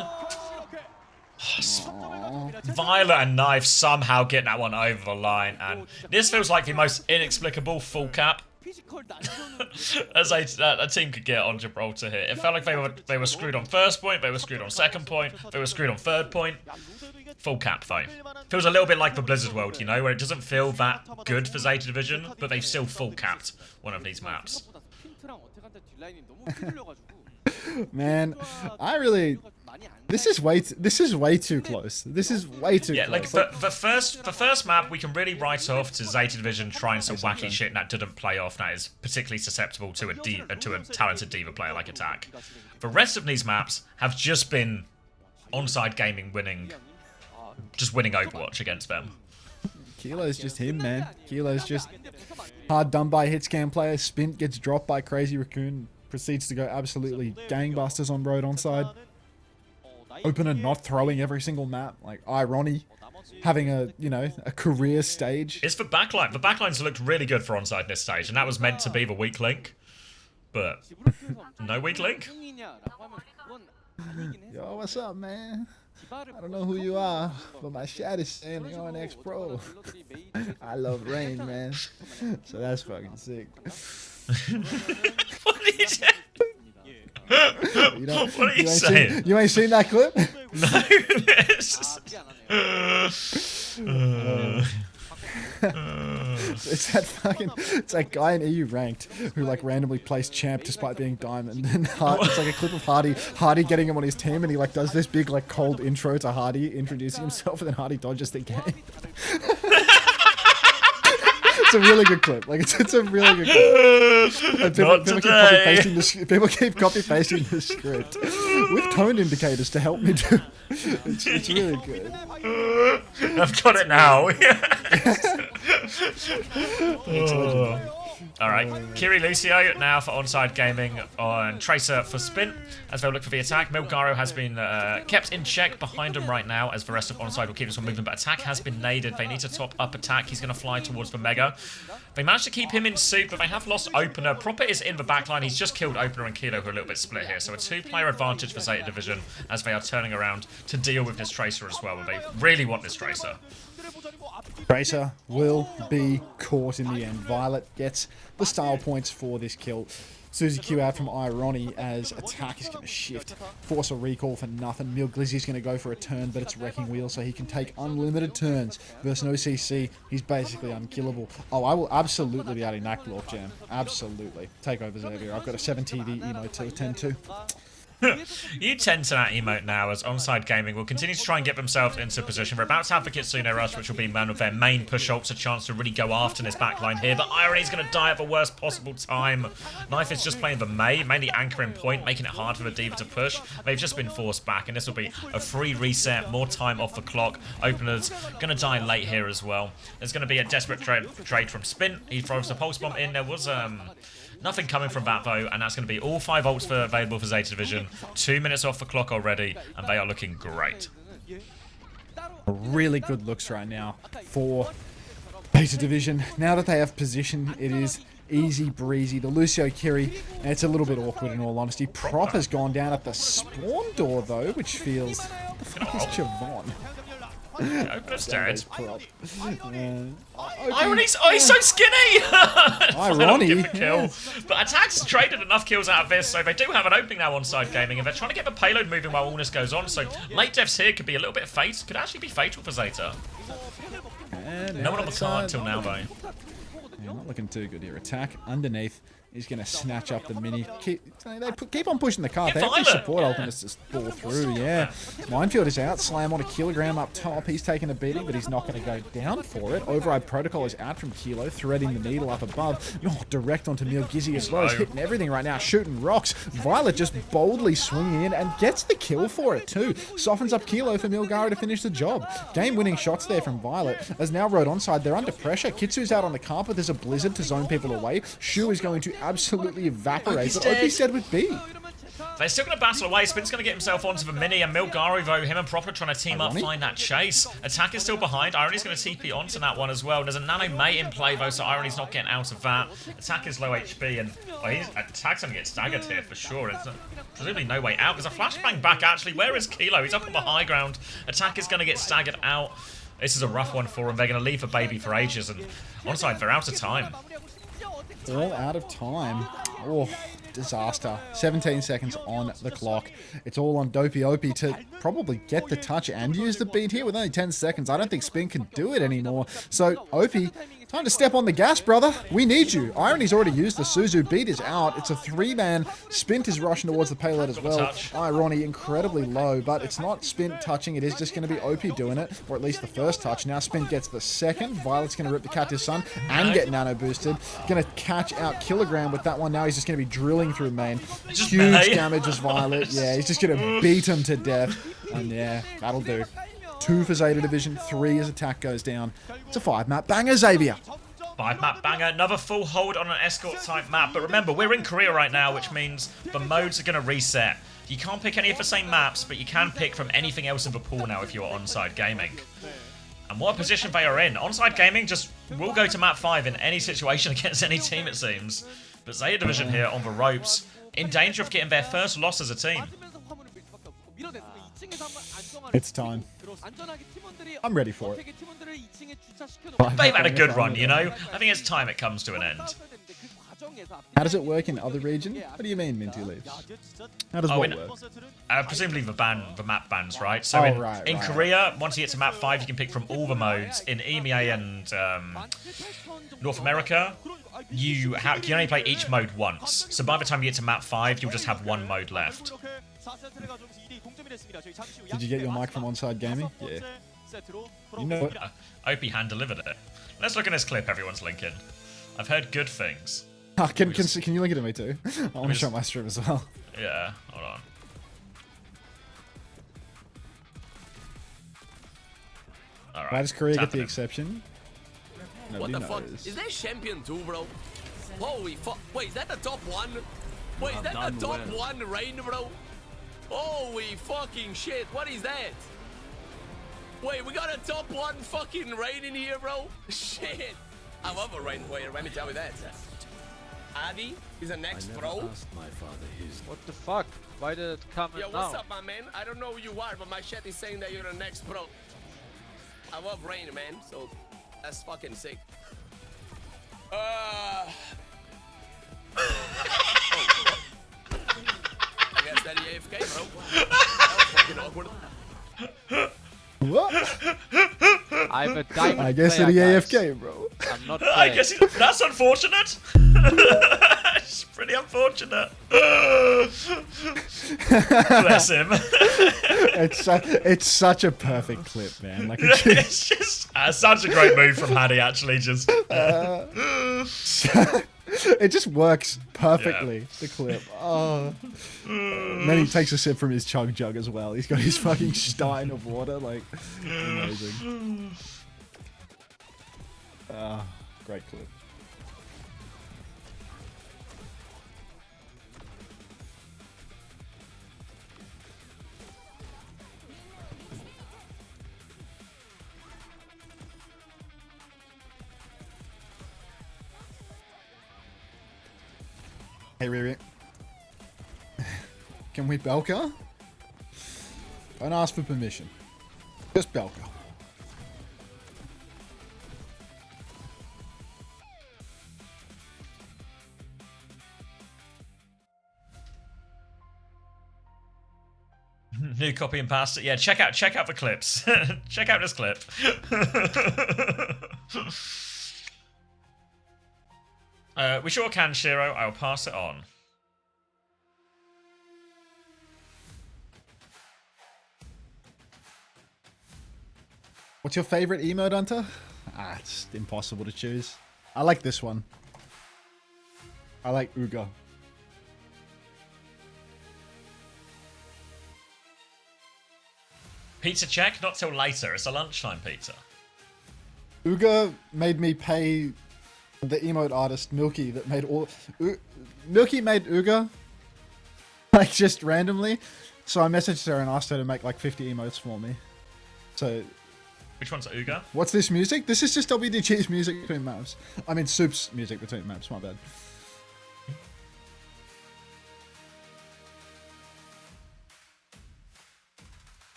Violet and Knife somehow getting that one over the line, and this feels like the most inexplicable full cap as a team could get on Gibraltar here. It felt like they were screwed on first point, they were screwed on second point, they were screwed on third point. Full cap though. Feels a little bit like the Blizzard world, you know, where it doesn't feel that good for Zeta Division, but they've still full capped one of these maps. Man, this is way too close. This is way too close. Yeah, like the first map we can really write off to Zeta Division trying some wacky shit that didn't play off. That is particularly susceptible to a talented Diva player like Attack. The rest of these maps have just been ONSIDE Gaming winning Overwatch against them. Kilo's just him, man. Kilo's just hard done by hitscan player. Spint gets dropped by Crazy Raccoon. Proceeds to go absolutely gangbusters on Road ONSIDE. Opener not throwing every single map, like Irony having a career stage. It's for backline. The backlines looked really good for ONSIDE this stage, and that was meant to be the weak link, but no weak link. Yo, what's up, man? I don't know who you are, but my chat is saying you're an ex-pro. I love rain, man. So that's fucking sick. What are you saying? You ain't seen that clip? No, it's that guy in EU ranked who like randomly placed champ despite being diamond, and it's like a clip of Hardy getting him on his team, and he like does this big like cold intro to Hardy introducing himself, and then Hardy dodges the game. It's a really good clip. Like it's a really good clip. And people keep copy pasting the script with tone indicators to help me do. It's really good. I've got it now. Alright, Kiri Lucio now for ONSIDE Gaming on Tracer for Spin as they'll look for the attack. Milgaro has been kept in check behind him right now as the rest of ONSIDE will keep this one moving, but attack has been naded. They need to top up attack. He's going to fly towards the Mega. They managed to keep him in soup, but they have lost Opener. Proper is in the backline. He's just killed Opener and Kilo, who are a little bit split here. So a two-player advantage for Zeta Division as they are turning around to deal with this Tracer as well. They really want this Tracer. Tracer will be caught in the end. Violet gets the style points for this kill. Suzy Q out from Irony as attack is going to shift. Force a recall for nothing. Glizzy's going to go for a turn, but it's Wrecking Wheel, so he can take unlimited turns. Versus an OCC, he's basically unkillable. Oh, I will absolutely be adding that Glorp Jam. Absolutely. Take over Xavier. I've got a 7 TV emote to attend to. You tend to that emote now as ONSIDE Gaming will continue to try and get themselves into position. We're about to have the Kitsune Rush, which will be one of their main push-ups, a chance to really go after this backline here. But Irony's going to die at the worst possible time. Knife is just playing the Mei, mainly anchoring point, making it hard for the Diva to push. They've just been forced back, and this will be a free reset, more time off the clock. Opener's going to die late here as well. There's going to be a desperate trade from Spin. He throws the Pulse Bomb in. There was nothing coming from that though, and that's going to be all 5 ults available for Zeta Division. 2 minutes off the clock already, and they are looking great. Really good looks right now for Zeta Division. Now that they have position, it is easy breezy. The Lucio Kiri, and it's a little bit awkward in all honesty. Prop has gone down at the spawn door though, which feels... What the fuck is Chavon? Opener's dead. Irony's he's so skinny! Irony. Kill. But Attack's traded enough kills out of this, so they do have an opening now ONSIDE Gaming, and they're trying to get the payload moving while all this goes on. So late deaths here could be a little bit fatal. Could actually be fatal for Zeta. No one on the card until now, though. Yeah, not looking too good here. Attack underneath. He's going to snatch up the mini. Keep on pushing the card. They have support ultimates to ball through, yeah. Minefield is out. Slam on a kilogram up top. He's taking a beating, but he's not going to go down for it. Override Protocol is out from Kilo, threading the needle up above. Oh, direct onto Gizzy as well. He's hitting everything right now, shooting rocks. Violet just boldly swinging in and gets the kill for it too. Softens up Kilo for Milgaro to finish the job. Game-winning shots there from Violet. As now Road ONSIDE, they're under pressure. Kitsu's out on the carpet. There's a blizzard to zone people away. Shu is going to absolutely evaporate, but Opie's dead with B. They're still going to battle away. Spin's going to get himself onto the mini, and Milgaro, though, him and Proper trying to team up, find that chase. Attack is still behind. Irony's going to TP onto that one as well. There's a Nano Mate in play, though, so Irony's not getting out of that. Attack is low HP, and Attack's going to get staggered here for sure. It's presumably no way out. There's a flashbang back, actually. Where is Kilo? He's up on the high ground. Attack is going to get staggered out. This is a rough one for them. They're going to leave the baby for ages, and ONSIDE, they're out of time. All out of time. Oh, disaster. 17 seconds on the clock. It's all on Dopey Opie to probably get the touch and use the beat here with only 10 seconds. I don't think Spin can do it anymore. So, Opie, time to step on the gas, brother. We need you. Irony's already used the Suzu. Beat is out. It's a 3-man. Spint is rushing towards the payload as well. Irony incredibly low, but it's not Spint touching. It is just going to be Opie doing it, or at least the first touch. Now Spint gets the second. Violet's going to rip the Cactus Sun and get nano boosted. Going to catch out Kilogram with that one. Now he's just going to be drilling through main. Huge damage as Violet. Yeah, he's just going to beat him to death. And yeah, that'll do. 2 for Zeta Division, 3 as attack goes down. It's a 5-map banger, Xavier. 5-map banger, another full hold on an escort type map. But remember, we're in Korea right now, which means the modes are going to reset. You can't pick any of the same maps, but you can pick from anything else in the pool now if you're ONSIDE Gaming. And what a position they are in. ONSIDE Gaming just will go to map 5 in any situation against any team, it seems. But Zeta Division here on the ropes, in danger of getting their first loss as a team. It's time. I'm ready for it. They've had a good run, you know? I think it's time it comes to an end. How does it work in other regions? What do you mean, Minty Leaves? How does what work? Presumably the map bans, right? So in right. Korea, once you get to map 5, you can pick from all the modes. In EMEA and North America, you can only play each mode once. So by the time you get to map 5, you'll just have one mode left. Did you get your mic from ONSIDE Gaming? Yeah. You know it. I hope he hand-delivered it. Let's look at this clip everyone's linking. I've heard good things. Can you link it to me too? I want to show my stream as well. Yeah, hold on. All right. Why does Korea get the exception? Nobody What the knows. fuck? Is there champion too, bro? Holy fuck. Wait, is that the top one? Wait, is that the top one rain, bro? Holy fucking shit. What is that? Wait, we got a top one fucking rain in here, bro? Shit. I love a rain player, let me tell you that. Adi is a next pro. What the fuck? Why did it come Yo, in what's now? up, my man? I don't know who you are, but my chat is saying that you're the next pro. I love rain, man, so that's fucking sick. I guess that AFK, bro. That was fucking awkward. What? I'm a diamond I guess player, that he guys. AFK, bro. I'm not I playing. guess that's unfortunate. It's pretty unfortunate. Bless him. It's such a perfect clip, man. Like It's just such a great move from Hattie, actually. Just it just works perfectly. The clip. Oh. And then he takes a sip from his chug jug as well. He's got his fucking stein of water. Like amazing. Great clip. Hey Riri. Can we Belka? Don't ask for permission. Just Belka. new copy and paste it. Yeah, check out the clips. Check out this clip. We sure can, Shiro. I'll pass it on. What's your favorite emote, Hunter? It's impossible to choose. I like this one. I like Uga. Pizza check? Not till later. It's a lunchtime pizza. Uga made me pay the emote artist Milky that made all. Milky made Uga, like just randomly. So I messaged her and asked her to make like 50 emotes for me. So. Which one's Uga? What's this music? This is just WDG's music between maps. I mean, Soup's music between maps. My bad.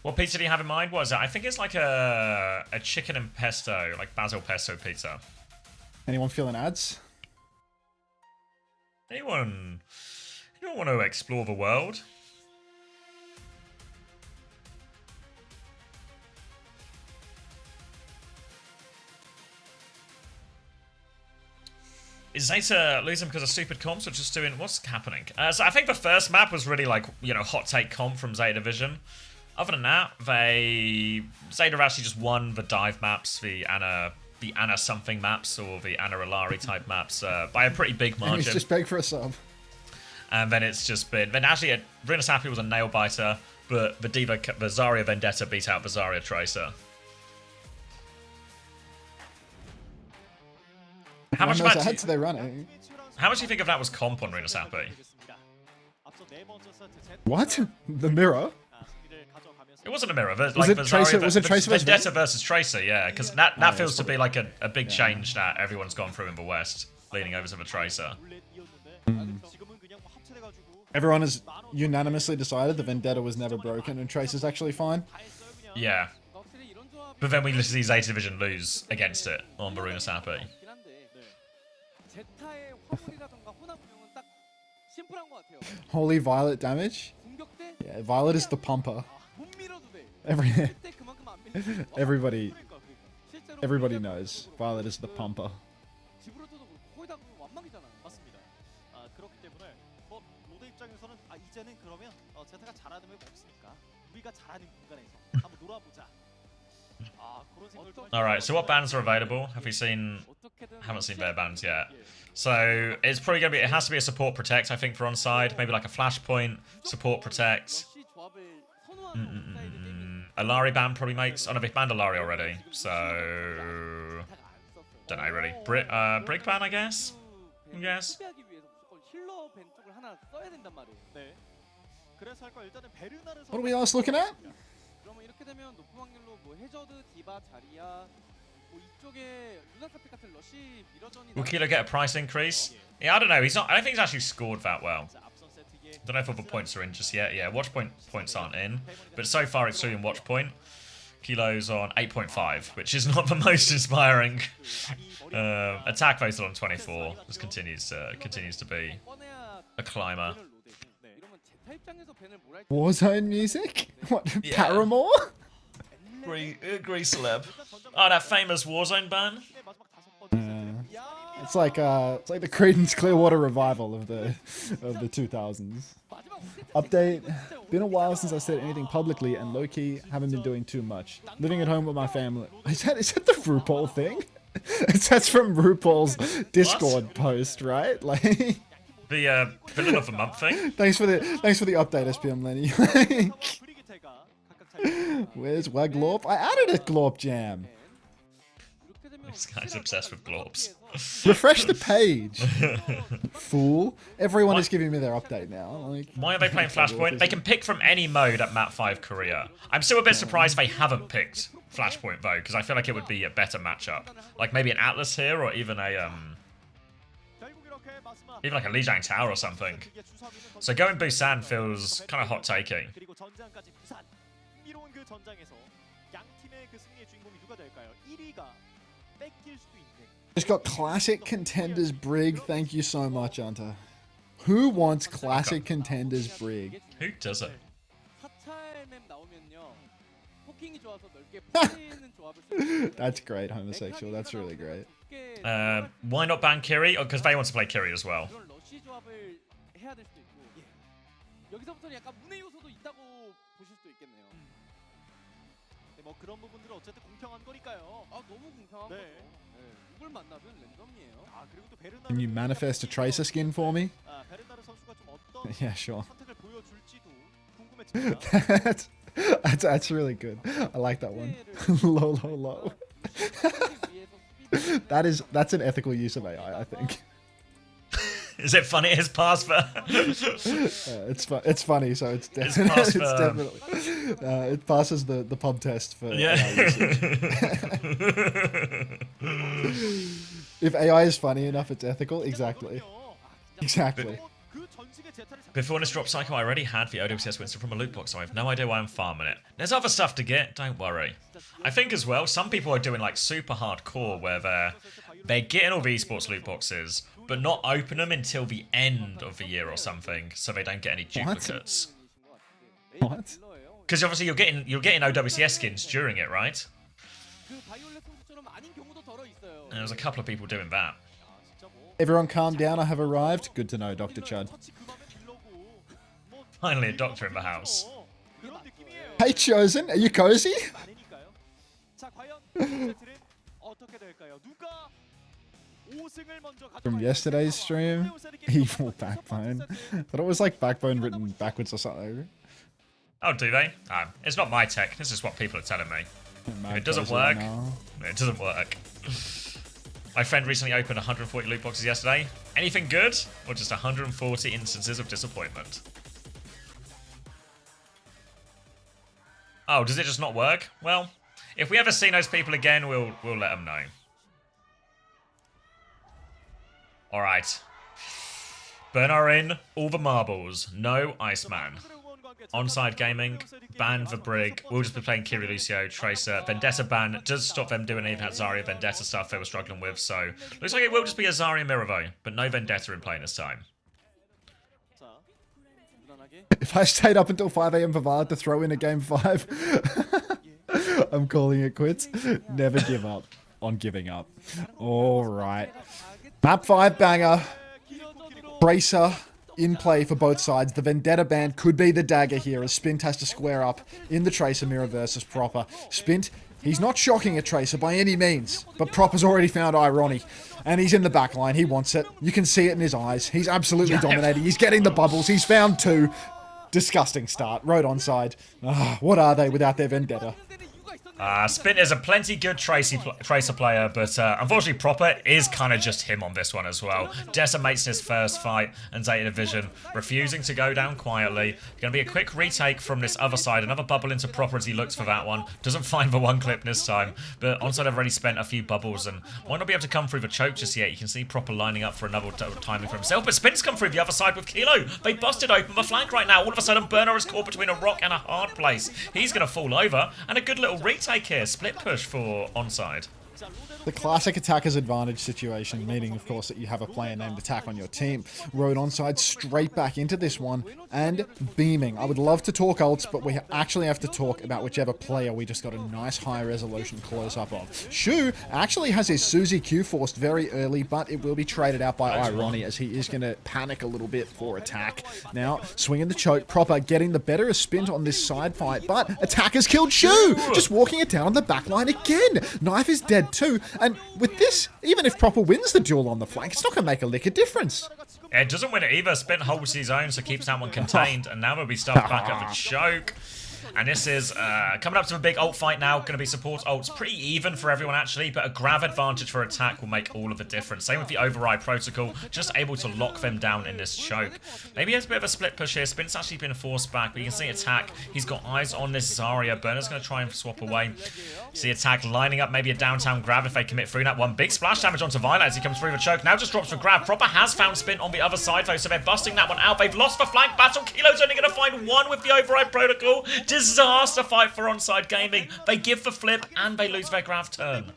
What pizza do you have in mind? What is it? I think it's like a chicken and pesto, like basil pesto pizza. Anyone feeling ads? Anyone want to explore the world? Is Zeta losing because of stupid comps or just doing... What's happening? So I think the first map was really like, hot take comp from Zeta Division. Other than that, Zeta actually just won the dive maps, the Anna something maps, or the Anna Alari type maps by a pretty big margin. And he's just begged for a sub. And then it's just been... Then actually, Rina Sapi was a nail biter, but the Zarya Vendetta beat out the Zarya Tracer. How much ads are they running? How much do you think of that was comp on Rina Sapi? What? The mirror? It wasn't a mirror. Was it Tracer versus Vendetta versus Tracer? Yeah, because that feels to be like a big change that everyone's gone through in the West, leading over to the Tracer. Everyone has unanimously decided the Vendetta was never broken and Trace is actually fine. Yeah. But then we see Zeta Division lose against it on Baruna Sapi. Holy Violet damage? Yeah, Violet is the pumper. Everybody knows. Violet is the pumper. Alright, so what bans are available? Have we seen... Haven't seen bare bans yet. So it's probably going to be... It has to be a support protect, I think, for onside. Maybe like a flashpoint, support protect. Alari ban probably makes... Oh no, they've banned Alari already. So... Don't know, really. Brig ban, I guess? What are we else looking at? Will Kilo get a price increase? Yeah, I don't know. He's not. I don't think he's actually scored that well. Don't know if other points are in just yet. Yeah, watch points aren't in, but so far excluding watch point, Kilo's on 8.5, which is not the most inspiring. Attack voted on 24. Just continues to be a climber. Warzone music? What? Yeah. Paramore? Agree celeb. Oh, that famous Warzone ban. It's like the Creedence Clearwater revival of the 2000s. Update. Been a while since I said anything publicly, and low-key haven't been doing too much. Living at home with my family. Is that the RuPaul thing? That's from RuPaul's Discord post, right? Like the villain of the month thing. Thanks for the update, SPM Lenny. Where's Glorp? I added a Glorp jam. This guy's obsessed with Glorps. Refresh the page. Fool. Everyone is giving me their update now. Like, why are they playing Flashpoint? They can pick from any mode at Map 5 Korea. I'm still a bit surprised they haven't picked Flashpoint though, because I feel like it would be a better matchup. Like maybe an Atlas here, or even a even like a Lijiang Tower or something. So going Busan feels kind of hot taking. Just got classic contenders Brig. Thank you so much, Hunter. Who wants classic contenders Brig? Who doesn't? That's great, homosexual. That's really great. Why not ban Kiri? Because they want to play Kiri as well. Can you manifest a Tracer skin for me? Yeah, sure. That's really good. I like that one. Low. That's an ethical use of AI, I think. Is it funny? His pass for... it's funny, so it's definitely it passes the pub test for AI usage. If AI is funny enough, it's ethical. Exactly. Before this drop cycle, I already had the OWCS Winston from a loot box, so I have no idea why I'm farming it. There's other stuff to get, don't worry. I think as well, some people are doing like super hardcore where they're getting all the esports loot boxes, but not open them until the end of the year or something, so they don't get any duplicates. What? Because obviously you're getting OWCS skins during it, right? And there's a couple of people doing that. Everyone calm down, I have arrived. Good to know, Dr. Chud. Finally a doctor in the house. Hey, Chosen, are you cozy? From yesterday's stream, evil backbone. Thought it was like backbone written backwards or something. Oh, do they? It's not my tech. This is what people are telling me. If it doesn't work, it doesn't work. My friend recently opened 140 loot boxes yesterday. Anything good? Or just 140 instances of disappointment? Oh, does it just not work? Well, if we ever see those people again, we'll let them know. Alright. Burner in, all the marbles. No Iceman. ONSIDE Gaming, banned the Brig. We'll just be playing Kiri Lucio, Tracer. Vendetta ban does stop them doing even that Zarya Vendetta stuff they were struggling with, so looks like it will just be a Zarya Miraveau, but no Vendetta in play this time. If I stayed up until 5 AM for Violet to throw in a game 5, I'm calling it quits. Never give up on giving up. Alright. Map 5 banger. Tracer in play for both sides. The Vendetta ban could be the dagger here as Spint has to square up in the Tracer mirror versus Proper. Spint, he's not shocking a Tracer by any means, but Proper's already found Irony. And he's in the back line. He wants it. You can see it in his eyes. He's absolutely dominating. He's getting the bubbles. He's found 2. Disgusting start. Road onside. What are they without their Vendetta? Spint is a plenty good Tracer player, but unfortunately Proper is kind of just him on this one as well. Decimates his first fight, and Zeta Division refusing to go down quietly. Going to be a quick retake from this other side. Another bubble into Proper as he looks for that one. Doesn't find the one clip this time, but ONSIDE have already spent a few bubbles and might not be able to come through the choke just yet. You can see Proper lining up for another timing for himself, but Spint's come through the other side with Kilo. They busted open the flank right now. All of a sudden, Burner is caught between a rock and a hard place. He's going to fall over, and a good little retake here. Split push for ONSIDE. The classic attacker's advantage situation, meaning, of course, that you have a player named Attack on your team. Road ONSIDE straight back into this one and beaming. I would love to talk ults, but we actually have to talk about whichever player we just got a nice high-resolution close-up of. Shu actually has his Suzy Q forced very early, but it will be traded out by Irony as he is going to panic a little bit for Attack. Now, swinging the choke, Proper getting the better of Spint on this side fight, but Attack has killed Shu! Just walking it down on the back line again! Knife is dead too. And with this, even if Proper wins the duel on the flank, it's not going to make a lick of difference. It doesn't win it either. Spint holds his own, so keeps that one contained. And now we'll be stuffed back up the choke. And this is coming up to a big ult fight now. Going to be support ults. Pretty even for everyone, actually. But a grab advantage for Attack will make all of the difference. Same with the override protocol. Just able to lock them down in this choke. Maybe there's a bit of a split push here. Spint's actually been forced back. But you can see Attack. He's got eyes on this Zarya. Burner's going to try and swap away. See Attack lining up maybe a downtown grab if they commit through that one. Big splash damage onto Violet as he comes through the choke. Now just drops for grab. Proper has found Spint on the other side, though. So they're busting that one out. They've lost the flank battle. Kilo's only going to find 1 with the override protocol. Disaster fight for ONSIDE Gaming. They give the flip and they lose their grab turn.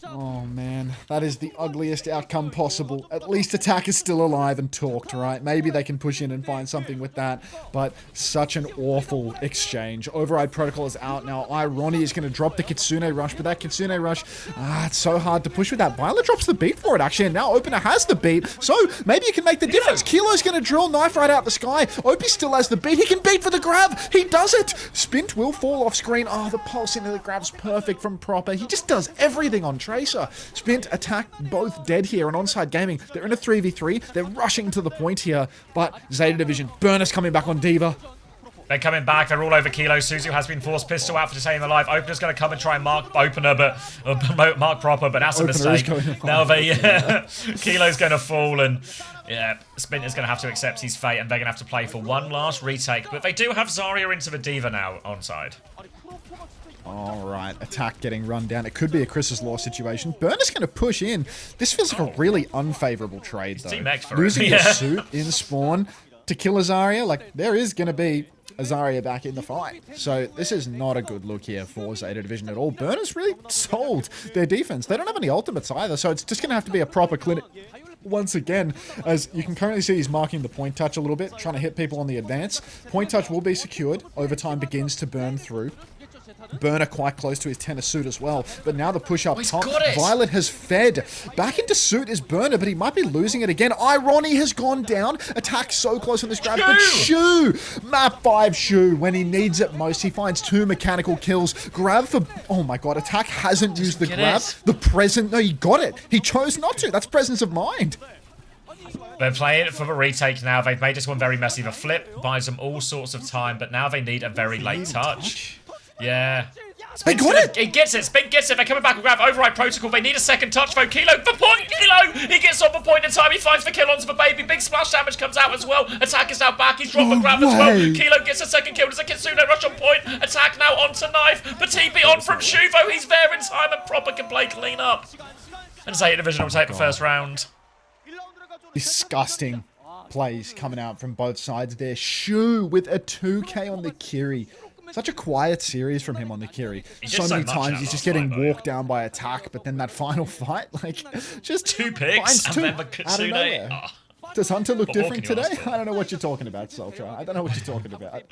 Oh man, that is the ugliest outcome possible. At least Attack is still alive and talked, right? Maybe they can push in and find something with that, but such an awful exchange. Override protocol is out now. Irony is going to drop the Kitsune rush, but that Kitsune rush, it's so hard to push with that. Violet drops the beat for it actually, and now Opener has the beat, so maybe you can make the difference. Kilo's going to drill knife right out the sky. Opie still has the beat. He can beat for the grab. He does it. Spint will fall off screen. Oh, the pulse into the grab's perfect from Proper. He just does everything on Tracer. Spint, Attack, both dead here, and ONSIDE Gaming, they're in a 3v3. They're rushing to the point here, but Zeta Division, Burner's coming back on D.Va. They're coming back. They're all over Kilo. Suzu has been forced pistol out for to stay alive. Opener's going to come and try and mark Opener, but mark Proper, but that's a mistake. Now Kilo's going to fall, and yeah, Spint is going to have to accept his fate, and they're going to have to play for one last retake. But they do have Zarya into the D.Va now ONSIDE. Alright, Attack getting run down. It could be a Chris's Law situation. Burner's going to push in. This feels like a really unfavourable trade, though. Losing your suit in spawn to kill a Zarya, like, there is going to be a Zarya back in the fight. So this is not a good look here for Zeta Division at all. Burner's really sold their defense. They don't have any ultimates either, so it's just going to have to be a proper clinic. Once again, as you can currently see, he's marking the point touch a little bit, trying to hit people on the advance. Point touch will be secured. Overtime begins to burn through. Burner quite close to his tenor suit as well, but now the push up top. Violet has fed. Back into suit is Burner, but he might be losing it again. Irony has gone down. Attack so close on this grab, but Shu! Map 5 Shu, when he needs it most, he finds 2 mechanical kills. Grab for, oh my god, Attack hasn't used the grab. No, he got it. He chose not to. That's presence of mind. They're playing it for the retake now. They've made this one very messy. The flip buys them all sorts of time, but now they need a very late touch. Yeah. They got it! He gets it. Spin gets it. They're coming back and grab override protocol. They need a second touch though. Kilo, the point! Kilo! He gets on the point in time. He finds the kill onto the baby. Big splash damage comes out as well. Attack is now back. He's dropped the grab as well. Kilo gets a second kill. There's a Kitsune rush on point. Attack now onto knife. But TP on from Shuvo. He's there in time and Proper can play clean up. And Zeta Division will take the first round. Disgusting plays coming out from both sides there. Shu with a 2k on the Kiri. Such a quiet series from him on the Kiri. So many times he's just getting walked down by attack, but then that final fight, like, just 2 picks and then the Kitsune. Does Hunter look different today? ask for? I don't know what you're talking about, Sultra. I don't know what you're talking about.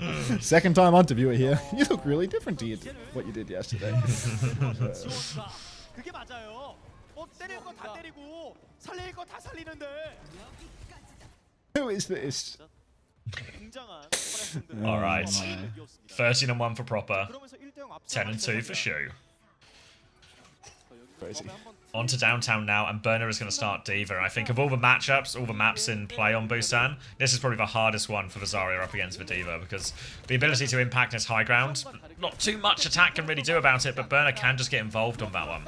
Second time Hunter viewer here. You look really different to what you did yesterday. 그게 맞아요. 때릴 거 다 때리고 살릴 거 다 살리는데. Who is this? 굉장한 All right. my. 13-1 for Proper. 그러면서 1대0 앞서 10-2 for Shu. Crazy. On to downtown now, and Burner is going to start Diva. I think of all the matchups, all the maps in play on Busan, this is probably the hardest one for the Zarya up against the Diva, because the ability to impact his high ground, not too much attack can really do about it, but Burner can just get involved on that one.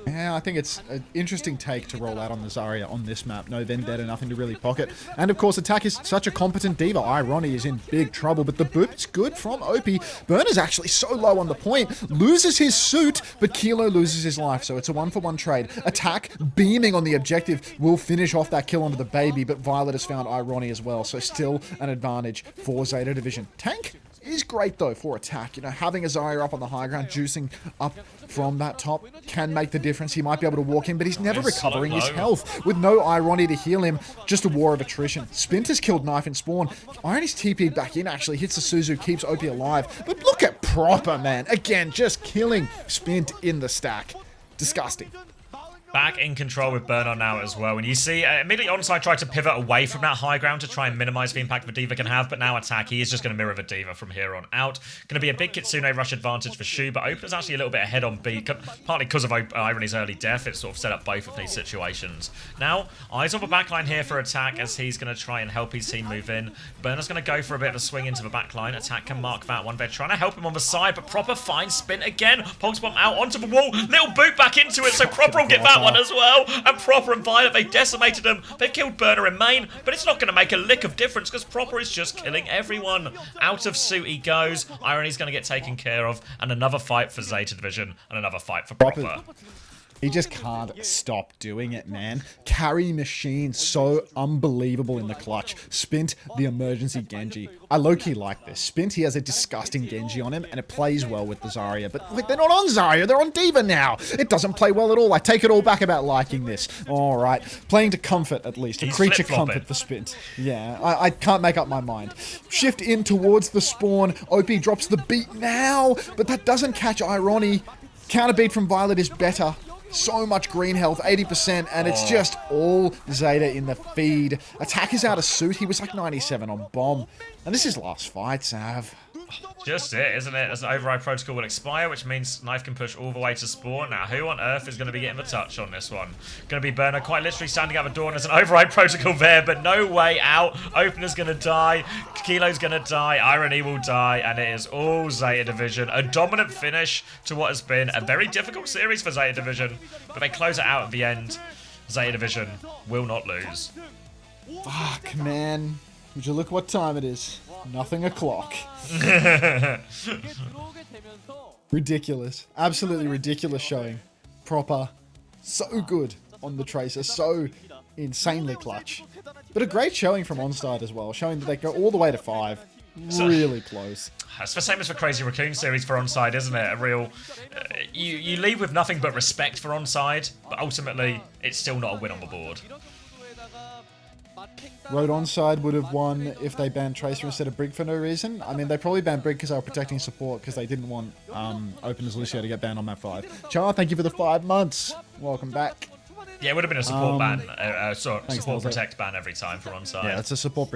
Yeah, I think it's an interesting take to roll out on the Zarya on this map. No Vendetta, nothing to really pocket. And of course, attack is such a competent diva. Irony is in big trouble, but the boop's good from OP. Burner's actually so low on the point. Loses his suit, but Kilo loses his life. So it's a 1-for-1 trade. Attack beaming on the objective will finish off that kill onto the baby, but Violet has found Irony as well. So still an advantage for Zeta Division. Tank is great though for attack. You know, having a Zarya up on the high ground, juicing up from that top can make the difference. He might be able to walk in, but he's never recovering his health. With no Irony to heal him, just a war of attrition. Spint has killed Knife and Spawn. Irony's TP'd back in, actually hits the Suzu, keeps OP alive. But look at Proper, man. Again, just killing Spint in the stack. Disgusting. Back in control with Burner now as well. And you see, immediately ONSIDE tried to pivot away from that high ground to try and minimize the impact the Diva can have, but now attack, he is just going to mirror the Diva from here on out. Going to be a big Kitsune rush advantage for Shu, but Opener's actually a little bit ahead on B, partly because of Irony's early death. It's sort of set up both of these situations. Now, eyes on the backline here for attack as he's going to try and help his team move in. Burner's going to go for a bit of a swing into the backline. Attack can mark that one. They're trying to help him on the side, but Proper finds Spin again. Pulse bomb out onto the wall. Little boot back into it, so Proper will get that one as well. And Proper and Violet, they decimated them. They've killed Burner in main, but it's not going to make a lick of difference because Proper is just killing everyone. Out of suit he goes. Irony's going to get taken care of. And another fight for Zeta Division. And another fight for Proper. He just can't stop doing it, man. Carry machine, so unbelievable in the clutch. Spint, the emergency Genji. I low-key like this. Spint, he has a disgusting Genji on him, and it plays well with the Zarya. But like, they're not on Zarya, they're on Diva now. It doesn't play well at all. I take it all back about liking this. All right. Playing to comfort, at least. A creature comfort for Spint. Yeah, I can't make up my mind. Shift in towards the spawn. OP drops the beat now, but that doesn't catch Irony. Counter beat from Violet is better. So much green health, 80%, and it's just all Zeta in the feed. Attack is out of suit. He was like 97 on bomb. And this is last fight, Sav. Just it, isn't it? As an override protocol will expire, which means Knife can push all the way to spawn. Now, who on earth is going to be getting the touch on this one? Going to be Burner quite literally standing at the door, and there's an override protocol there, but no way out. Opener's going to die. Kilo's going to die. Irony will die, and it is all Zeta Division. A dominant finish to what has been a very difficult series for Zeta Division, but they close it out at the end. Zeta Division will not lose. Fuck, man. Would you look what time it is? Nothing o'clock. Ridiculous. Absolutely ridiculous showing. Proper. So good on the Tracer. So insanely clutch. But a great showing from OnSide as well. Showing that they go all the way to 5. Really close. It's the same as the Crazy Raccoon series for OnSide, isn't it? A real... you leave with nothing but respect for OnSide, but ultimately, it's still not a win on the board. Road OnSide would have won if they banned Tracer instead of Brig for no reason. I mean, they probably banned Brig because they were protecting support because they didn't want Opener's Lucio to get banned on map 5. Char, thank you for the 5 months. Welcome back. Yeah, it would have been a support ban, support Thanks, protect ban every time for OnSide. Yeah, that's a support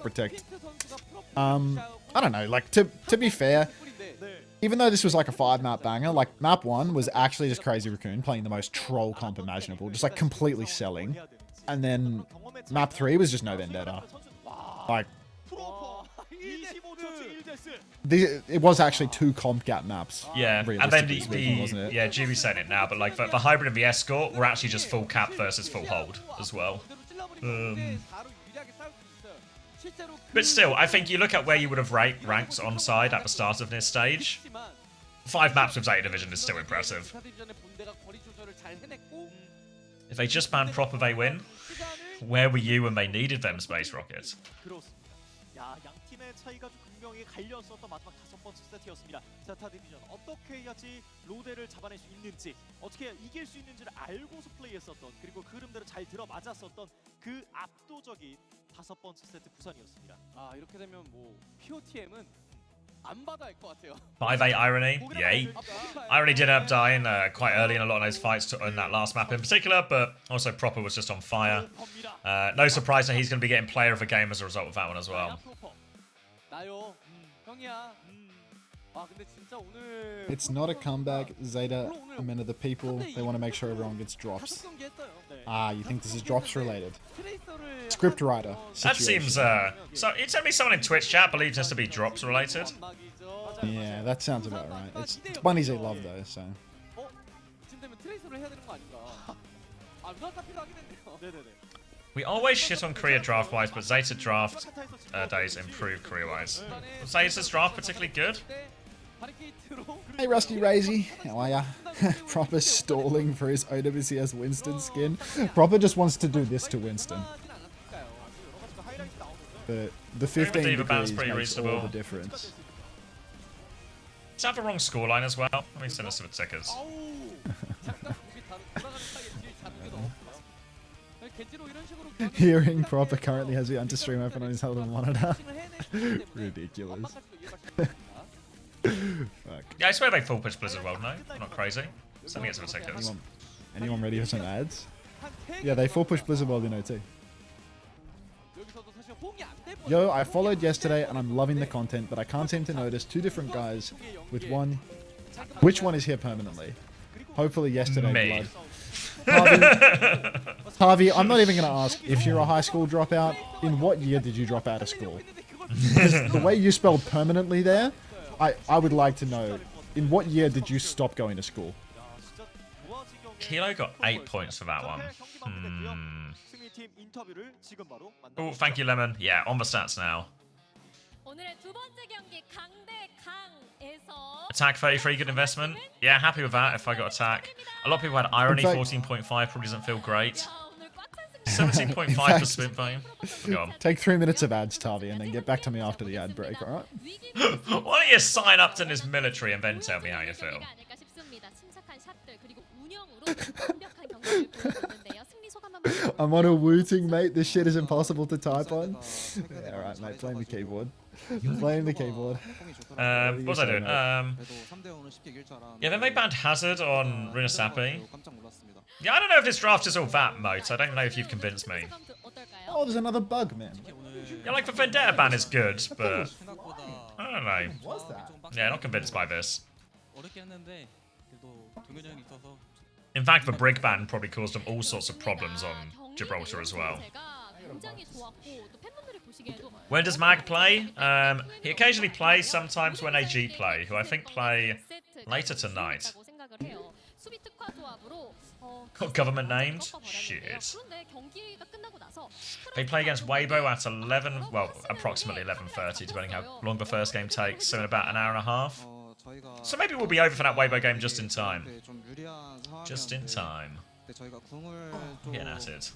protect. I don't know, like, to be fair, even though this was like a 5-map banger, like, map 1 was actually just Crazy Raccoon playing the most troll comp imaginable, just like completely selling. And then map 3 was just no Vendetta. Like, it was actually 2 comp gap maps. Yeah, and then wasn't it? yeah, Juby's saying it now, but like the hybrid and the escort were actually just full cap versus full hold as well. But still, I think you look at where you would have ranked OnSide at the start of this stage. 5 maps with Zeta Division is still impressive. If they just ban Proper, they win. Where were you when they needed them, Space Rockets? 그렇습니다. 야, 양 팀의 차이가 좀 극명히 갈렸었던 마지막 5번째 세트였습니다. 제타 디비전 어떻게 해야지 로데를 잡아낼 수 있는지, 어떻게 이길 수 있는지를 알고서 플레이했었던, 그리고 그 흐름대로 잘 들어맞았었던 그 압도적인 5번째 세트 부산이었습니다. 아, 이렇게 되면 뭐 POTM은 안 받아 할 것 같아요. 5-8 Irony, yay. Irony did end up dying quite early in a lot of those fights in that last map in particular, but also Proper was just on fire. No surprise that he's going to be getting player of the game as a result of that one as well. 나요. 형이야. 아, 근데 진짜 오늘 It's not a comeback. Zeta are men of the people. They want to make sure everyone gets drops. 5경기 했어요. Ah, you think this is drops related? 트레이서를 Script writer. That situation. seems, so you tell me someone in Twitch chat believes this to be drops related? Yeah, that sounds about right. It's bunnies they love though, so. 어? 이쯤 되면 트레이서를 해야 되는 거 아닌가? 아, 누가 필요하긴 했네요. 네네네. We always shit on Korea draft-wise, but Zeta draft days improve career-wise. Was Zeta's draft particularly good? Hey Rusty Razy, how are ya? Proper stalling for his OWCS Winston skin. Proper just wants to do this to Winston. But the 15 Diva band's degrees pretty makes all reasonable. the difference. Does have the wrong scoreline as well? Let me send us to the tickers. Hearing Proper currently has the under-stream open on his other monitor. Ridiculous. Fuck. Yeah, I swear they full pitch Blizzard World, no? I'm not crazy. Send me it to the tickers. Anyone ready for some ads? Yeah, they full push Blizzard World in OT. Yo, I followed yesterday and I'm loving the content, but I can't seem to notice two different guys with one. Which one is here permanently? Hopefully yesterday, Me. Blood. Harvey, I'm not even going to ask if you're a high school dropout. In what year did you drop out of school? Because the way you spelled permanently there, I would like to know, in what year did you stop going to school? Kilo got 8 points for that one. Oh, thank you, Lemon. Yeah, on the stats now. Attack 33, good investment. Yeah, happy with that if I got attack. A lot of people had Irony, 14.5, probably doesn't feel great. 17.5 for Spin Volume. Go on. Take 3 minutes of ads, Tavi, and then get back to me after the ad break, alright? Why don't you sign up to this military and then tell me how you feel? I'm on a wooting, mate. This shit is impossible to type on. Yeah, alright, mate. Blame the keyboard. Blame the keyboard. What was I doing? Yeah, then they banned Hazard on Runasapi. Yeah, I don't know if this draft is all that, Moat. I don't know if you've convinced me. Oh, there's another bug, man. Yeah, like the Vendetta ban is good, but I don't know. What's that? Yeah, not convinced by this. In fact, the Brig ban probably caused them all sorts of problems on Gibraltar as well. When does Mag play? He occasionally plays sometimes when AG play, who I think play later tonight. Got government named? Shit. They play against Weibo at 11, well, approximately 11:30, depending how long the first game takes, so in about an hour and a half. So maybe we'll be over for that Weibo game just in time. Just in time. I'm getting at it.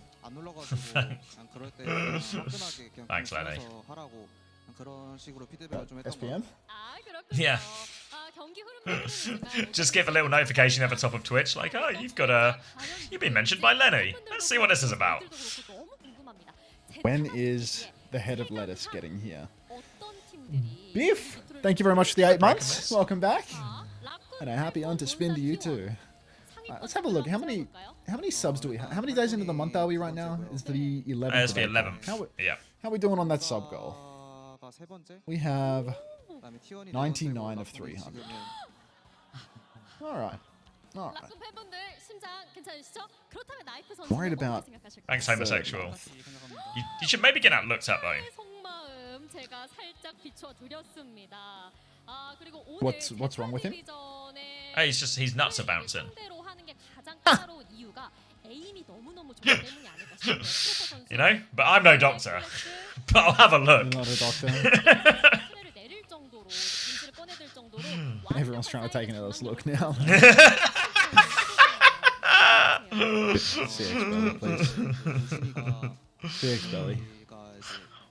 Thanks, Lenny. SPM? Yeah. Just give a little notification at the top of Twitch, like, oh, you've been mentioned by Lenny. Let's see what this is about. When is the head of lettuce getting here? Biff, thank you very much for the 8 months. Welcome back. And a happy on to spin to you too. Let's have a look. How many subs do we have? How many days into the month are we right now? Is the 11th? It's the 11th. How are we doing on that sub goal? We have 99 of 300. Alright. Alright. Worried about... Thanks, homosexual. You should maybe get that looked at, though. What's wrong with him? Hey, he's nuts at bouncing. You know? But I'm no doctor. But I'll have a look. You're not a doctor. Everyone's trying to take another look now. CX, please. Big belly.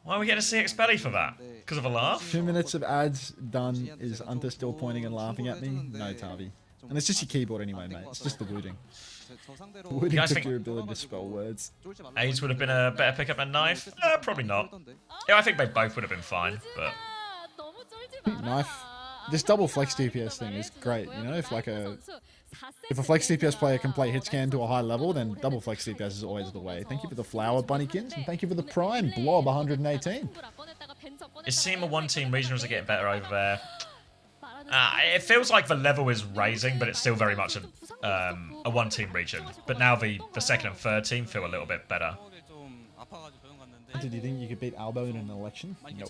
Why are we getting a CX belly for that? Because of a laugh? 2 minutes of ads done. Is Unta still pointing and laughing at me? No, Tavi. And it's just your keyboard anyway, mate. It's just the wooting. Wooting guys took think- your ability to spell words. AIDS would have been a better pickup than knife? Probably not. Yeah, I think they both would have been fine, but Knife. This double flex DPS thing is great, you know? If a flex DPS player can play hit scan to a high level, then double flex DPS is always the way. Thank you for the flower, Bunnykins, and thank you for the prime, Blob 118. it seems the one-team regionals are getting better over there. It feels like the level is raising, but it's still very much a one-team region. But now the second and third team feel a little bit better. Did you think you could beat Albo in an election? No.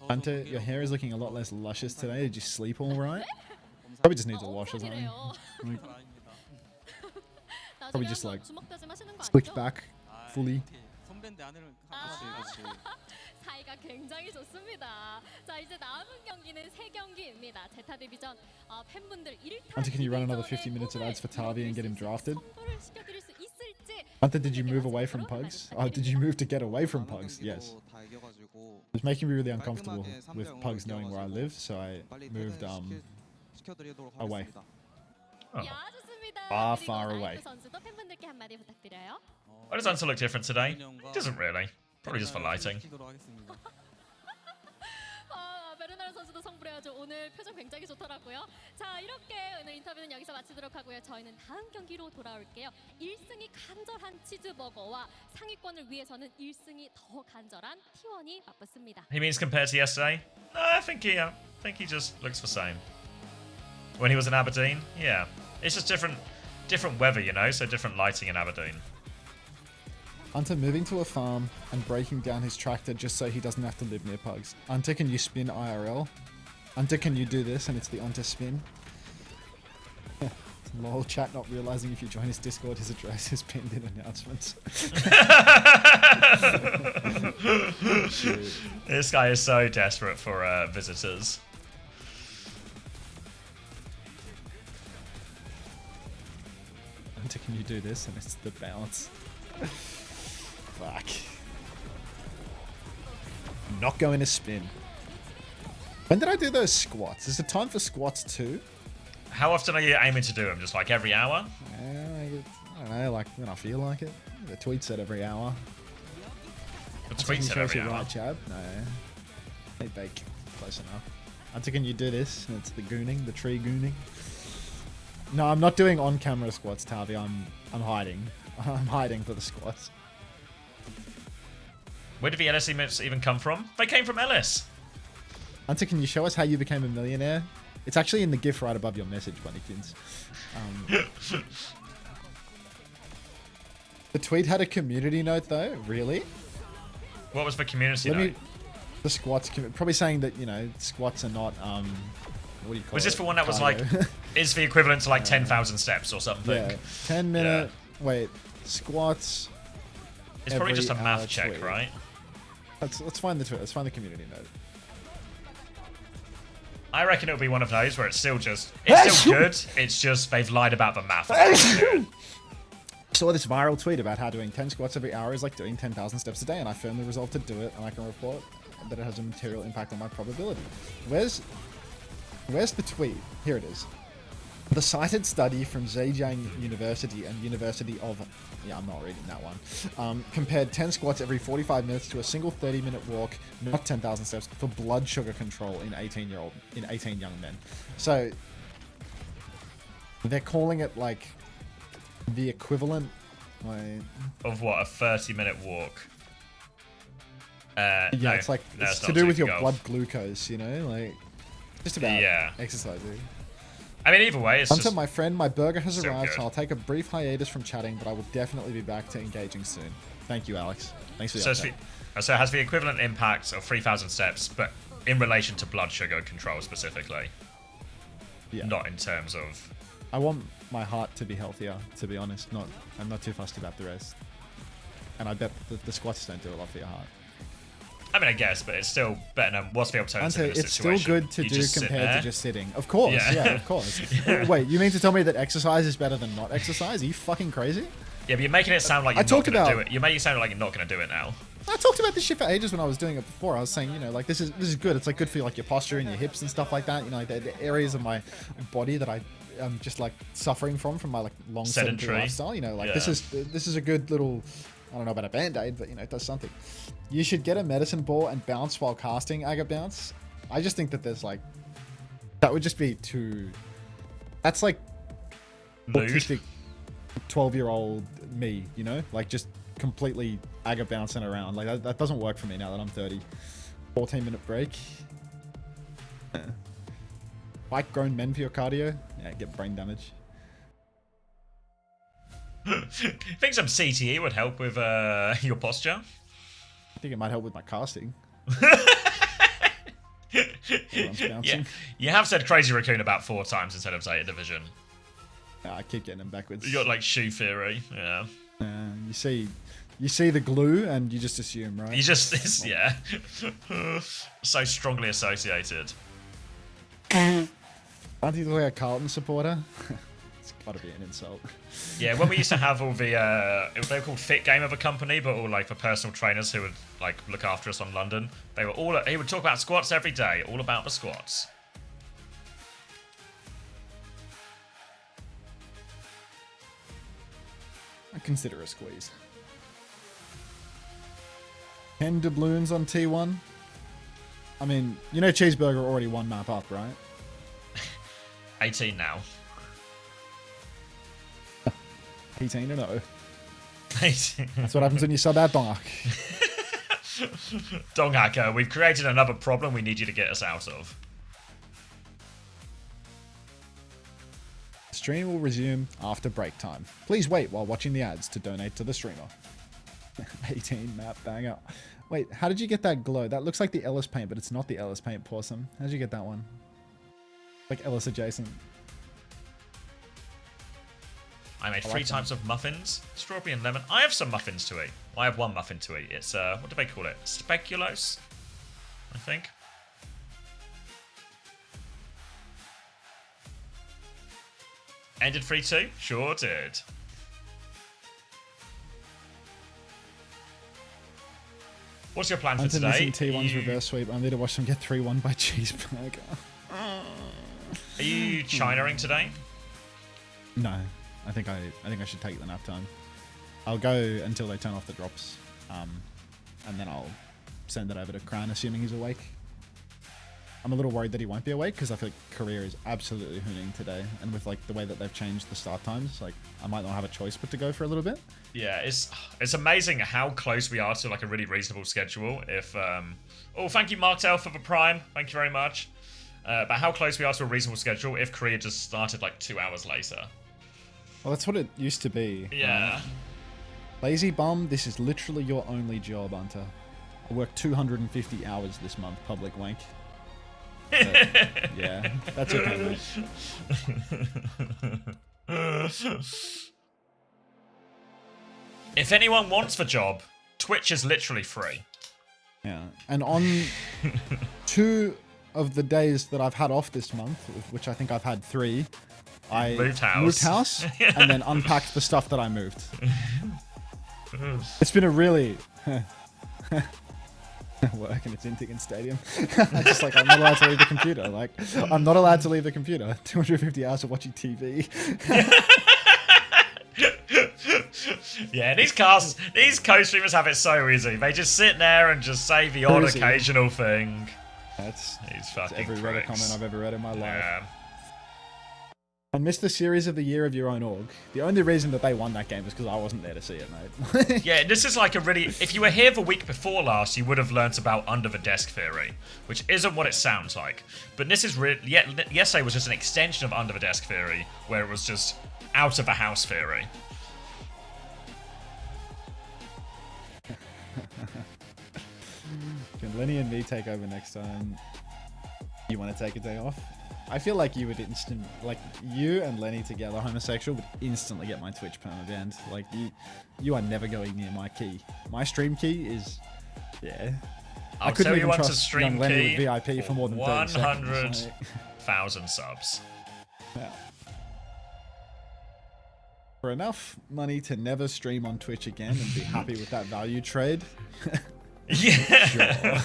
Hunter, your hair is looking a lot less luscious today. Did you sleep all right? Probably just needs a wash or something. Like, probably just like slicked back fully. 사이가 굉장히 좋습니다. 자, 이제 남은 경기는 3경기입니다. 제타 데뷔전 팬분들 1타 Hunter, can you run another 50 minutes of ads for Tavi and get him drafted? Hunter, did you move away from Pugs? Oh, did you move to get away from Pugs? Yes. It's making me really uncomfortable with Pugs knowing where I live, so I moved away. Oh. Far away. Why does Hunter look different today? He doesn't really. Probably just for lighting. 베르나르 선수도 성불해야죠. 오늘 표정 굉장히 좋더라고요. 자, 이렇게 오늘 인터뷰는 여기서 마치도록 하고요. 저희는 다음 경기로 돌아올게요. 1승이 간절한 치즈버거와 상위권을 위해서는 1승이 더 간절한 T1이 맞붙습니다. He means compared to yesterday? No, I think he just looks the same. When he was in Aberdeen, yeah. It's just different weather, you know, so different lighting in Aberdeen. Hunter moving to a farm and breaking down his tractor just so he doesn't have to live near Pugs. Hunter, can you spin IRL? Hunter, can you do this? And it's the Hunter spin. Lol, chat not realizing if you join his Discord, his address is pinned in announcements. This guy is so desperate for visitors. Hunter, can you do this? And it's the bounce. Fuck. I'm not going to spin. When did I do those squats? Is it time for squats too? How often are you aiming to do them? Just like every hour? I don't know, like when I feel like it. The tweet said every hour. The tweet said every hour. Right, Chab? No. Hey, bake. Close enough. Hunter, can you do this? And it's the gooning, the tree gooning. No, I'm not doing on-camera squats, Tavi. I'm hiding. I'm hiding for the squats. Where did the LS emotes even come from? They came from Ellis. Hunter, can you show us how you became a millionaire? It's actually in the GIF right above your message, Bunnykins. The tweet had a community note, though. Really? What was the community note? The squats, probably saying that, you know, squats are not, what do you call it? Was this for one that was Cardio. like, is the equivalent to like 10,000 steps or something? Yeah, 10 minute, wait, squats. It's probably just a every math hour check, tweet. right? Let's find the tweet. Let's find the community note. I reckon it'll be one of those where it's still good. It's just they've lied about the math. Saw this viral tweet about how doing 10 squats every hour is like doing 10,000 steps a day, and I firmly resolved to do it, and I can report that it has a material impact on my probability. Where's the tweet? Here it is. The cited study from Zhejiang University and University of... Yeah, I'm not reading that one. Compared 10 squats every 45 minutes to a single 30-minute walk, not 10,000 steps, for blood sugar control in 18 young men. So they're calling it like the equivalent of what, a 30-minute walk? Yeah, no, it's like no, it's not to do with your golf. blood glucose, you know, like just about exercising. I mean, either way, it's Hunter, just... my friend, my burger has still arrived, good. so I'll take a brief hiatus from chatting, but I will definitely be back to engaging soon. Thank you, Alex. Thanks for the update. So it has the equivalent impact of 3,000 steps, but in relation to blood sugar control specifically. Yeah. Not in terms of... I want my heart to be healthier, to be honest. I'm not too fussed about the rest. And I bet the squats don't do a lot for your heart. I mean, I guess, but it's still better than what's the alternative in Hunter, this it's still situation? good to You do just sit compared there? to just sitting. Of course, yeah of course. Yeah. Wait, you mean to tell me that exercise is better than not exercise? Are you fucking crazy? Yeah, but you're making it sound like you're not going to do it. You're making it sound like you're not going to do it now. I talked about this shit for ages when I was doing it before. I was saying, you know, like this is good. It's like good for like your posture and your hips and stuff like that. You know, like the areas of my body that I'm just like suffering from my like long sedentary lifestyle. You know, like this is a good little, I don't know about a band-aid, but you know, it does something. You should get a medicine ball and bounce while casting Aga Bounce. I just think that there's like, that would just be too, that's like autistic 12-year-old me, you know, like just completely Aga bouncing around. Like that doesn't work for me now that I'm 30. 14-minute break. Like grown men for your cardio. Yeah, get brain damage. I think some CTE would help with your posture. I think it might help with my casting. Yeah, you have said Crazy Raccoon about 4 times instead of Zeta Division. I keep getting them backwards. You got like shoe theory, yeah. You see the glue and you just assume, right? You just, yeah. So strongly associated. Aren't you like a Carlton supporter? It's gotta be an insult. Yeah, when we used to have all the, they were called Fit Game of a company, but all like for personal trainers who would like look after us on London. They were all, he would talk about squats every day, all about the squats. I consider a squeeze. 10 doubloons on T1. I mean, you know Cheeseburger already 1 map up, right? 18 now. 18 and 0. 18. That's what happens when you sub out Dongak. Donghacker, we've created another problem we need you to get us out of. Stream will resume after break time. Please wait while watching the ads to donate to the streamer. 18 map banger. Wait, how did you get that glow? That looks like the Ellis paint, but it's not the Ellis paint, Possum. How did you get that one? Like Ellis adjacent. I made 3 types of muffins, strawberry and lemon. I have some muffins to eat. I have 1 muffin to eat. It's, what do they call it? Speculoos, I think. Ended 3-2? Sure did. What's your plan for today? T1's reverse sweep. I need to watch them get 3-1 by Cheeseburger. Are you China-ing today? No. I think I should take the nap time. I'll go until they turn off the drops. And then I'll send it over to Kran, assuming he's awake. I'm a little worried that he won't be awake because I feel like Korea is absolutely hooning today, and with like the way that they've changed the start times, like I might not have a choice but to go for a little bit. Yeah, it's amazing how close we are to like a really reasonable schedule. If oh, thank you Marktel for the Prime, thank you very much. But how close we are to a reasonable schedule if Korea just started like 2 hours later. Well, that's what it used to be. Yeah. Lazy bum, this is literally your only job, Hunter. I worked 250 hours this month, public wank. But, yeah, that's okay, mate. If anyone wants the job, Twitch is literally free. Yeah, and on 2 of the days that I've had off this month, which I think I've had 3, I moved house and then unpacked the stuff that I moved. It's been a really work and it's in Tigan Stadium. I just like I'm not allowed to leave the computer. Like I'm not allowed to leave the computer. 250 hours of watching TV. Yeah, these co-streamers have it so easy. They just sit there and just say the odd occasional thing. That's fucking every Reddit comment I've ever read in my life. Yeah. I missed the series of the year of your own org. The only reason that they won that game was because I wasn't there to see it, mate. Yeah, this is like a really... If you were here the week before last, you would have learnt about Under the Desk Theory, which isn't what it sounds like. But this is really... Yesterday was just an extension of Under the Desk Theory, where it was just out of the house theory. Can Lenny and me take over next time? You want to take a day off? I feel like you would you and Lenny together, homosexual, would instantly get my Twitch perma banned. Like, you are never going near my key. My stream key is, yeah. I couldn't even trust young Lenny with VIP for more than 30 seconds. 100,000 subs. Yeah. For enough money to never stream on Twitch again and be happy with that value trade. Yeah.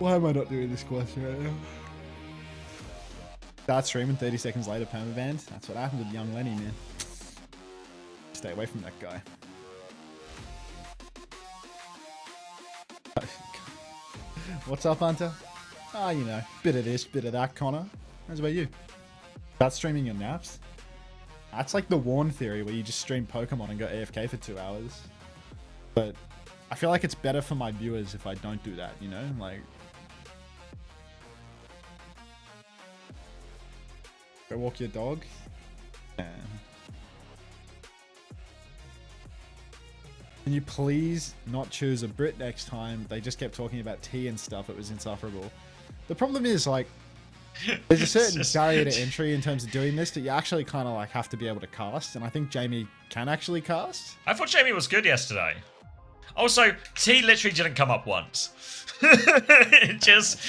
Why am I not doing this question right now? Start streaming 30 seconds later, permabanned. That's what happened with young Lenny, man. Stay away from that guy. What's up, Hunter? Ah, you know, bit of this, bit of that, Connor. How's about you? Start streaming your naps? That's like the Warn theory where you just stream Pokemon and go AFK for 2 hours. But I feel like it's better for my viewers if I don't do that, you know? Like, go walk your dog. Yeah. Can you please not choose a Brit next time? They just kept talking about tea and stuff. It was insufferable. The problem is, like, there's a certain barrier to entry in terms of doing this that you actually kind of like have to be able to cast, and I think Jamie can actually cast. I thought Jamie was good yesterday. Also, T literally didn't come up once. just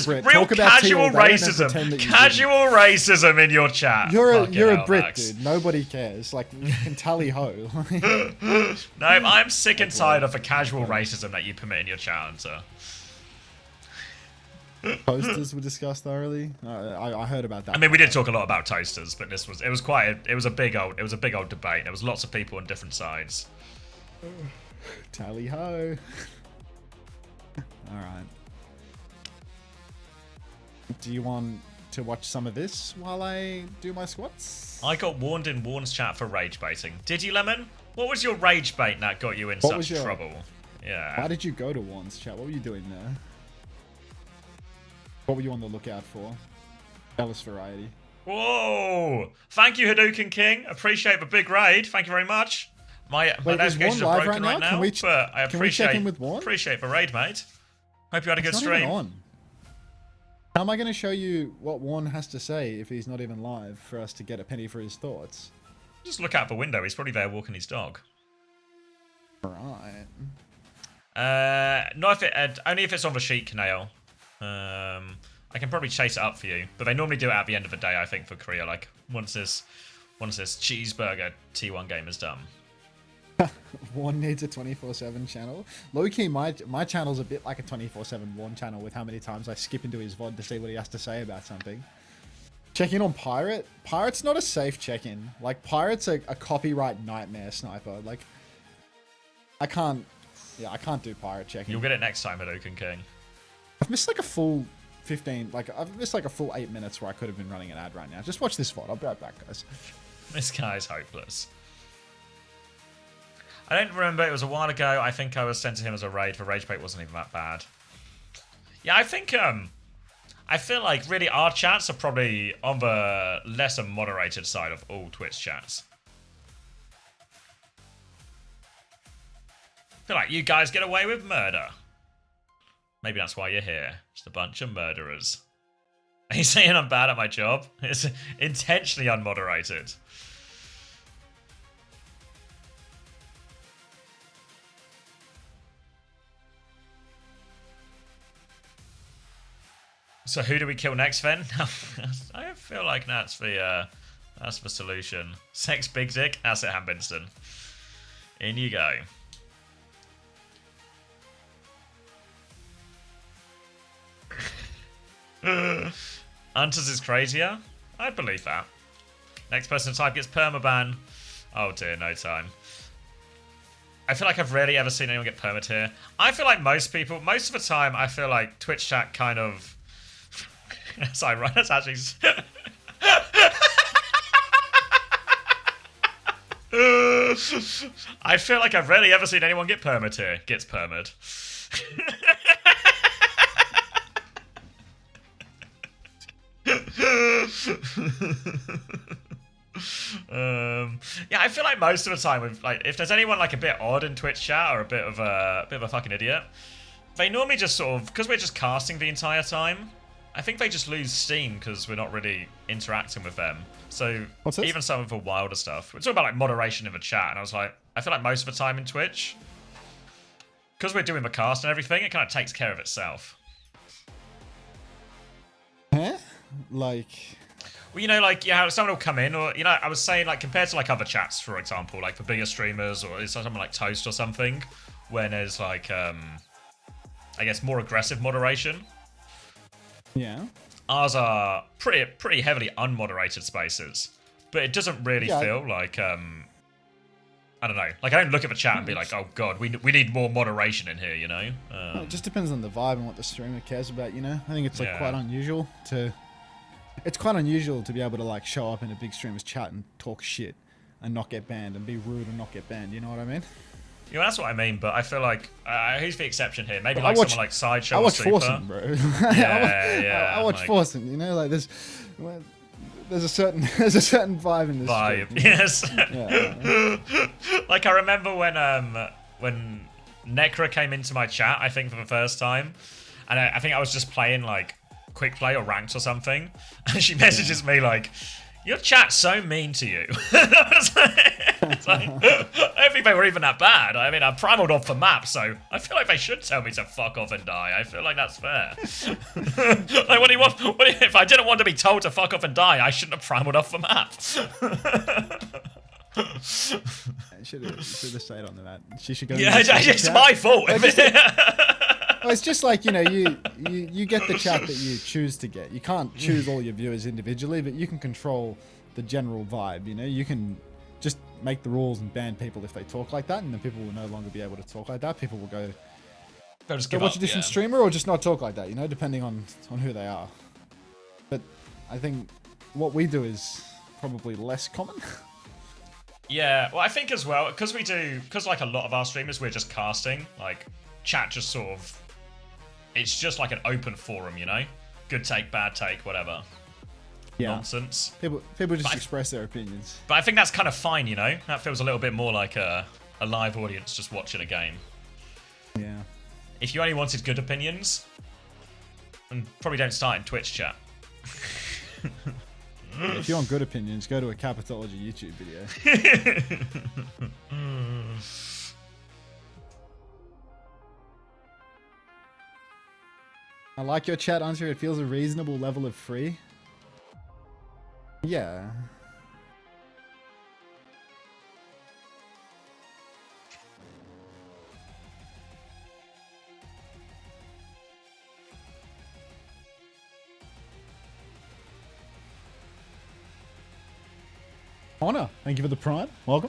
Brit. real Talk about tea all casual day and then pretend that racism. you Casual racism in your chat. You're Fucking a hell, Brit, Max. dude. Nobody cares. Like, you can tally ho. No, I'm sick and tired of the casual racism that you permit in your chat, Hunter. Posters were discussed thoroughly. I heard about that. I mean, we did talk a lot about toasters, but it was a big old debate. There was lots of people on different sides. Tally ho. All right. Do you want to watch some of this while I do my squats? I got warned in Warn's chat for rage baiting. Did you, Lemon? What was your rage bait that got you in such trouble? Yeah. Why did you go to Warren's chat? What were you doing there? What were you on the lookout for? Jealous variety. Whoa! Thank you, Hadouken King. Appreciate the big raid. Thank you very much. My notifications are broken right now, but I appreciate the raid, mate. Hope you had a good stream. On. How am I going to show you what Warren has to say if he's not even live for us to get a penny for his thoughts? Just look out the window. He's probably there walking his dog. Right. Not if it only if it's on the sheet, Canale. I can probably chase it up for you, but they normally do it at the end of the day. I think for Korea, like once this cheeseburger T1 game is done. Warren needs a 24/7 channel. Low key, my channel's a bit like a 24/7 Warren channel with how many times I skip into his VOD to see what he has to say about something. Check in on Pirate. Pirate's not a safe check-in. Like, Pirate's a copyright nightmare sniper. Like, I can't do Pirate check-in. You'll get it next time at Oaken King. I've missed like a full 15, like I've missed like a full 8 minutes where I could have been running an ad right now. Just watch this VOD. I'll be right back, guys. This guy's hopeless. I don't remember, it was a while ago. I think I was sent to him as a raid. The rage bait wasn't even that bad. Yeah, I think, I feel like really our chats are probably on the lesser moderated side of all Twitch chats. I feel like you guys get away with murder. Maybe that's why you're here. Just a bunch of murderers. Are you saying I'm bad at my job? It's intentionally unmoderated. So who do we kill next then? I feel like that's the solution. Sex big dick. That's it, Hambinston. In you go. Hunters is crazier. I'd believe that. Next person to type gets permaban. Oh dear, no time. I feel like I've rarely ever seen anyone get permit here. I feel like most of the time, I feel like Twitch chat kind of. Sorry, right? That's actually. I feel like I've rarely ever seen anyone get permit here. Gets permit. Yeah, I feel like most of the time, if there's anyone like a bit odd in Twitch chat or a bit of a fucking idiot, they normally just sort of, because we're just casting the entire time, I think they just lose steam because we're not really interacting with them. So even some of the wilder stuff, we're talking about like moderation in the chat, and I was like, I feel like most of the time in Twitch, because we're doing the cast and everything, it kind of takes care of itself. Like, Well, you know, like, yeah, someone will come in, or, you know, I was saying, like, compared to, like, other chats, for example, like, for bigger streamers, or is something like Toast or something, when there's, like, I guess more aggressive moderation. yeah. Ours are pretty heavily unmoderated spaces, but it doesn't really feel like, I don't know, like, I don't look at the chat and be like, oh, God, we need more moderation in here, you know? Well, it just depends on the vibe and what the streamer cares about, you know? I think it's, like, quite unusual to... It's quite unusual to be able to, like, show up in a big streamer's chat and talk shit and not get banned and be rude and not get banned, you know what I mean? You know, that's what I mean, but I feel like, who's the exception here? Maybe, But like, someone like Sideshow or Super. Forsen, bro. Yeah, I watch like, Forsen, you know? Like, there's a certain vibe in this vibe, stream, you know? yes. Yeah. Like, I remember when Necra came into my chat, I think, for the first time, and I think I was just playing, like, quick play or ranked or something, and she messages me like, your chat's so mean to you. It's like, I don't think they were even that bad. I mean, I primaled off for map, so I feel like they should tell me to fuck off and die. I feel like that's fair. Like, what do you want? If I didn't want to be told to fuck off and die, I shouldn't have primaled off for map. Should have stayed on the mat. She should go. Yeah, it's my fault. Well, it's just like, you know, you get the chat that you choose to get. You can't choose all your viewers individually, but you can control the general vibe, you know? You can just make the rules and ban people if they talk like that, and then people will no longer be able to talk like that. People will go watch a different streamer or just not talk like that, you know, depending on who they are. But I think what we do is probably less common. Yeah, well, I think as well, because like a lot of our streamers, we're just casting, like, chat just sort of, it's just like an open forum, you know? Good take, bad take, whatever. Yeah. Nonsense. People just express their opinions. But I think that's kind of fine, you know? That feels a little bit more like a live audience just watching a game. Yeah. If you only wanted good opinions, then probably don't start in Twitch chat. If you want good opinions, go to a Capitology YouTube video. I like your chat answer. It feels a reasonable level of free. Yeah. Honor, thank you for the prime. Welcome.